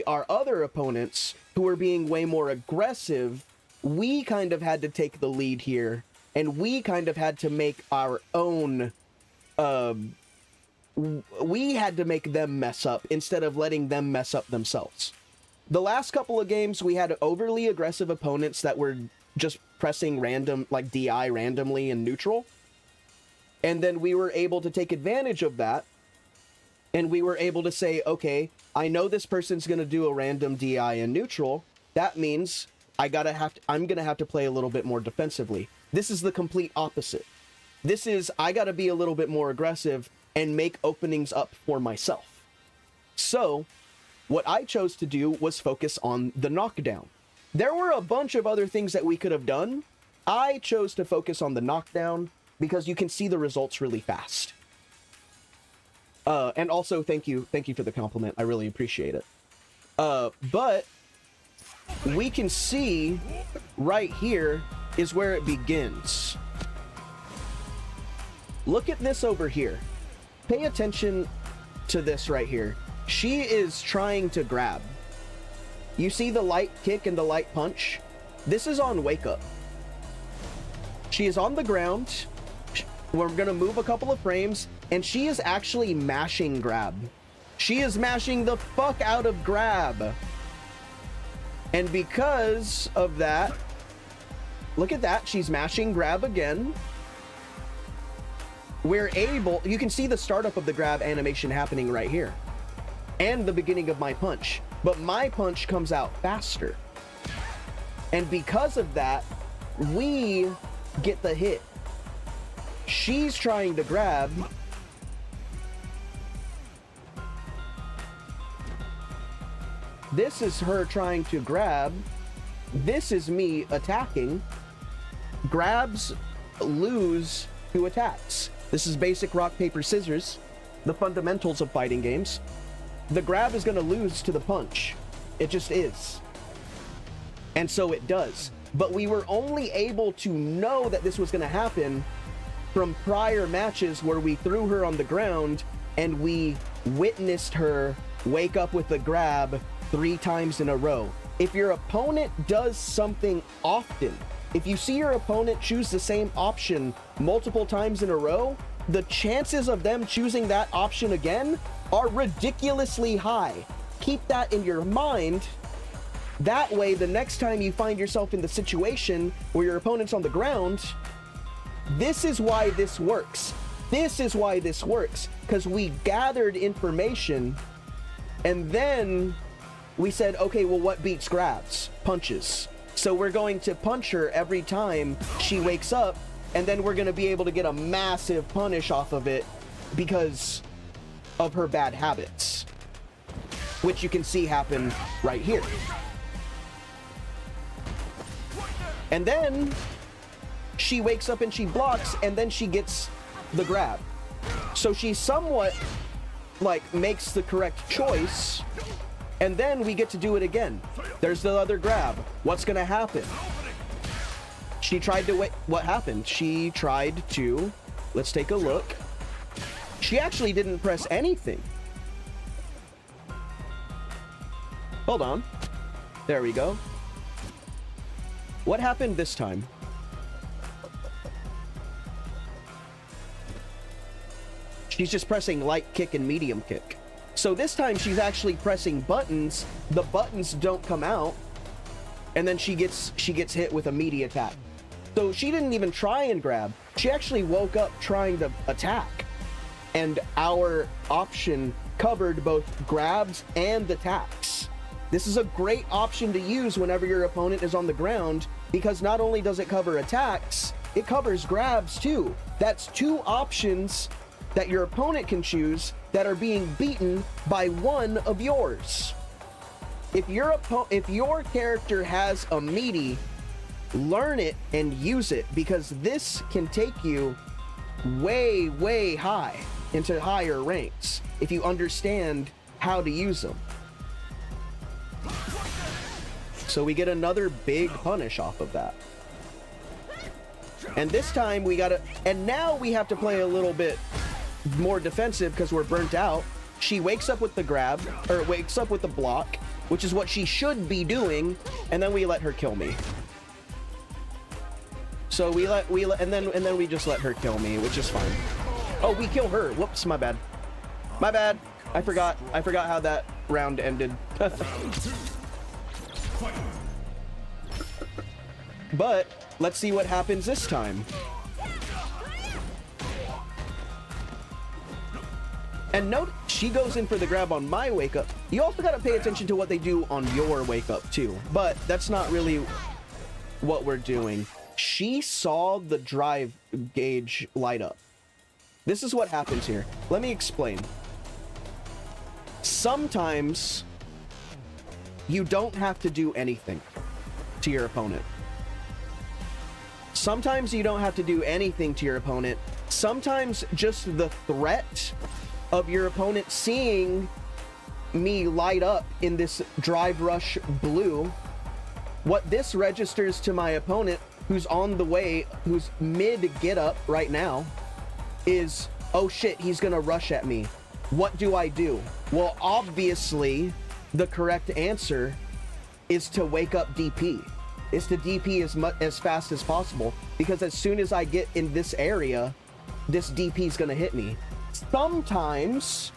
our other opponents who were being way more aggressive, we kind of had to take the lead here. And we kind of had to make our own, we had to make them mess up instead of letting them mess up themselves. The last couple of games, we had overly aggressive opponents that were just pressing random, like DI randomly in neutral. And then we were able to take advantage of that. And we were able to say, okay, I know this person's going to do a random DI in neutral. That means I'm going to have to play a little bit more defensively. This is the complete opposite. This is, I gotta be a little bit more aggressive and make openings up for myself. So, what I chose to do was focus on the knockdown. There were a bunch of other things that we could have done. I chose to focus on the knockdown because you can see the results really fast. And also, thank you for the compliment. I really appreciate it. But we can see right here is where it begins. Look at this over here. Pay attention to this right here. She is trying to grab. You see the light kick and the light punch? This is on wake up. She is on the ground. We're gonna move a couple of frames, and she is actually mashing grab. She is mashing the fuck out of grab. And because of that, look at that, she's mashing grab again. We're able, you can see the startup of the grab animation happening right here. And the beginning of my punch. But my punch comes out faster. And because of that, we get the hit. She's trying to grab. This is her trying to grab. This is me attacking. Grabs lose to attacks. This is basic rock, paper, scissors. the fundamentals of fighting games, the grab is going to lose to the punch. It just is. And so it does. But we were only able to know that this was going to happen from prior matches where we threw her on the ground and we witnessed her wake up with the grab 3 times in a row. If your opponent does something often, if you see your opponent choose the same option multiple times in a row, the chances of them choosing that option again are ridiculously high. Keep that in your mind. That way, the next time you find yourself in the situation where your opponent's on the ground, this is why this works. This is why this works, because we gathered information and then we said, okay, well, what beats grabs? Punches. So we're going to punch her every time she wakes up, and then we're going to be able to get a massive punish off of it because of her bad habits, which you can see happen right here. And then she wakes up and she blocks, and then she gets the grab. So she somewhat like makes the correct choice, and then we get to do it again. There's the other grab. What's gonna happen? She tried to wait. What happened? She tried to, let's take a look. She actually didn't press anything. Hold on. There we go. What happened this time? She's just pressing light kick and medium kick. So this time she's actually pressing buttons. The buttons don't come out, and then she gets hit with a meaty attack. So she didn't even try and grab. She actually woke up trying to attack, and our option covered both grabs and attacks. This is a great option to use whenever your opponent is on the ground, because not only does it cover attacks, it covers grabs too. That's 2 options that your opponent can choose that are being beaten by one of yours. If your character has a meaty, learn it and use it, because this can take you way, way high into higher ranks if you understand how to use them. So we get another big punish off of that. And this time we gotta, and now we have to play a little bit more defensive because we're burnt out. She wakes up with the grab, or wakes up with the block, which is what she should be doing, and then we let her kill me. So and then we just let her kill me, which is fine. Oh, we kill her. Whoops, my bad. My bad. I forgot how that round ended. But let's see what happens this time. And note, she goes in for the grab on my wake up. You also got to pay attention to what they do on your wake up too, but that's not really what we're doing. She saw the drive gauge light up. This is what happens here. Let me explain. Sometimes you don't have to do anything to your opponent. Sometimes you don't have to do anything to your opponent. Sometimes just the threat of your opponent seeing me light up in this drive rush blue, what this registers to my opponent who's on the way, who's mid get up right now, is, oh shit, he's gonna rush at me. What do I do? Well, obviously the correct answer is to wake up DP, is to DP as fast as possible, because as soon as I get in this area, this DP is gonna hit me. Sometimes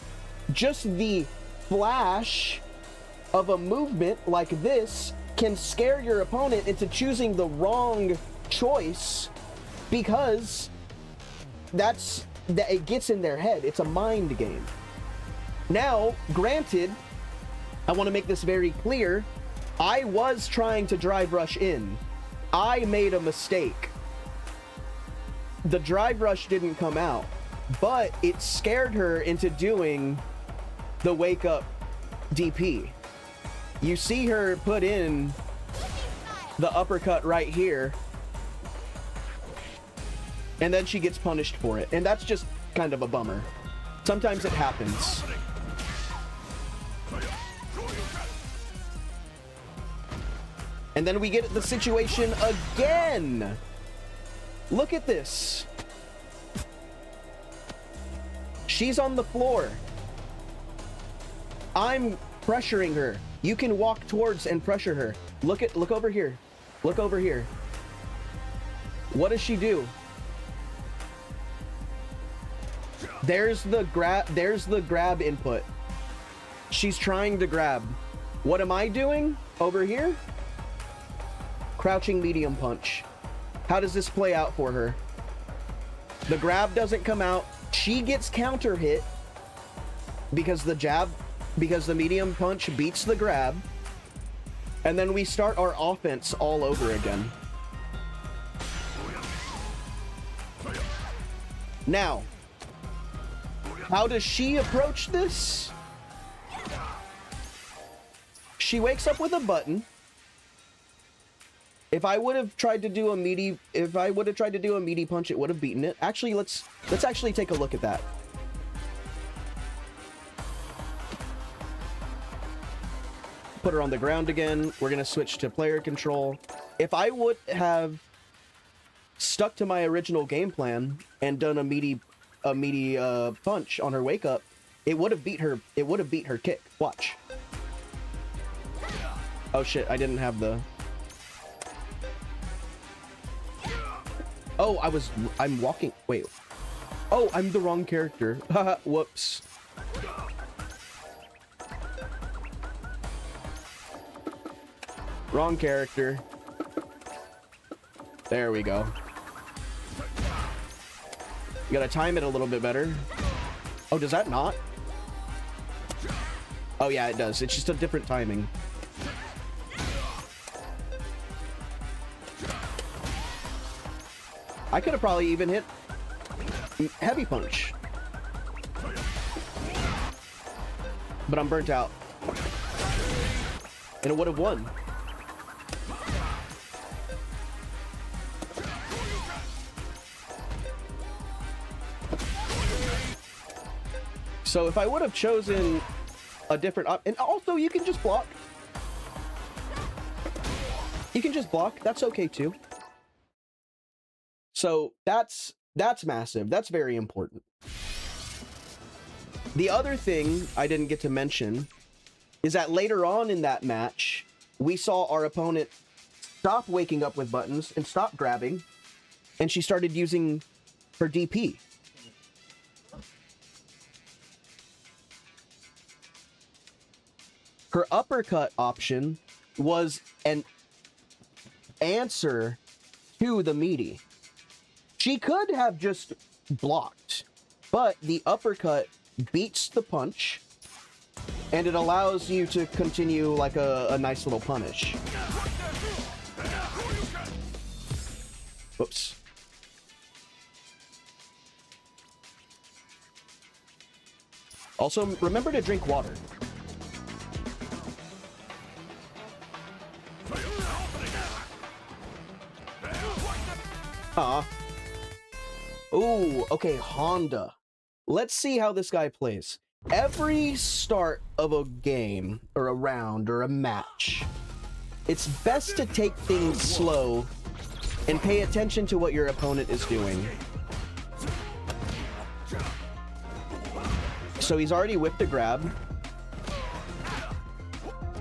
just the flash of a movement like this can scare your opponent into choosing the wrong choice, because it gets in their head. It's a mind game. Now, granted, I want to make this very clear. I was trying to drive rush in. I made a mistake. The drive rush didn't come out, but it scared her into doing the wake up DP. You see her put in the uppercut right here, and then she gets punished for it, and that's just kind of a bummer. Sometimes it happens. And then we get the situation again. Look at this. She's on the floor. I'm pressuring her. You can walk towards and pressure her. Look over here. Look over here. What does she do? There's the grab input. She's trying to grab. What am I doing over here? Crouching medium punch. How does this play out for her? The grab doesn't come out. She gets counter hit because the medium punch beats the grab. And then we start our offense all over again. Now, how does she approach this? She wakes up with a button. If I would have tried to do a meaty punch, it would have beaten it. Actually, let's actually take a look at that. Put her on the ground again. We're gonna switch to player control. If I would have stuck to my original game plan and done a meaty punch on her wake up, it would have beat her. It would have beat her kick. Watch. Oh shit! I didn't have the. Oh, I'm walking. Wait. Oh, I'm the wrong character. Haha, whoops. Wrong character. There we go. You gotta time it a little bit better. Oh, does that not? Oh yeah, it does. It's just a different timing. I could have probably even hit heavy punch. But I'm burnt out. And it would have won. So if I would have chosen a different and also you can just block. You can just block. That's okay too. So that's massive. That's very important. The other thing I didn't get to mention is that later on in that match, we saw our opponent stop waking up with buttons and stop grabbing, and she started using her DP. Her uppercut option was an answer to the meaty. She could have just blocked, but the uppercut beats the punch, and it allows you to continue like a nice little punish. Whoops. Also, remember to drink water. Ooh, okay, Honda. Let's see how this guy plays. Every start of a game, or a round, or a match, it's best to take things slow and pay attention to what your opponent is doing. So he's already whipped a grab.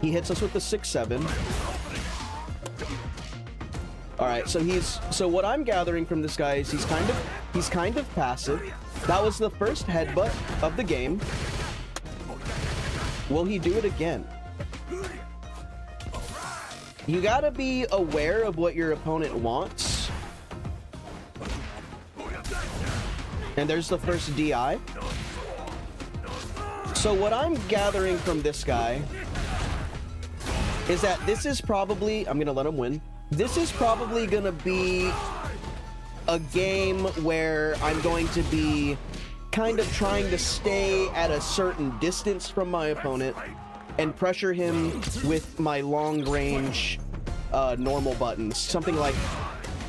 He hits us with the 6-7. All right, so what I'm gathering from this guy is he's kind of passive. That was the first headbutt of the game. Will he do it again? You gotta be aware of what your opponent wants. And there's the first DI. So what I'm gathering from this guy is that this is probably, I'm gonna let him win. This is probably gonna be a game where I'm going to be kind of trying to stay at a certain distance from my opponent and pressure him with my long range normal buttons. Something like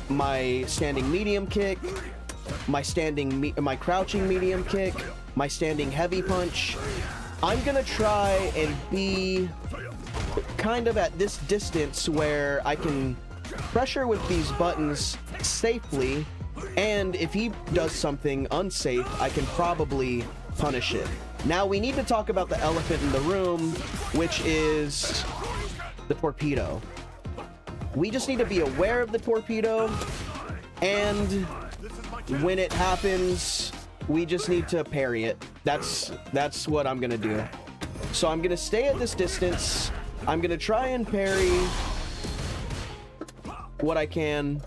my standing medium kick, my crouching medium kick, my standing heavy punch. I'm gonna try and be kind of at this distance where I can pressure with these buttons safely, and if he does something unsafe, I can probably punish it. Now we need to talk about the elephant in the room, which is the torpedo. We just need to be aware of the torpedo, and when it happens, we just need to parry it. That's what I'm gonna do. So I'm gonna stay at this distance. I'm gonna try and parry what I can,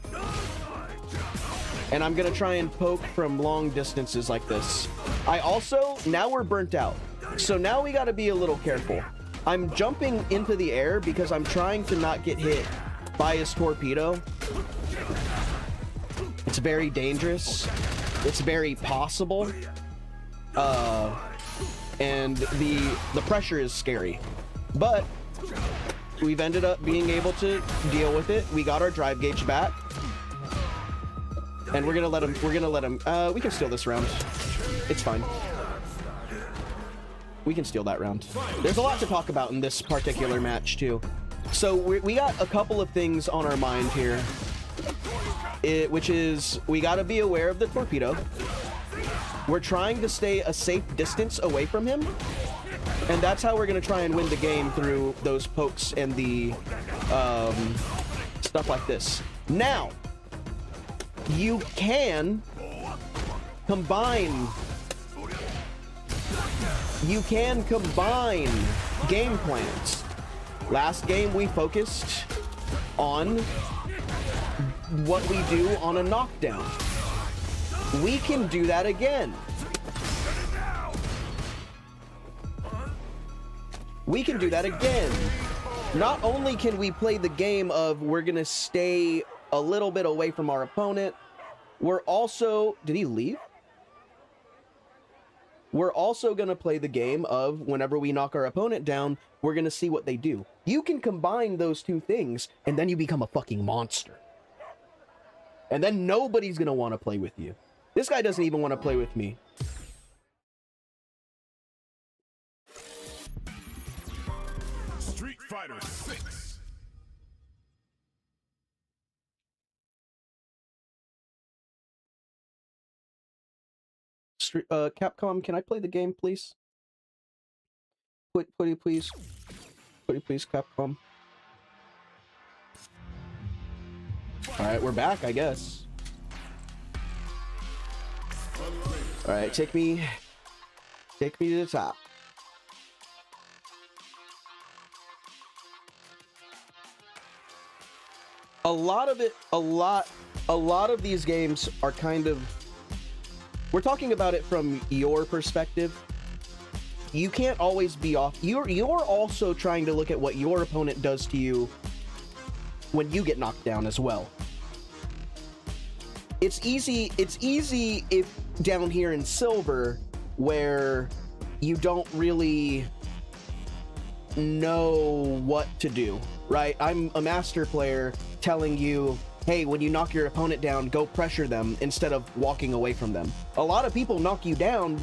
and I'm gonna try and poke from long distances like this. Now we're burnt out, so now we gotta be a little careful. I'm jumping into the air because I'm trying to not get hit by his torpedo. It's very dangerous. It's very possible. And the pressure is scary. But we've ended up being able to deal with it. We got our drive gauge back. And we're gonna let him, we can steal this round. It's fine. We can steal that round. There's a lot to talk about in this particular match too. So we got a couple of things on our mind here. Which is, we gotta be aware of the torpedo. We're trying to stay a safe distance away from him. And that's how we're gonna try and win the game, through those pokes and the stuff like this. Now, you can combine game plans. Last game we focused on what we do on a knockdown. We can do that again. We can do that again. Not only can we play the game of we're gonna stay a little bit away from our opponent, we're also... Did he leave? We're also gonna play the game of whenever we knock our opponent down, we're gonna see what they do. You can combine those two things, and then you become a fucking monster. And then nobody's gonna want to play with you. This guy doesn't even want to play with me. Street Fighter 6. Capcom, can I play the game, please? Pretty please, Capcom. All right, we're back, I guess. All right, take me to the top. A lot of these games are kind of, we're talking about it from your perspective. You can't always be off. You're also trying to look at what your opponent does to you when you get knocked down as well. It's easy if down here in silver, where you don't really know what to do, right? I'm a master player telling you, hey, when you knock your opponent down, go pressure them instead of walking away from them. A lot of people knock you down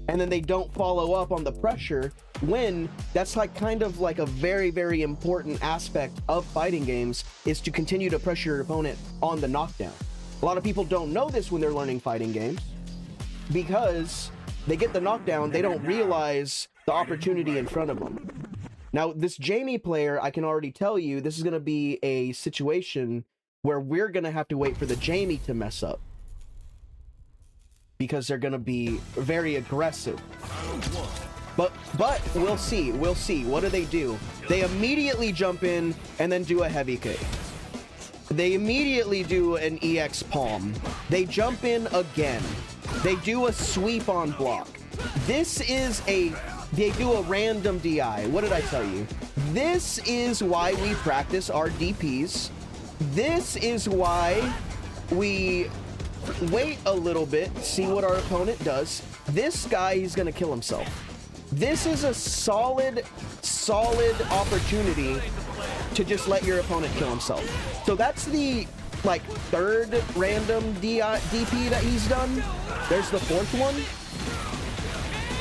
and then they don't follow up on the pressure, when that's like kind of like a very, very important aspect of fighting games, is to continue to pressure your opponent on the knockdown. A lot of people don't know this when they're learning fighting games, because they get the knockdown, they don't realize the opportunity in front of them. Now, this Jamie player, I can already tell you, this is going to be a situation where we're going to have to wait for the Jamie to mess up, because they're going to be very aggressive. But we'll see. What do? They immediately jump in and then do a heavy kick. They immediately do an EX palm. They jump in again. They do a sweep on block. They do a random DI. What did I tell you? This is why we practice our DPs. This is why we wait a little bit, see what our opponent does. This guy, he's gonna kill himself. This is a solid opportunity to just let your opponent kill himself. So that's the like third random DP that he's done. There's the fourth one.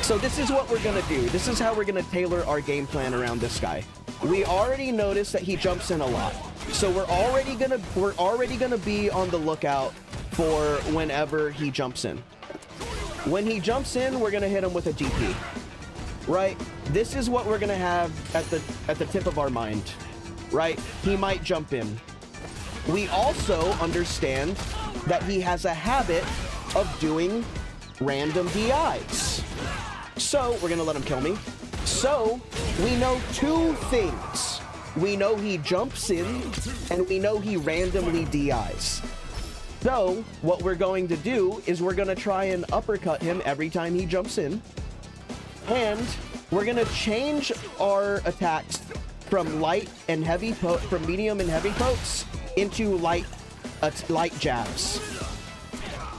So this is what we're gonna do. This is how we're gonna tailor our game plan around this guy. We already noticed that he jumps in a lot. So we're already gonna be on the lookout for whenever he jumps in. When he jumps in, we're gonna hit him with a DP. Right? This is what we're gonna have at the tip of our mind. Right? He might jump in. We also understand that he has a habit of doing random DIs. So we're gonna let him kill me. So we know two things. We know he jumps in, and we know he randomly DIs. So what we're going to do is we're gonna try and uppercut him every time he jumps in. And we're gonna change our attacks from light and heavy from medium and heavy pokes into light jabs.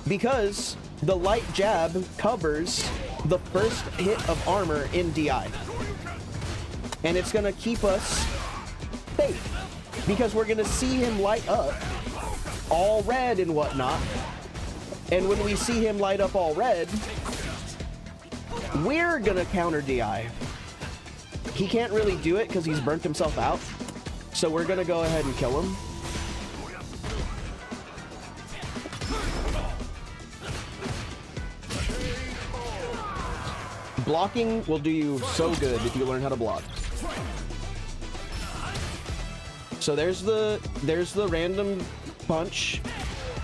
Because the light jab covers the first hit of armor in DI. And it's gonna keep us safe. Because we're gonna see him light up all red and whatnot. And when we see him light up all red, we're gonna counter DI. He can't really do it because he's burnt himself out. So we're gonna go ahead and kill him. Blocking will do you so good if you learn how to block. So there's the random punch.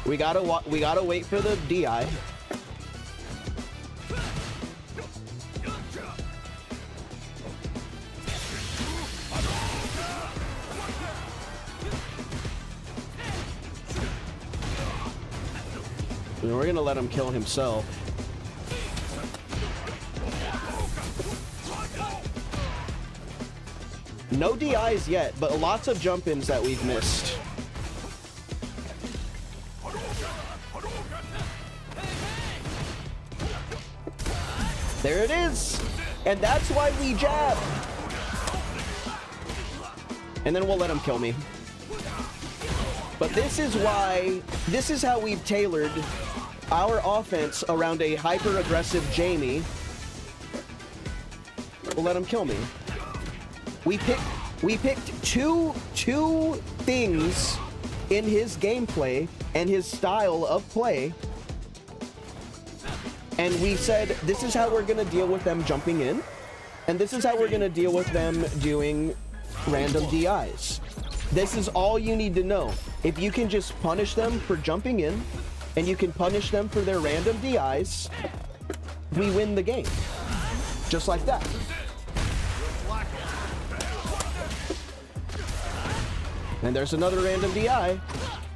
We gotta wait for the DI. And we're gonna let him kill himself. No DIs yet, but lots of jump-ins that we've missed. There it is! And that's why we jab! And then we'll let him kill me. But this is how we've tailored our offense around a hyper-aggressive Jamie. We'll let him kill me. We picked two things in his gameplay and his style of play, and we said this is how we're gonna deal with them jumping in, and this is how we're gonna deal with them doing random DIs. This is all you need to know. If you can just punish them for jumping in, and you can punish them for their random DIs, we win the game. Just like that. And there's another random DI.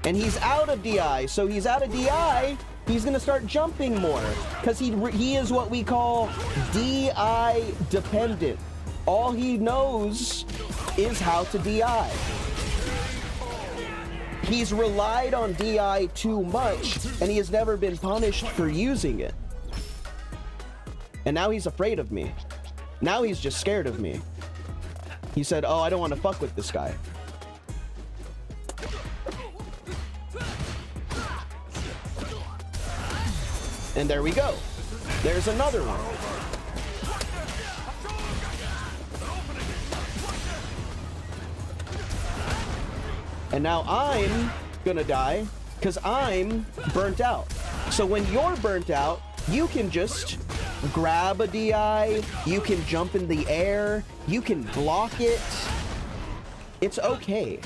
And he's out of DI. So he's out of DI, he's gonna start jumping more. Because he is what we call DI dependent. All he knows is how to DI. He's relied on DI too much, and he has never been punished for using it. And now he's afraid of me. Now he's just scared of me. He said, oh, I don't want to fuck with this guy. And there we go. There's another one. And now I'm gonna die because I'm burnt out. So when you're burnt out, you can just grab a DI, you can jump in the air, you can block it. It's okay.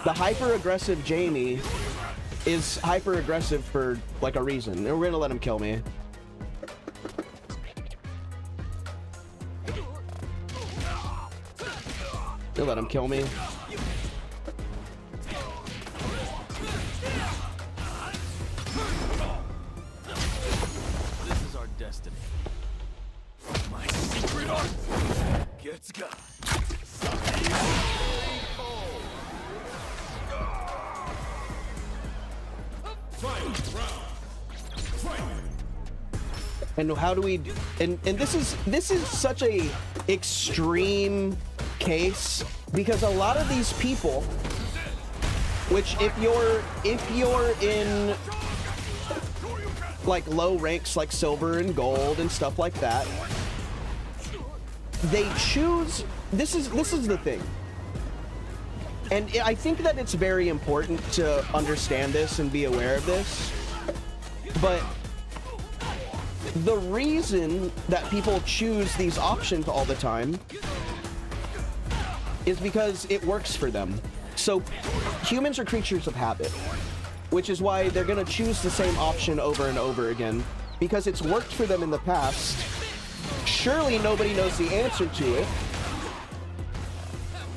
The hyper-aggressive Jamie is hyper-aggressive for like a reason. And we're gonna let him kill me. We'll let him kill me. This is our destiny. My secret art gets got. And how do we and this is such a extreme case because a lot of these people, which if you're in like low ranks like silver and gold and stuff like that, they choose, this is the thing. And I think that it's very important to understand this and be aware of this. But the reason that people choose these options all the time is because it works for them. So humans are creatures of habit, which is why they're gonna choose the same option over and over again, because it's worked for them in the past. Surely nobody knows the answer to it.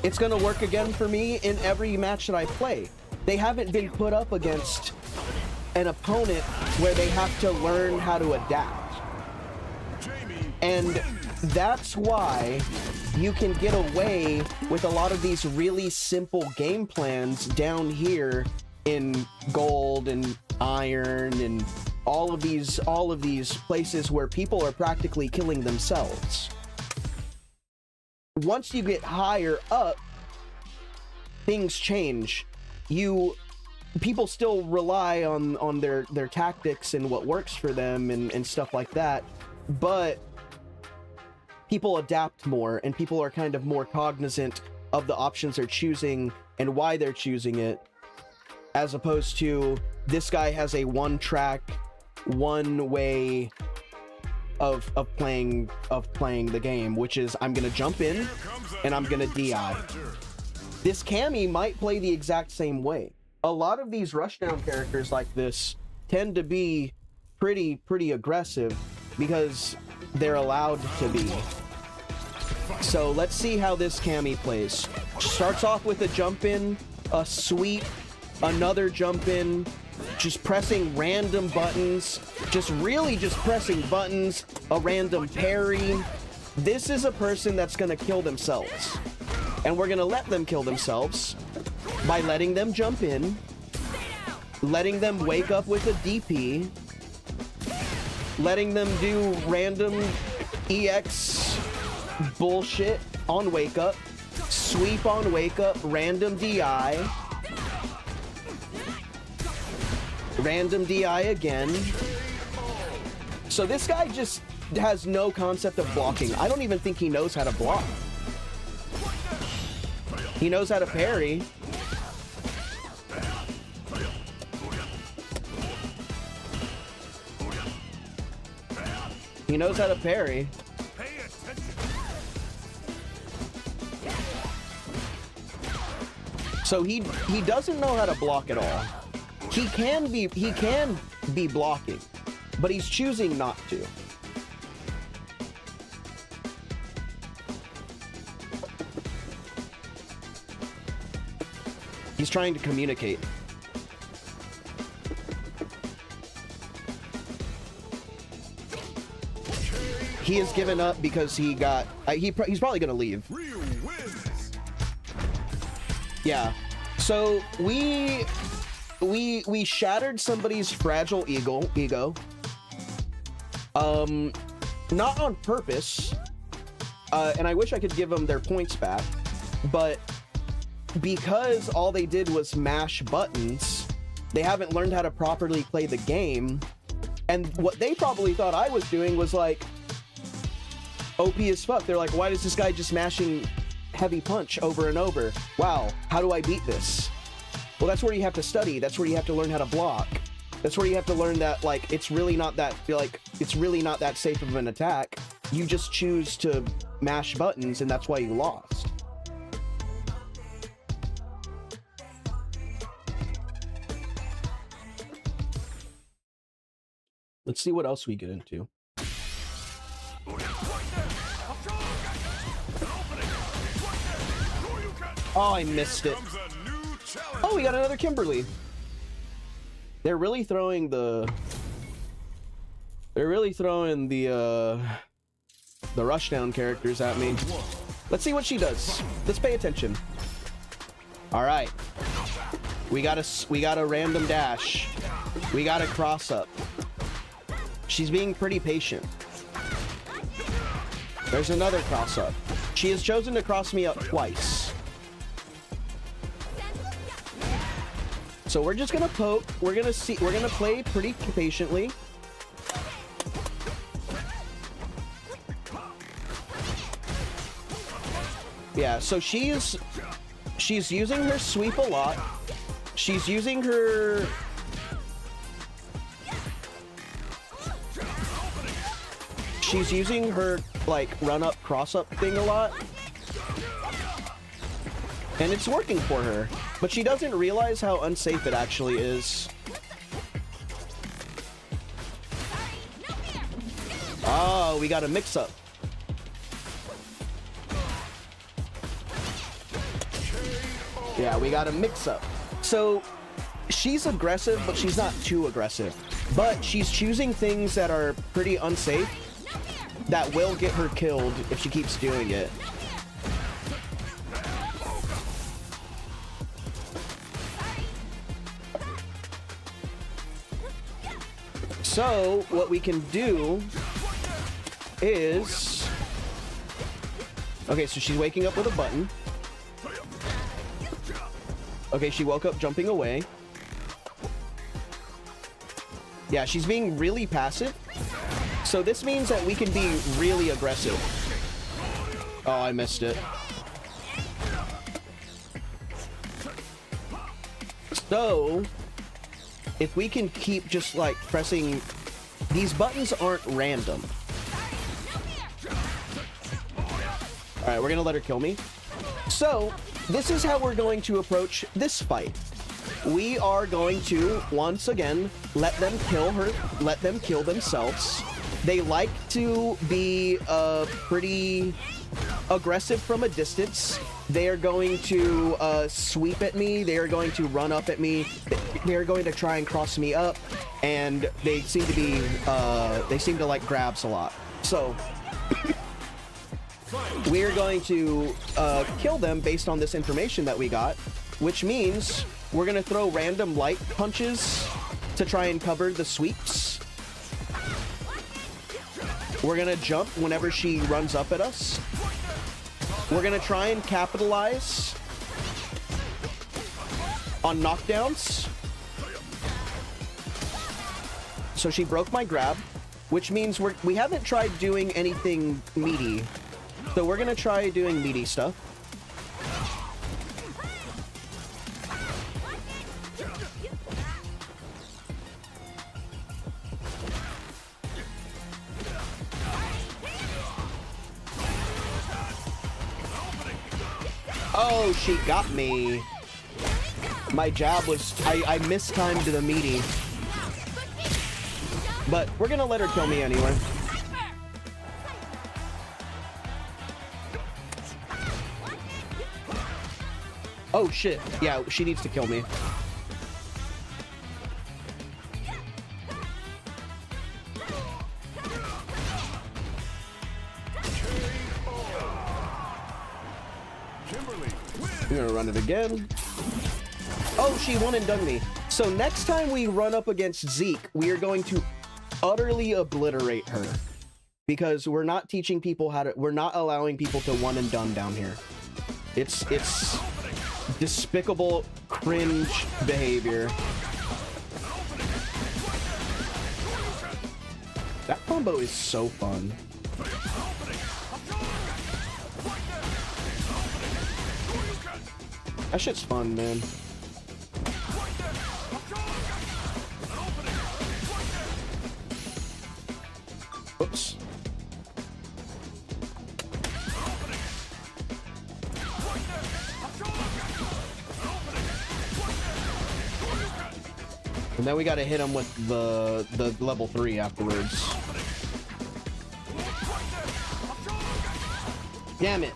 It's gonna work again for me in every match that I play. They haven't been put up against an opponent where they have to learn how to adapt. And that's why you can get away with a lot of these really simple game plans down here in gold and iron and all of these places where people are practically killing themselves. Once you get higher up, things change. People still rely on their tactics and what works for them and stuff like that, but people adapt more, and people are kind of more cognizant of the options they're choosing and why they're choosing it, as opposed to this guy has a one way of playing the game, which is I'm gonna jump in and I'm gonna DI. This Cammy might play the exact same way. A lot of these rushdown characters like this tend to be pretty aggressive because they're allowed to be. So let's see how this Cammy plays. Starts off with a jump in, a sweep, another jump in, just pressing random buttons, just pressing buttons, a random parry. This is a person that's gonna kill themselves. And we're gonna let them kill themselves by letting them jump in, letting them wake up with a DP, letting them do random EX bullshit on wake up, sweep on wake up, random DI, random DI again. So this guy just has no concept of blocking. I don't even think he knows how to block. He knows how to parry. He knows how to parry. So he doesn't know how to block at all. He can be blocking, but he's choosing not to. He's trying to communicate. He has given up because he got he's probably gonna leave. Yeah, so we shattered somebody's fragile ego. Not on purpose, and I wish I could give them their points back, but because all they did was mash buttons, they haven't learned how to properly play the game. And what they probably thought I was doing was like OP as fuck. They're like, why is this guy just mashing heavy punch over and over? Wow, how do I beat this? Well, that's where you have to study. That's where you have to learn how to block. That's where you have to learn that, like, it's really not that safe of an attack. You just choose to mash buttons, and that's why you lost. Let's see what else we get into. Oh, I missed it. Oh, we got another Kimberly. They're really throwing the rushdown characters at me. Let's see what she does. Let's pay attention. All right. We got a random dash. We got a cross up. She's being pretty patient. There's another cross up. She has chosen to cross me up twice. So we're just gonna poke. We're gonna play pretty patiently. Yeah, so she's using her sweep a lot. She's using her... She's using her, like, run-up, cross-up thing a lot. And it's working for her. But she doesn't realize how unsafe it actually is. Oh, we got a mix-up. Yeah, we got a mix-up. So, she's aggressive, but she's not too aggressive. But she's choosing things that are pretty unsafe that will get her killed if she keeps doing it. So, what we can do is... Okay, so she's waking up with a button. Okay, she woke up jumping away. Yeah, she's being really passive. So this means that we can be really aggressive. Oh, I missed it. So, if we can keep just like pressing... These buttons aren't random. Alright, we're gonna let her kill me. So, this is how we're going to approach this fight. We are going to, once again, let them kill her, let them kill themselves. They like to be pretty aggressive from a distance. They are going to sweep at me. They are going to run up at me. They are going to try and cross me up. And they seem to be, they seem to like grabs a lot. So... we're going to kill them based on this information that we got, which means we're going to throw random light punches to try and cover the sweeps. We're going to jump whenever she runs up at us. We're going to try and capitalize on knockdowns. So she broke my grab, which means we haven't tried doing anything meaty. So we're gonna try doing meaty stuff. Oh, she got me. My jab was... I mistimed the meaty. But we're gonna let her kill me anyway. Oh shit, yeah, she needs to kill me. I'm gonna run it again. Oh, she one and done me. So next time we run up against Zeke, we are going to utterly obliterate her. Because we're not teaching people how to, we're not allowing people to one and done down here. It's despicable, cringe behavior. That combo is so fun. That shit's fun, man. Oops. And then we gotta hit him with the level 3 afterwards. Damn it.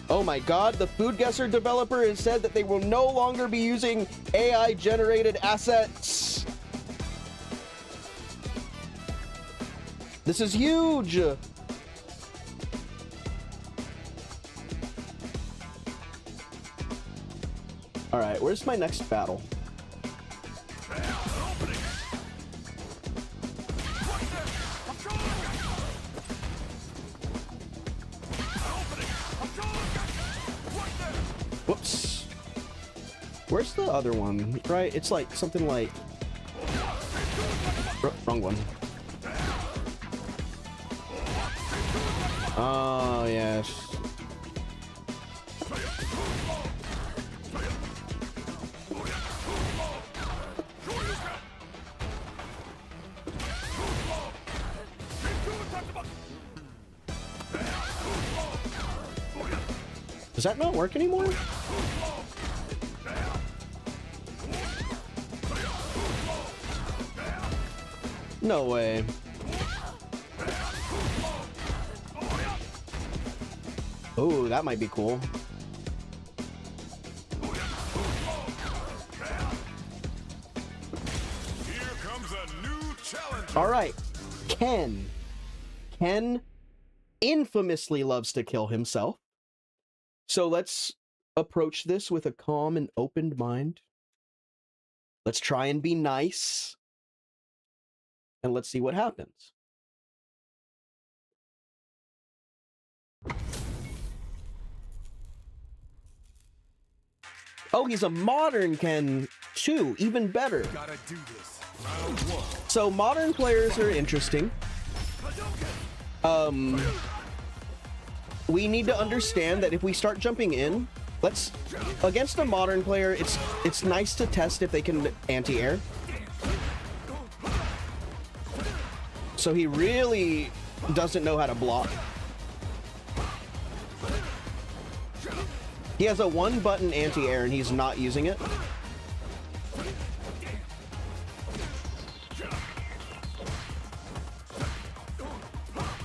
Oh my god, the Food Guesser developer has said that they will no longer be using AI-generated assets. This is huge! Alright, where's my next battle? Whoops. Where's the other one? Right? It's like something like... Wrong one. Oh, yes. Does that not work anymore? No way. Oh, that might be cool. Here comes a new challenge. All right. Ken. Ken infamously loves to kill himself. So let's approach this with a calm and open mind. Let's try and be nice. And let's see what happens. Oh, he's a modern Ken too, even better. Gotta do this. Round one. So modern players are interesting. We need to understand that if we start jumping in, against a modern player, it's nice to test if they can anti-air. So he really doesn't know how to block. He has a one-button anti-air and he's not using it.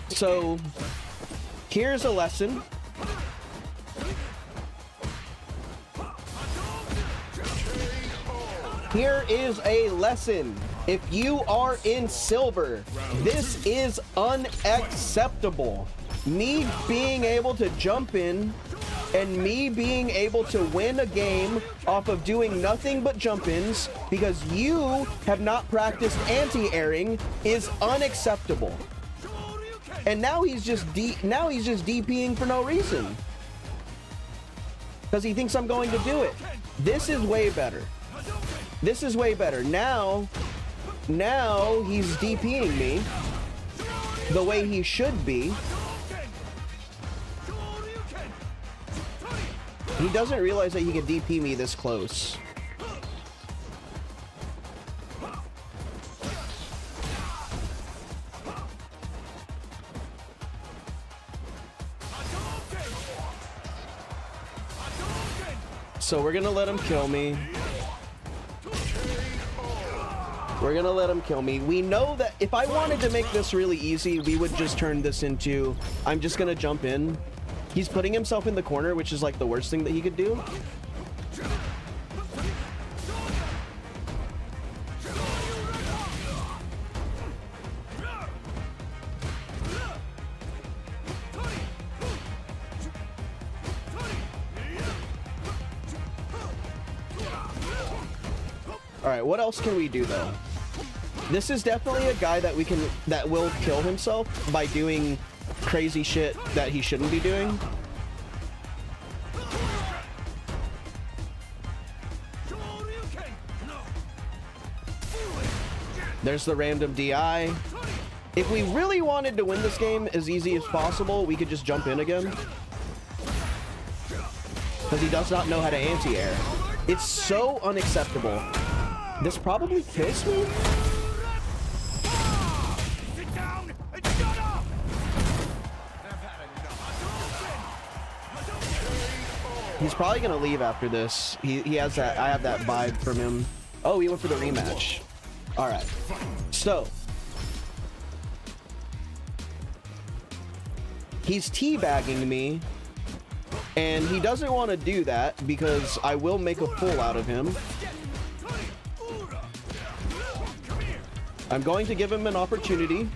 So here's a lesson. Here is a lesson. If you are in silver, this is unacceptable. Me being able to jump in and me being able to win a game off of doing nothing but jump-ins because you have not practiced anti-airing is unacceptable. And now he's just DPing for no reason. Because he thinks I'm going to do it. This is way better. This is way better. Now he's DPing me the way he should be. He doesn't realize that he can DP me this close. So we're gonna let him kill me. We're gonna let him kill me. We know that if I wanted to make this really easy, we would just turn this into, I'm just gonna jump in. He's putting himself in the corner, which is like the worst thing that he could do. All right, what else can we do though? This is definitely a guy that will kill himself by doing crazy shit that he shouldn't be doing. There's the random DI. If we really wanted to win this game as easy as possible, we could just jump in again. Because he does not know how to anti-air. It's so unacceptable. This probably kills me. He's probably gonna leave after this. He has that. I have that vibe from him. Oh, he went for the rematch. All right. So he's teabagging me, and he doesn't want to do that because I will make a fool out of him. I'm going to give him an opportunity.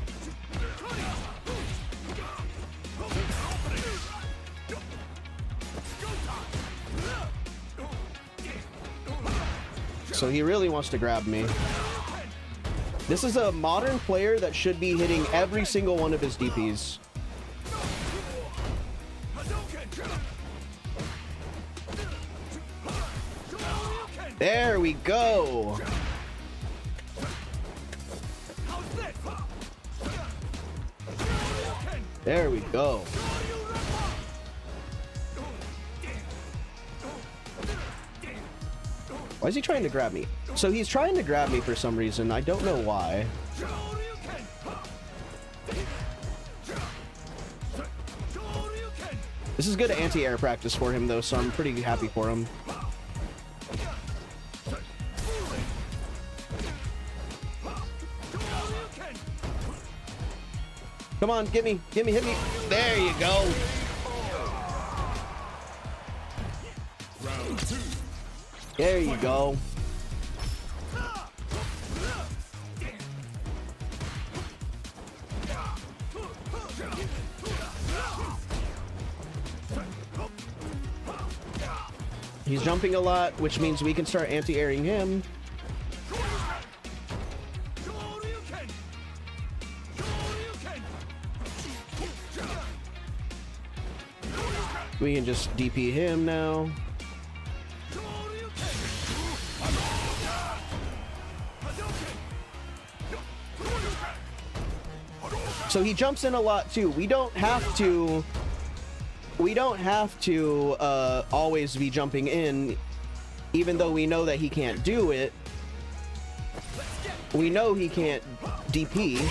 So he really wants to grab me. This is a modern player that should be hitting every single one of his DPs. There we go. There we go. Why is he trying to grab me? So he's trying to grab me for some reason. I don't know why. This is good anti-air practice for him though, so I'm pretty happy for him. Come on, get me, hit me. There you go. Round 2. There you go. He's jumping a lot, which means we can start anti-airing him. We can just DP him now. So he jumps in a lot too. We don't have to always be jumping in, even though we know that he can't do it. We know he can't DP.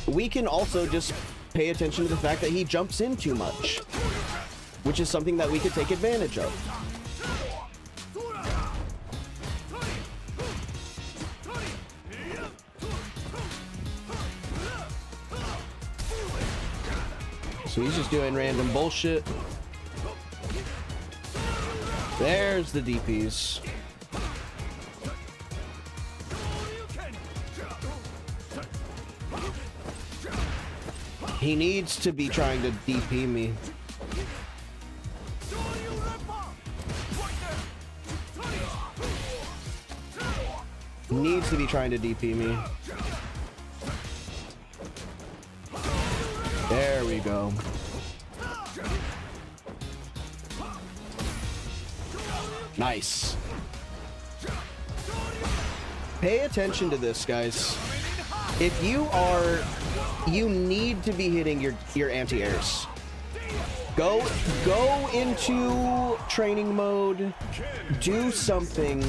We can also just pay attention to the fact that he jumps in too much, which is something that we could take advantage of. So he's just doing random bullshit. There's the DPs. He needs to be trying to DP me. He needs to be trying to DP me. There we go. Nice. Pay attention to this, guys. If you need to be hitting your anti-airs. Go into training mode, do something,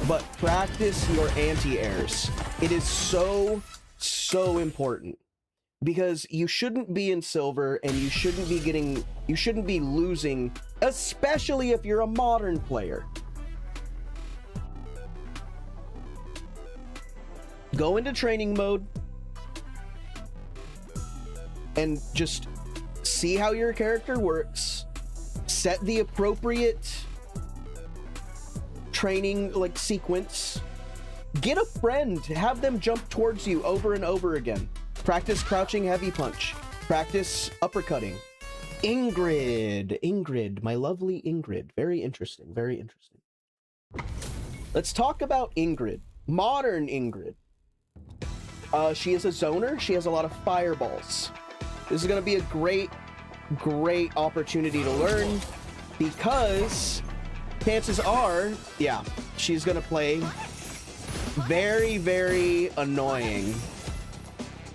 but practice your anti-airs. It is so important. Because you shouldn't be in silver and you shouldn't be losing, especially if you're a modern player. Go into training mode and just see how your character works. Set the appropriate training sequence. Get a friend, have them jump towards you over and over again. Practice crouching heavy punch. Practice uppercutting. Ingrid, my lovely Ingrid. Very interesting, very interesting. Let's talk about Ingrid. Modern Ingrid. She is a zoner. She has a lot of fireballs. This is going to be a great opportunity to learn, because chances are, yeah, she's going to play very, very annoying.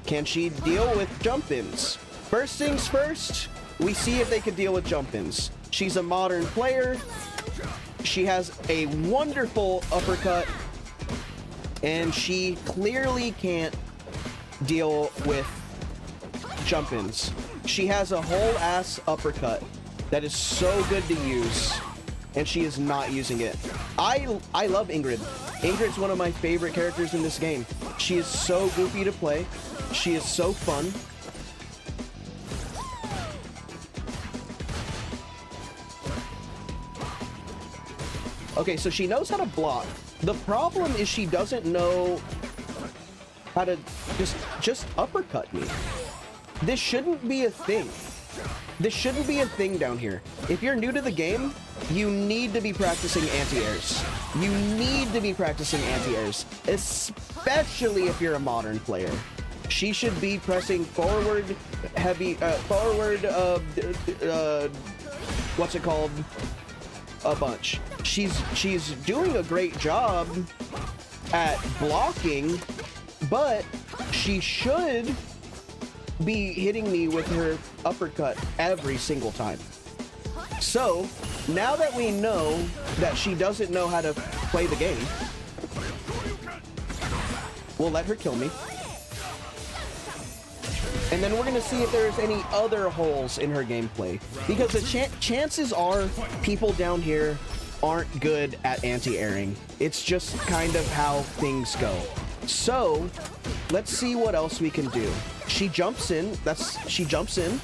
Can she deal with jump-ins? First things first, we see if they can deal with jump-ins. She's a modern player. She has a wonderful uppercut, and she clearly can't deal with jump-ins. She has a whole ass uppercut that is so good to use, and she is not using it. I love Ingrid. Ingrid's one of my favorite characters in this game. She is so goofy to play. She is so fun. Okay, so she knows how to block. The problem is she doesn't know how to just uppercut me. This shouldn't be a thing. This shouldn't be a thing down here. If you're new to the game, you need to be practicing anti-airs. You need to be practicing anti-airs, especially if you're a modern player. she should be pressing forward heavy, what's it called? A bunch. She's doing a great job at blocking, but she should be hitting me with her uppercut every single time. So now that we know that she doesn't know how to play the game, we'll let her kill me. And then we're going to see if there's any other holes in her gameplay. Because the chances are people down here aren't good at anti-airing. It's just kind of how things go. So let's see what else we can do. She jumps in. She jumps in.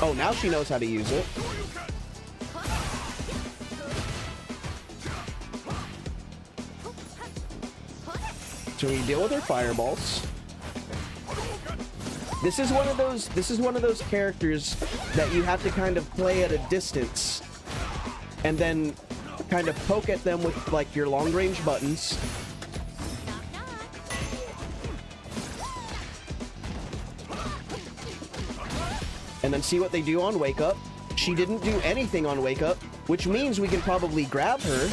Oh, now she knows how to use it. So we deal with her fireballs. This is one of those characters that you have to kind of play at a distance and then kind of poke at them with like your long range buttons. And then see what they do on Wake Up. She didn't do anything on Wake Up, which means we can probably grab her.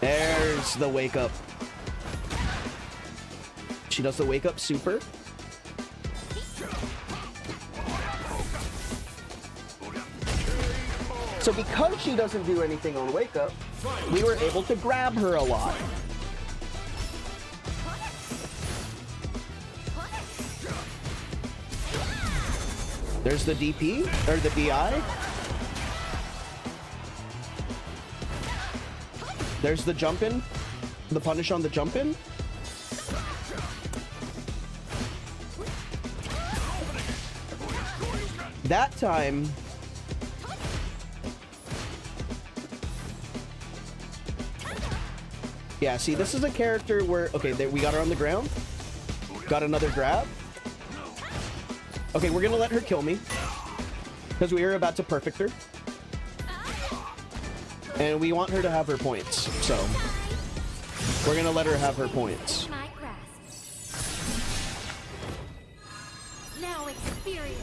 There's the Wake Up. She does the Wake Up super. So because she doesn't do anything on Wake Up, we were able to grab her a lot. There's the DP, or the DI. There's the jump in, the punish on the jump in. That time, yeah, see, this is a character where, okay, we got her on the ground. Got another grab. Okay, we're gonna let her kill me because we are about to perfect her. And we want her to have her points, so we're gonna let her have her points. Now experience.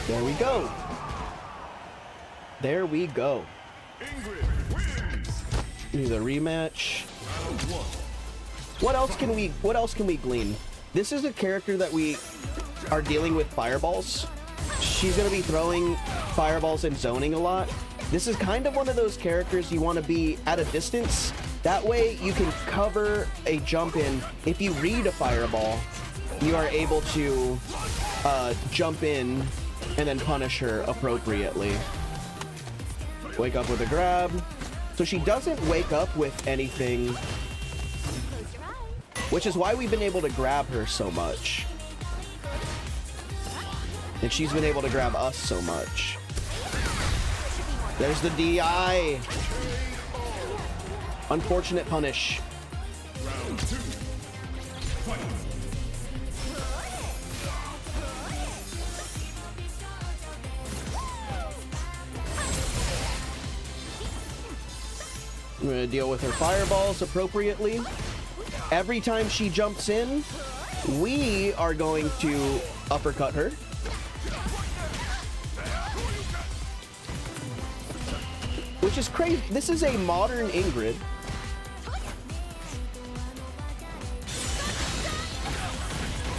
There we go. There we go. Do the rematch. What else can we glean? This is a character that we are dealing with fireballs. She's gonna be throwing fireballs and zoning a lot. This is kind of one of those characters you want to be at a distance. That way you can cover a jump in. If you read a fireball, you are able to jump in and then punish her appropriately. Wake up with a grab. So she doesn't wake up with anything, which is why we've been able to grab her so much. And she's been able to grab us so much. There's the DI. Unfortunate punish. I'm gonna deal with her fireballs appropriately. Every time she jumps in, we are going to uppercut her. Which is crazy. This is a modern Ingrid.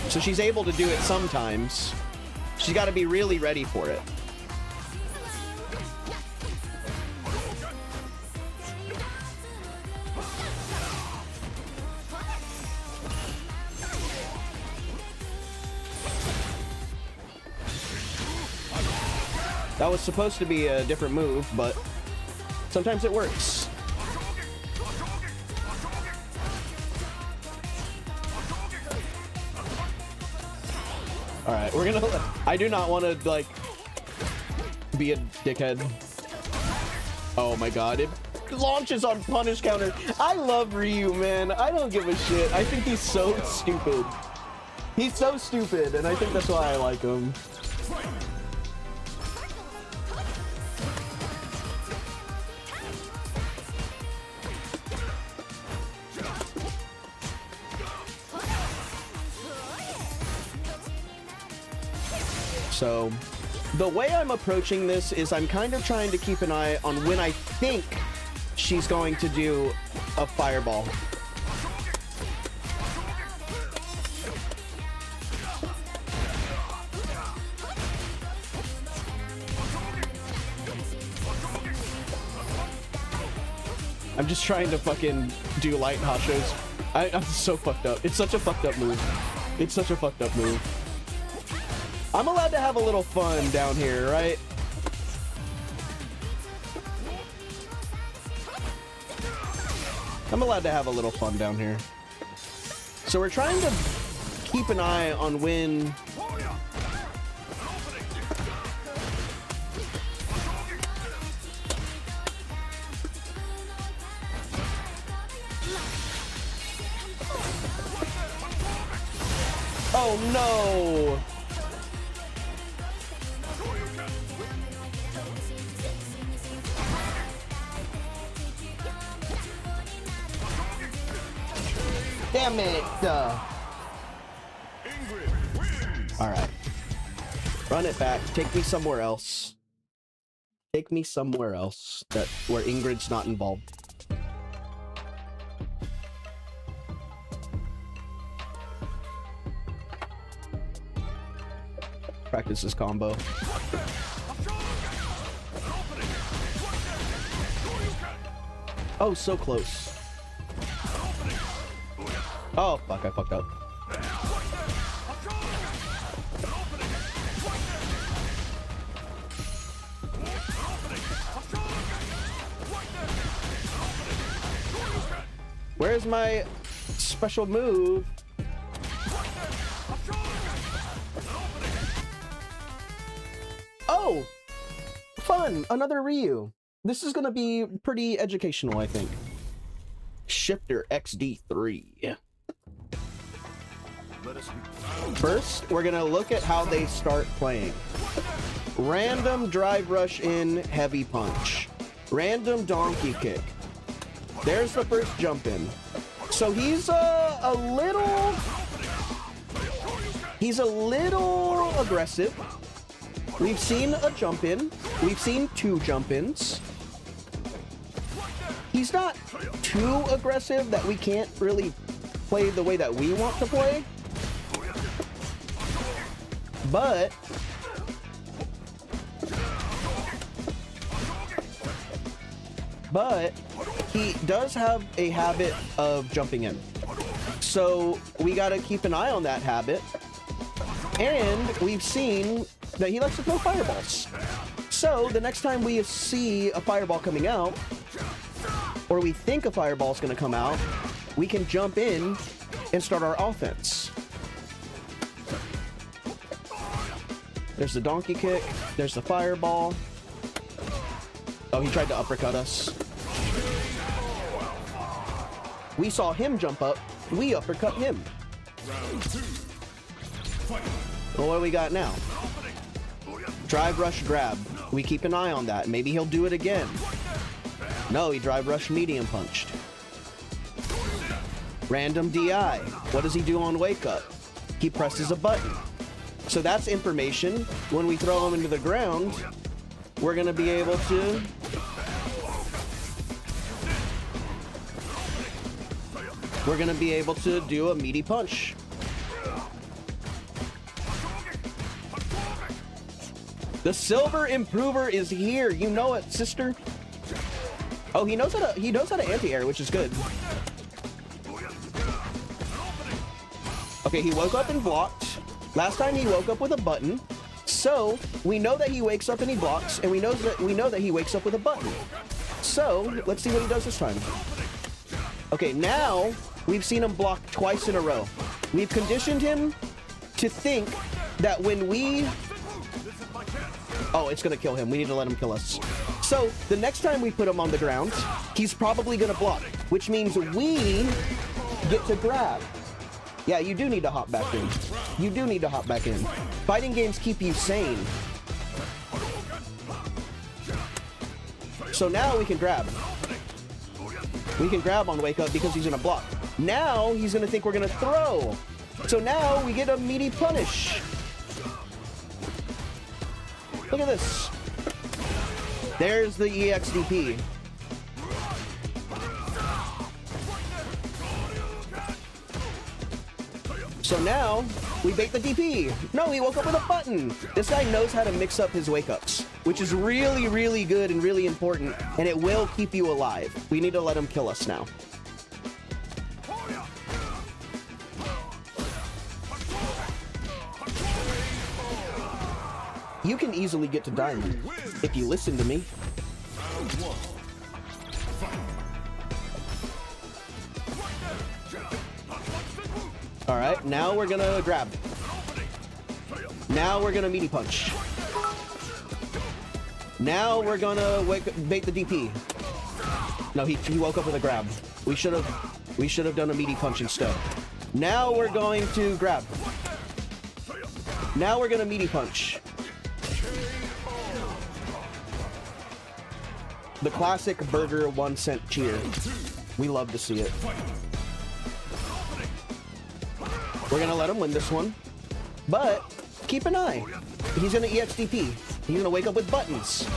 So she's able to do it sometimes. She's got to be really ready for it. That was supposed to be a different move, but sometimes it works. All right, we're gonna. I do not want to like be a dickhead. Oh my god, it launches on punish counter. I love Ryu, man. I don't give a shit. I think he's so stupid. He's so stupid, and I think that's why I like him. So, the way I'm approaching this is I'm kind of trying to keep an eye on when I think she's going to do a fireball. I'm just trying to fucking do light hashos. I'm so fucked up. It's such a fucked up move. It's such a fucked up move. I'm allowed to have a little fun down here, right? I'm allowed to have a little fun down here. So we're trying to keep an eye on when... Oh no! Damn it! Alright. Run it back. Take me somewhere else. Take me somewhere else where Ingrid's not involved. Practice this combo. Oh, so close. Oh, fuck, I fucked up. Where's my special move? Oh! Fun! Another Ryu. This is gonna be pretty educational, I think. Shifter XD3. First, we're gonna look at how they start playing. Random drive rush in, heavy punch. Random donkey kick. There's the first jump in. So he's a little aggressive. We've seen a jump in. We've seen 2 jump ins. He's not too aggressive that we can't really play the way that we want to play. But he does have a habit of jumping in. So we gotta keep an eye on that habit. And we've seen that he likes to throw fireballs. So the next time we see a fireball coming out, or we think a fireball's gonna come out, we can jump in and start our offense. There's the donkey kick. There's the fireball. Oh, he tried to uppercut us. We saw him jump up. We uppercut him. Well, what do we got now? Drive, rush, grab. We keep an eye on that. Maybe he'll do it again. No, he drive, rush, medium punched. Random DI. What does he do on wake up? He presses a button. So that's information. When we throw him into the ground, we're gonna be able to do a meaty punch. The silver improver is here. You know it, sister. Oh, he knows how to anti-air, which is good. Okay, he woke up and blocked. Last time he woke up with a button. So we know that he wakes up and he blocks, and we know that he wakes up with a button. So let's see what he does this time. Okay, now we've seen him block twice in a row. We've conditioned him to think that when we... Oh, it's gonna kill him. We need to let him kill us. So the next time we put him on the ground, he's probably gonna block, which means we get to grab. Yeah, you do need to hop back in. You do need to hop back in. Fighting games keep you sane. So now we can grab. We can grab on wake up because he's gonna block. Now he's gonna think we're gonna throw. So now we get a meaty punish. Look at this. There's the EXDP. So now we bait the DP. No, he woke up with a button. This guy knows how to mix up his wake ups, which is really, really good and really important, and it will keep you alive. We need to let him kill us now. You can easily get to diamond if you listen to me. All right, now we're gonna grab. Now we're gonna meaty punch. Now we're gonna bait the DP. No, he woke up with a grab. We should have done a meaty punch instead. Now we're going to grab. Now we're gonna meaty punch. The classic burger 1 cent cheer. We love to see it. We're gonna let him win this one, but keep an eye. He's gonna EXDP. He's gonna wake up with buttons.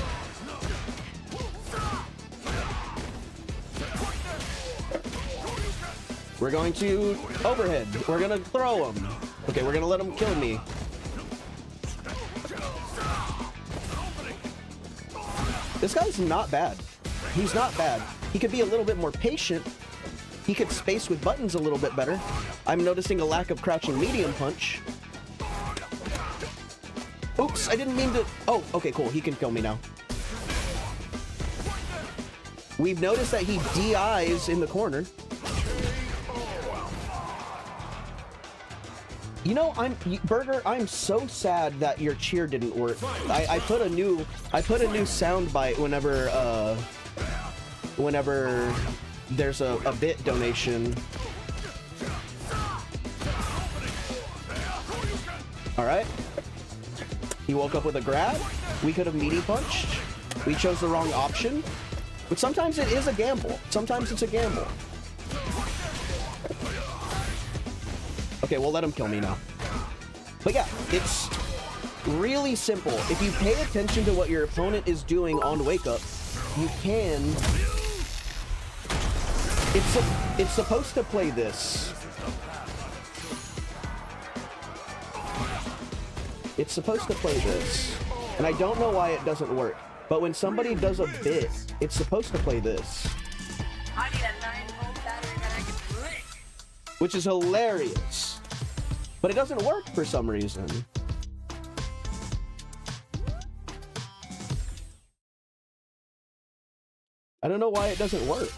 We're going to overhead. We're gonna throw him. Okay, we're gonna let him kill me. This guy's not bad. He's not bad. He could be a little bit more patient. He could space with buttons a little bit better. I'm noticing a lack of crouching medium punch. Oops, I didn't mean to... Oh, okay, cool. He can kill me now. We've noticed that he DIs in the corner. You know, Burger, I'm so sad that your cheer didn't work. I put a new soundbite whenever there's a bit donation. All right. He woke up with a grab. We could have meaty punched. We chose the wrong option. But sometimes it is a gamble. Sometimes it's a gamble. Okay, we'll let him kill me now. But yeah, it's really simple. If you pay attention to what your opponent is doing on wake up, you can... It's supposed to play this. It's supposed to play this. And I don't know why it doesn't work. But when somebody does a bit, it's supposed to play this. I need a 9-volt battery that I can lick. Which is hilarious. But it doesn't work for some reason. I don't know why it doesn't work.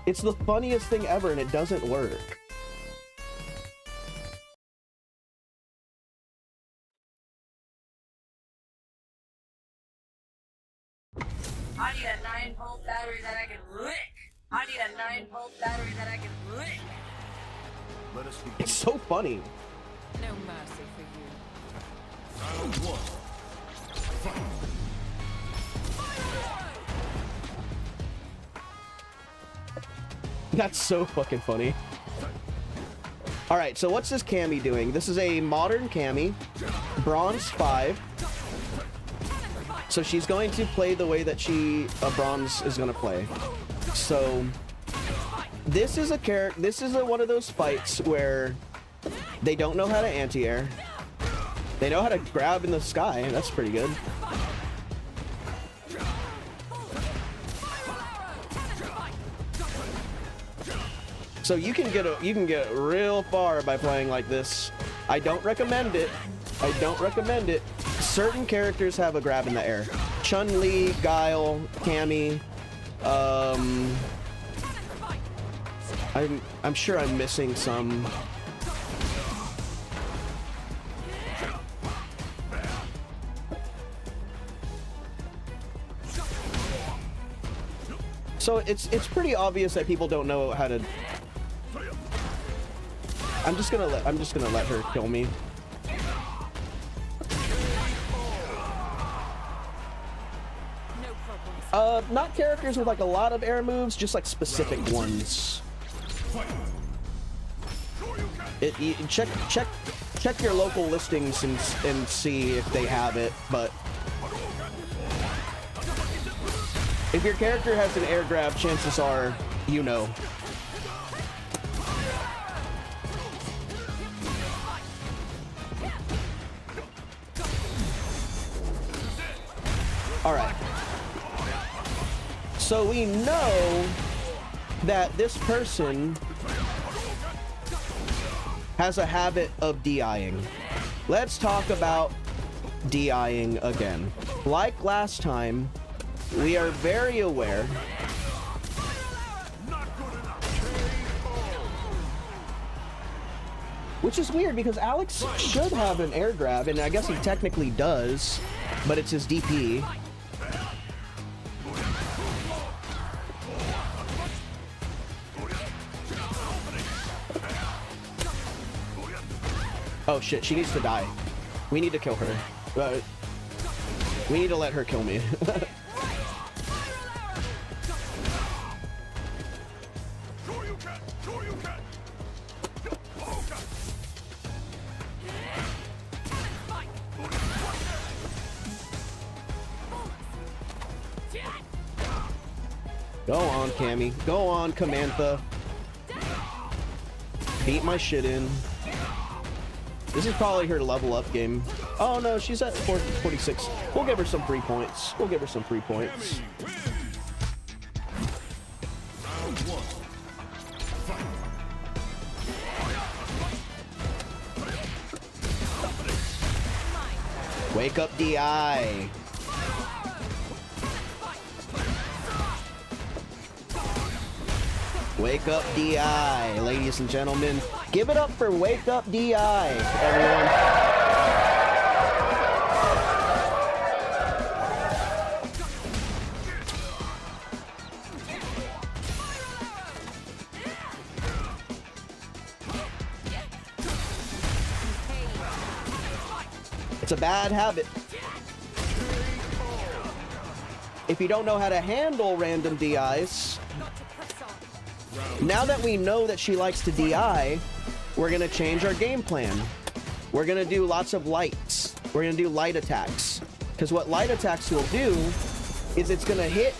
It's the funniest thing ever and it doesn't work. I need a 9-volt battery that I can lick. I need a 9-volt battery that I can lick. Let us begin. It's so funny. No mercy for you. Round 1. Fight. That's so fucking funny. Alright, so what's this Cammy doing? This is a modern Cammy, bronze 5. So she's going to play the way that a bronze is going to play. So this is one of those fights where they don't know how to anti-air. They know how to grab in the sky. That's pretty good. So you can get real far by playing like this. I don't recommend it. I don't recommend it. Certain characters have a grab in the air. Chun-Li, Guile, Cammy. I'm sure I'm missing some. So it's pretty obvious that people don't know how to. I'm just gonna let her kill me. Not characters with like a lot of air moves, just like specific ones. Check your local listings and see if they have it, but if your character has an air grab, chances are you know. All right. So we know that this person has a habit of DIing. Let's talk about DIing again. Like last time, we are very aware which is weird because Alex should have an air grab, and I guess he technically does, but it's his DP. Oh shit, she needs to die. We need to kill her. We need to let her kill me. Go on, Cammy. Go on, Camantha. Beat my shit in. This is probably her level up game. Oh no, she's at 46. We'll give her some free points. We'll give her some free points. Wake up, DI. Wake up, DI, ladies and gentlemen. Give it up for Wake Up, DI, everyone. It's a bad habit. If you don't know how to handle random DIs, now that we know that she likes to DI, we're gonna change our game plan. We're gonna do lots of lights. We're gonna do light attacks. Because what light attacks will do is it's gonna hit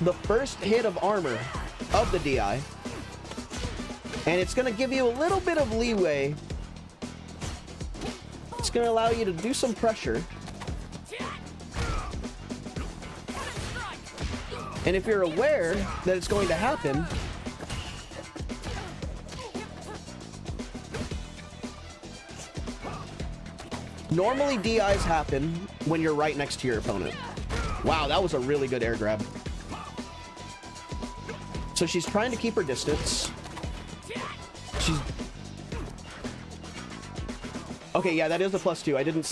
the first hit of armor of the DI. And it's gonna give you a little bit of leeway. It's gonna allow you to do some pressure. And if you're aware that it's going to happen, normally DIs happen when you're right next to your opponent. Wow, that was a really good air grab. So she's trying to keep her distance. Okay, yeah, that is a +2. I didn't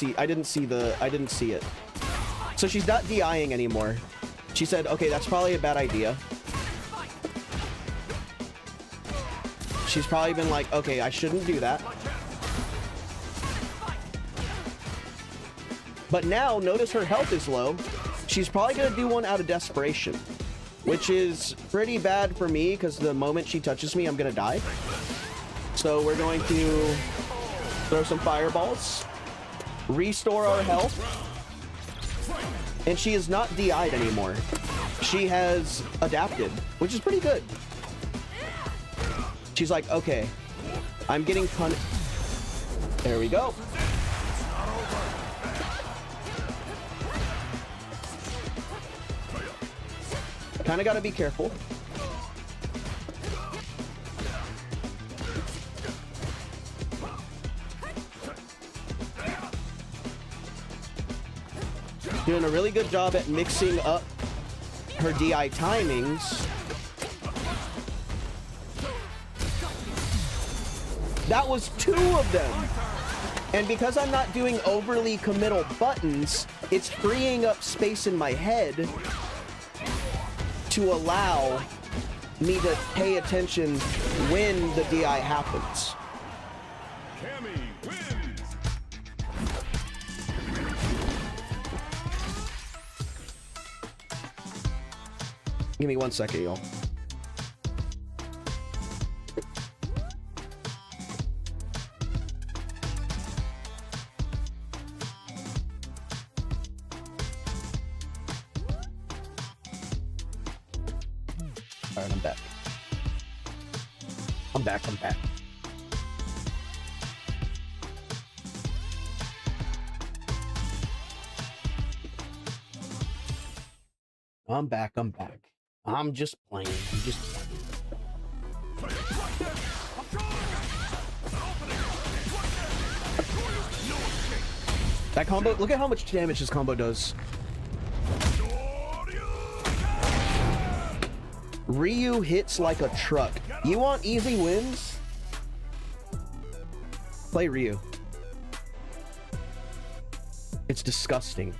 see it. So she's not DIing anymore. She said, okay, that's probably a bad idea. She's probably been like, okay, I shouldn't do that. But now, notice her health is low. She's probably gonna do one out of desperation, which is pretty bad for me because the moment she touches me, I'm gonna die. So we're going to throw some fireballs, restore our health. And she is not DI'd anymore. She has adapted, which is pretty good. She's like, okay, I'm getting punished. There we go. Kind of got to be careful. Doing a really good job at mixing up her DI timings. That was 2 of them. And because I'm not doing overly committal buttons, it's freeing up space in my head to allow me to pay attention when the DI happens. Cammy wins. Give me 1 second, y'all. Alright, I'm back. I'm back. I'm back. I'm just playing. That combo, look at how much damage this combo does. Ryu hits like a truck. You want easy wins? Play Ryu. It's disgusting.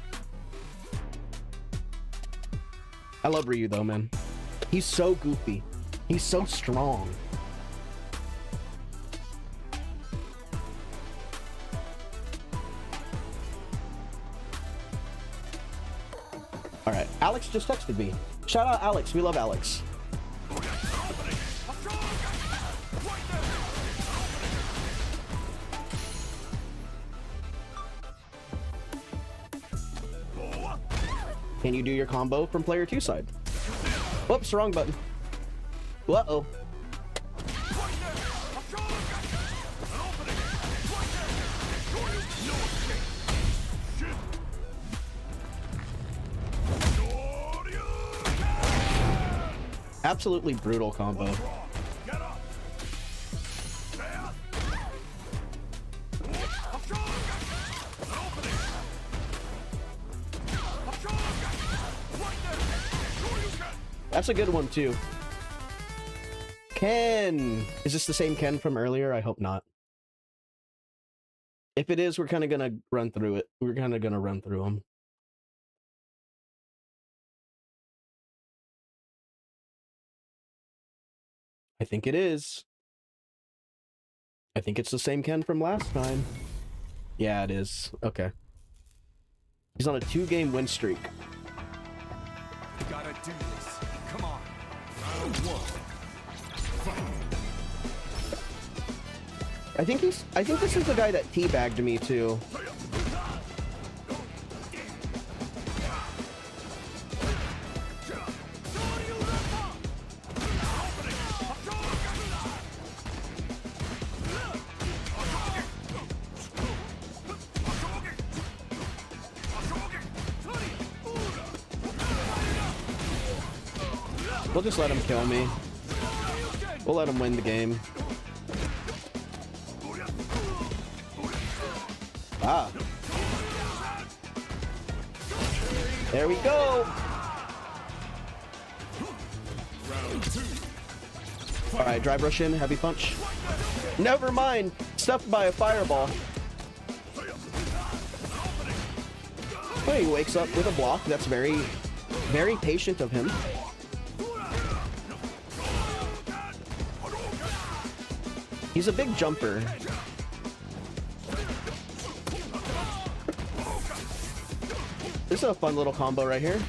I love Ryu though, man. He's so goofy. He's so strong. Alright, Alex just texted me. Shout out Alex, we love Alex. Can you do your combo from player 2 side? Whoops, wrong button. Uh-oh. Absolutely brutal combo. That's a good one too. Ken! Is this the same Ken from earlier? I hope not. If it is, we're kind of gonna run through it. We're kind of gonna run through them. I think it is. I think it's the same Ken from last time. Yeah, it is. Okay. He's on a 2-game win streak. You gotta do this. Come on. Round 1. I think this is the guy that teabagged me too. We'll just let him kill me. We'll let him win the game. Ah. There we go. All right, drive rush in, heavy punch. Never mind. Stuffed by a fireball. Oh, he wakes up with a block. That's very, very patient of him. He's a big jumper. This is a fun little combo right here.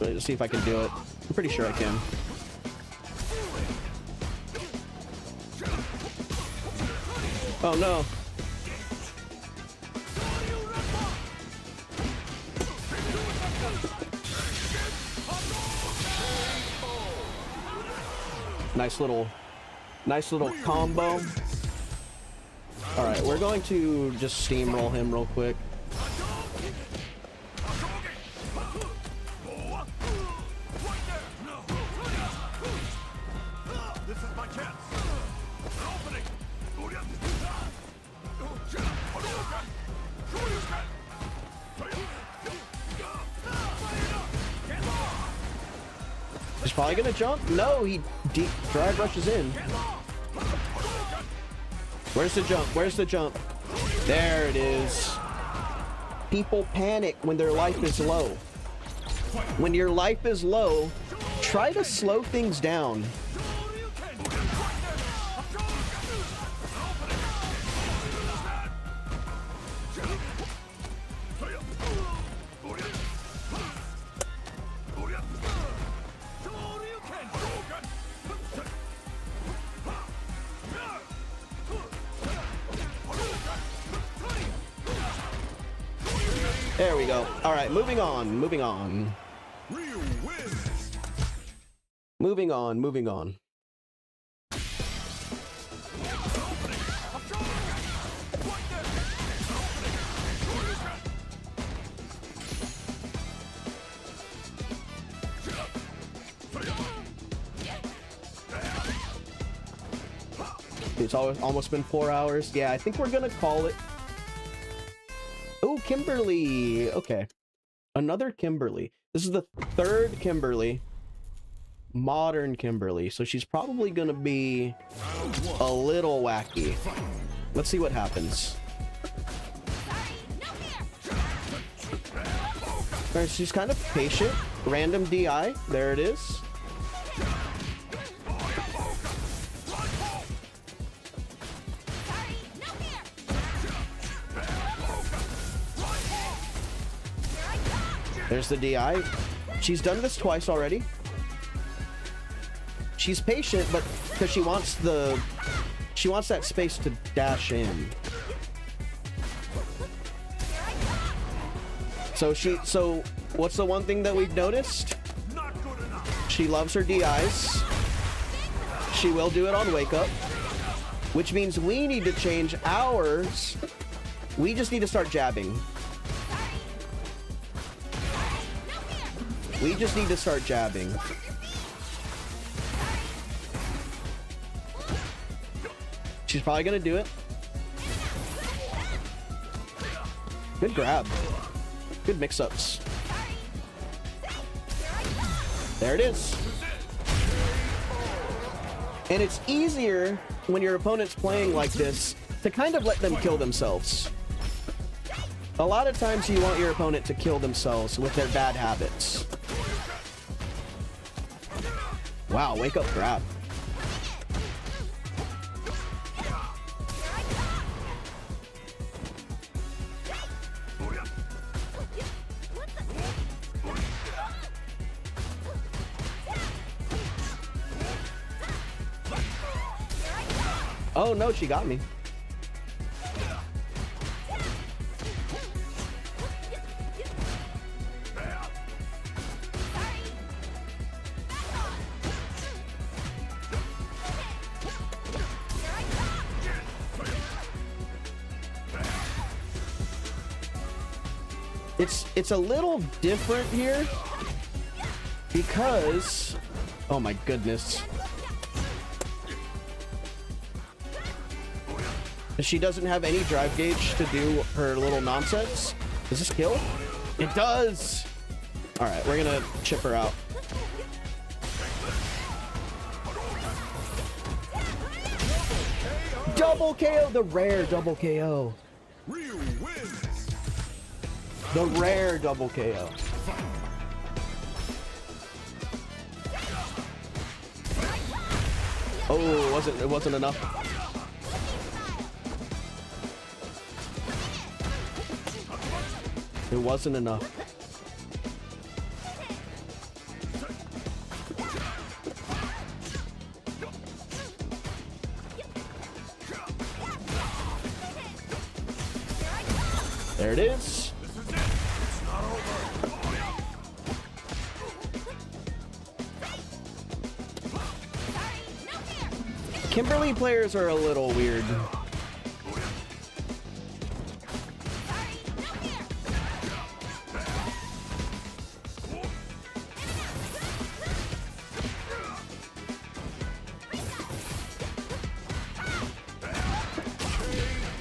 Let's see if I can do it. I'm pretty sure I can. Oh no. Nice little combo. All right, we're going to just steamroll him real quick. He's probably gonna jump. No, he deep drive rushes in. Where's the jump? Where's the jump? There it is. People panic when their life is low. when your life is low, try to slow things down. There we go. All right, moving on, moving on. Moving on, moving on. It's almost been 4 hours. Yeah, I think we're gonna call it. Oh, Kimberly. Okay. Another Kimberly. This is the third Kimberly. Modern Kimberly. So she's probably going to be a little wacky. Let's see what happens. Alright, she's kind of patient. Random DI. There it is. There's the DI. She's done this twice already. She's patient, but because she wants that space to dash in. So what's the one thing that we've noticed? She loves her DIs. She will do it on wake up, which means we need to change ours. We just need to start jabbing. We just need to start jabbing. She's probably gonna do it. Good grab. Good mix-ups. There it is. And it's easier when your opponent's playing like this to kind of let them kill themselves. A lot of times you want your opponent to kill themselves with their bad habits. Wow, wake up grab. Oh no, she got me. It's a little different here because, oh my goodness. She doesn't have any drive gauge to do her little nonsense. Does this kill? It does! Alright, we're gonna chip her out. Double KO! The rare double KO. The rare double KO. Oh, it wasn't enough. It wasn't enough. There it is. Kimberly players are a little weird.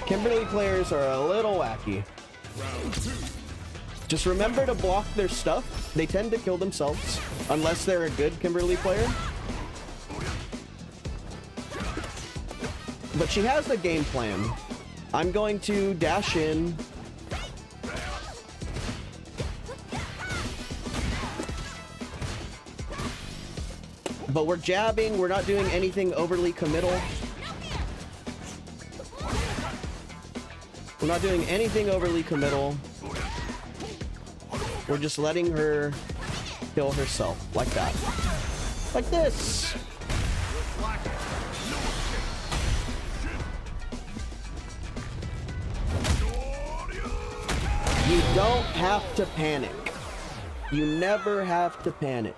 Kimberly players are a little wacky. Just remember to block their stuff. They tend to kill themselves unless they're a good Kimberly player. But she has the game plan. I'm going to dash in. But we're jabbing. We're not doing anything overly committal. We're not doing anything overly committal. We're just letting her kill herself like that. Like this. You don't have to panic. You never have to panic.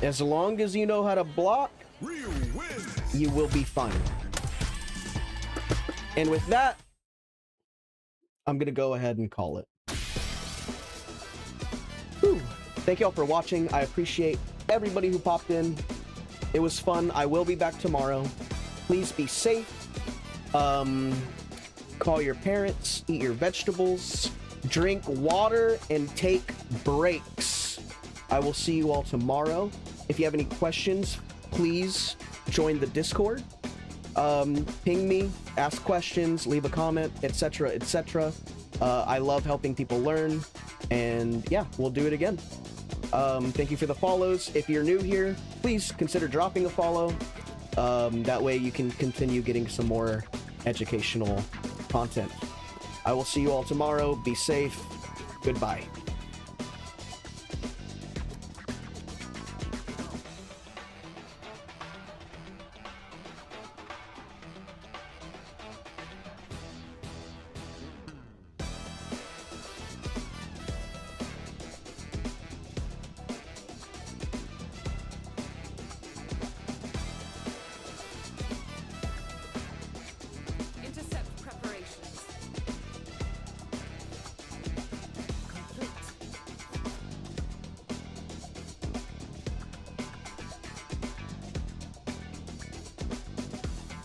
As long as you know how to block, you will be fine. And with that, I'm gonna go ahead and call it. Whew. Thank you all for watching. I appreciate everybody who popped in. It was fun. I will be back tomorrow. Please be safe. Call your parents, eat your vegetables, drink water, and take breaks. I will see you all tomorrow. If you have any questions, please join the Discord. Ping me, ask questions, leave a comment, etc., etc. I love helping people learn, and yeah, we'll do it again. Thank you for the follows. If you're new here, please consider dropping a follow. That way you can continue getting some more educational content. I will see you all tomorrow. Be safe. Goodbye.